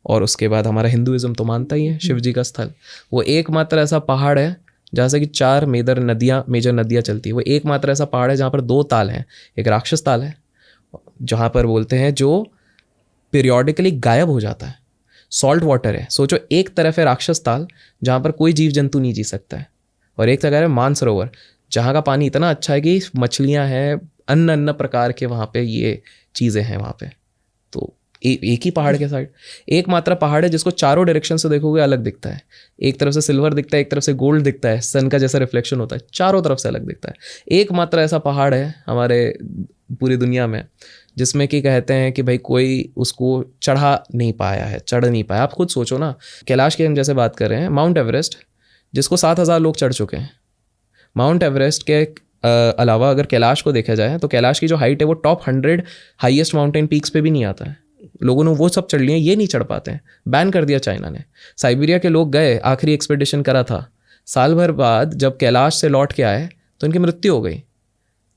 और उसके बाद हमारा हिंदुइज्म तो मानता ही है शिव जी का स्थल। वो एकमात्र ऐसा पहाड़ है जहाँ से कि 4 मेजर नदियाँ चलती है। वो एकमात्र ऐसा पहाड़ है जहाँ पर 2 ताल हैं, एक राक्षस ताल है जहाँ पर बोलते हैं जो पीरियोडिकली गायब हो जाता है, सॉल्ट वाटर है। सोचो, एक तरफ है राक्षस ताल जहाँ पर कोई जीव जंतु नहीं जी सकता है, और एक तरफ है मानसरोवर जहाँ का पानी इतना अच्छा है कि मछलियाँ हैं, अन्य प्रकार के वहाँ पे ये चीज़ें हैं वहाँ पे। तो एक ही पहाड़ के साइड एक मात्र पहाड़ है जिसको चारों डायरेक्शन से देखोगे अलग दिखता है। एक तरफ से सिल्वर दिखता है, एक तरफ से गोल्ड दिखता है, सन का जैसा रिफ्लेक्शन होता है, चारों तरफ से अलग दिखता है। एक मात्र ऐसा पहाड़ है हमारे पूरी दुनिया में जिसमें कि कहते हैं कि भाई कोई उसको चढ़ नहीं पाया। आप खुद सोचो ना, कैलाश की हम जैसे बात कर रहे हैं, माउंट एवरेस्ट जिसको 7,000 लोग चढ़ चुके हैं। माउंट एवरेस्ट के अलावा अगर कैलाश को देखा जाए तो कैलाश की जो हाइट है वो टॉप 100 हाईएस्ट माउंटेन पीक्स पे भी नहीं आता है। लोगों ने वो सब चढ़ लिए, ये नहीं चढ़ पाते हैं, बैन कर दिया चाइना ने। साइबेरिया के लोग गए, आखिरी एक्सपेडिशन करा था, साल भर बाद जब कैलाश से लौट के आए तो उनकी मृत्यु हो गई।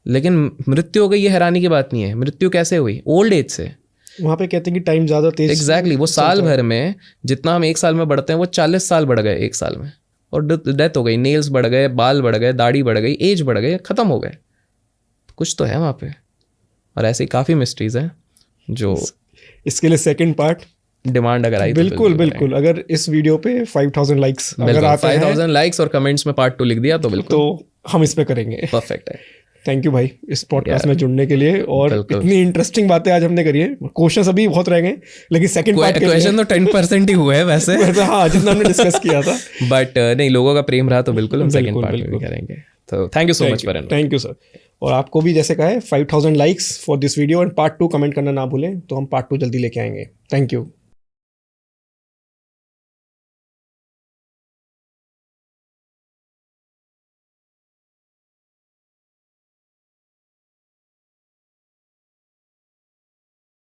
लेकिन मृत्यु हो गई ये हैरानी की बात नहीं है। मृत्यु कैसे हुई? ओल्ड एज से। वहाँ पे कहते हैं कि टाइम ज़्यादा तेज। एग्जैक्टली, वो साल भर में जितना हम एक साल में बढ़ते हैं वो 40 साल बढ़ गए एक साल में, और डेथ हो गई, नेल्स बढ़ गए, बाल बढ़ गए, दाढ़ी बढ़ गई, एज बढ़ गई, खत्म हो गए। कुछ तो है वहाँ पे, और ऐसी काफ़ी मिस्ट्रीज हैं जो इसके लिए सेकंड पार्ट डिमांड अगर आई बिल्कुल अगर इस वीडियो पे 5,000 लाइक्स अगर आते हैं, 5,000 लाइक्स और कमेंट्स में पार्ट 2 लिख दिया तो बिल्कुल, तो हम इस पे करेंगे। परफेक्ट है। थैंक यू भाई इस पॉडकास्ट में जुड़ने के लिए, और इतनी इंटरेस्टिंग बातें आज हमने करी है। क्वेश्चंस अभी बहुत रह गए, लेकिन सेकंड पार्ट क्वेश्चन तो 10% ही हुए हैं वैसे हाँ, जितना हमने डिस्कस किया था। बट नहीं, लोगों का प्रेम रहा तो बिल्कुल हम सेकंड पार्ट में करेंगे। तो thank you so much for, thank you sir. और आपको भी जैसे कहा है 5,000 likes for this video and part 2 comment करना ना भूलें, तो हम पार्ट 2 जल्दी लेके आएंगे। Thank you.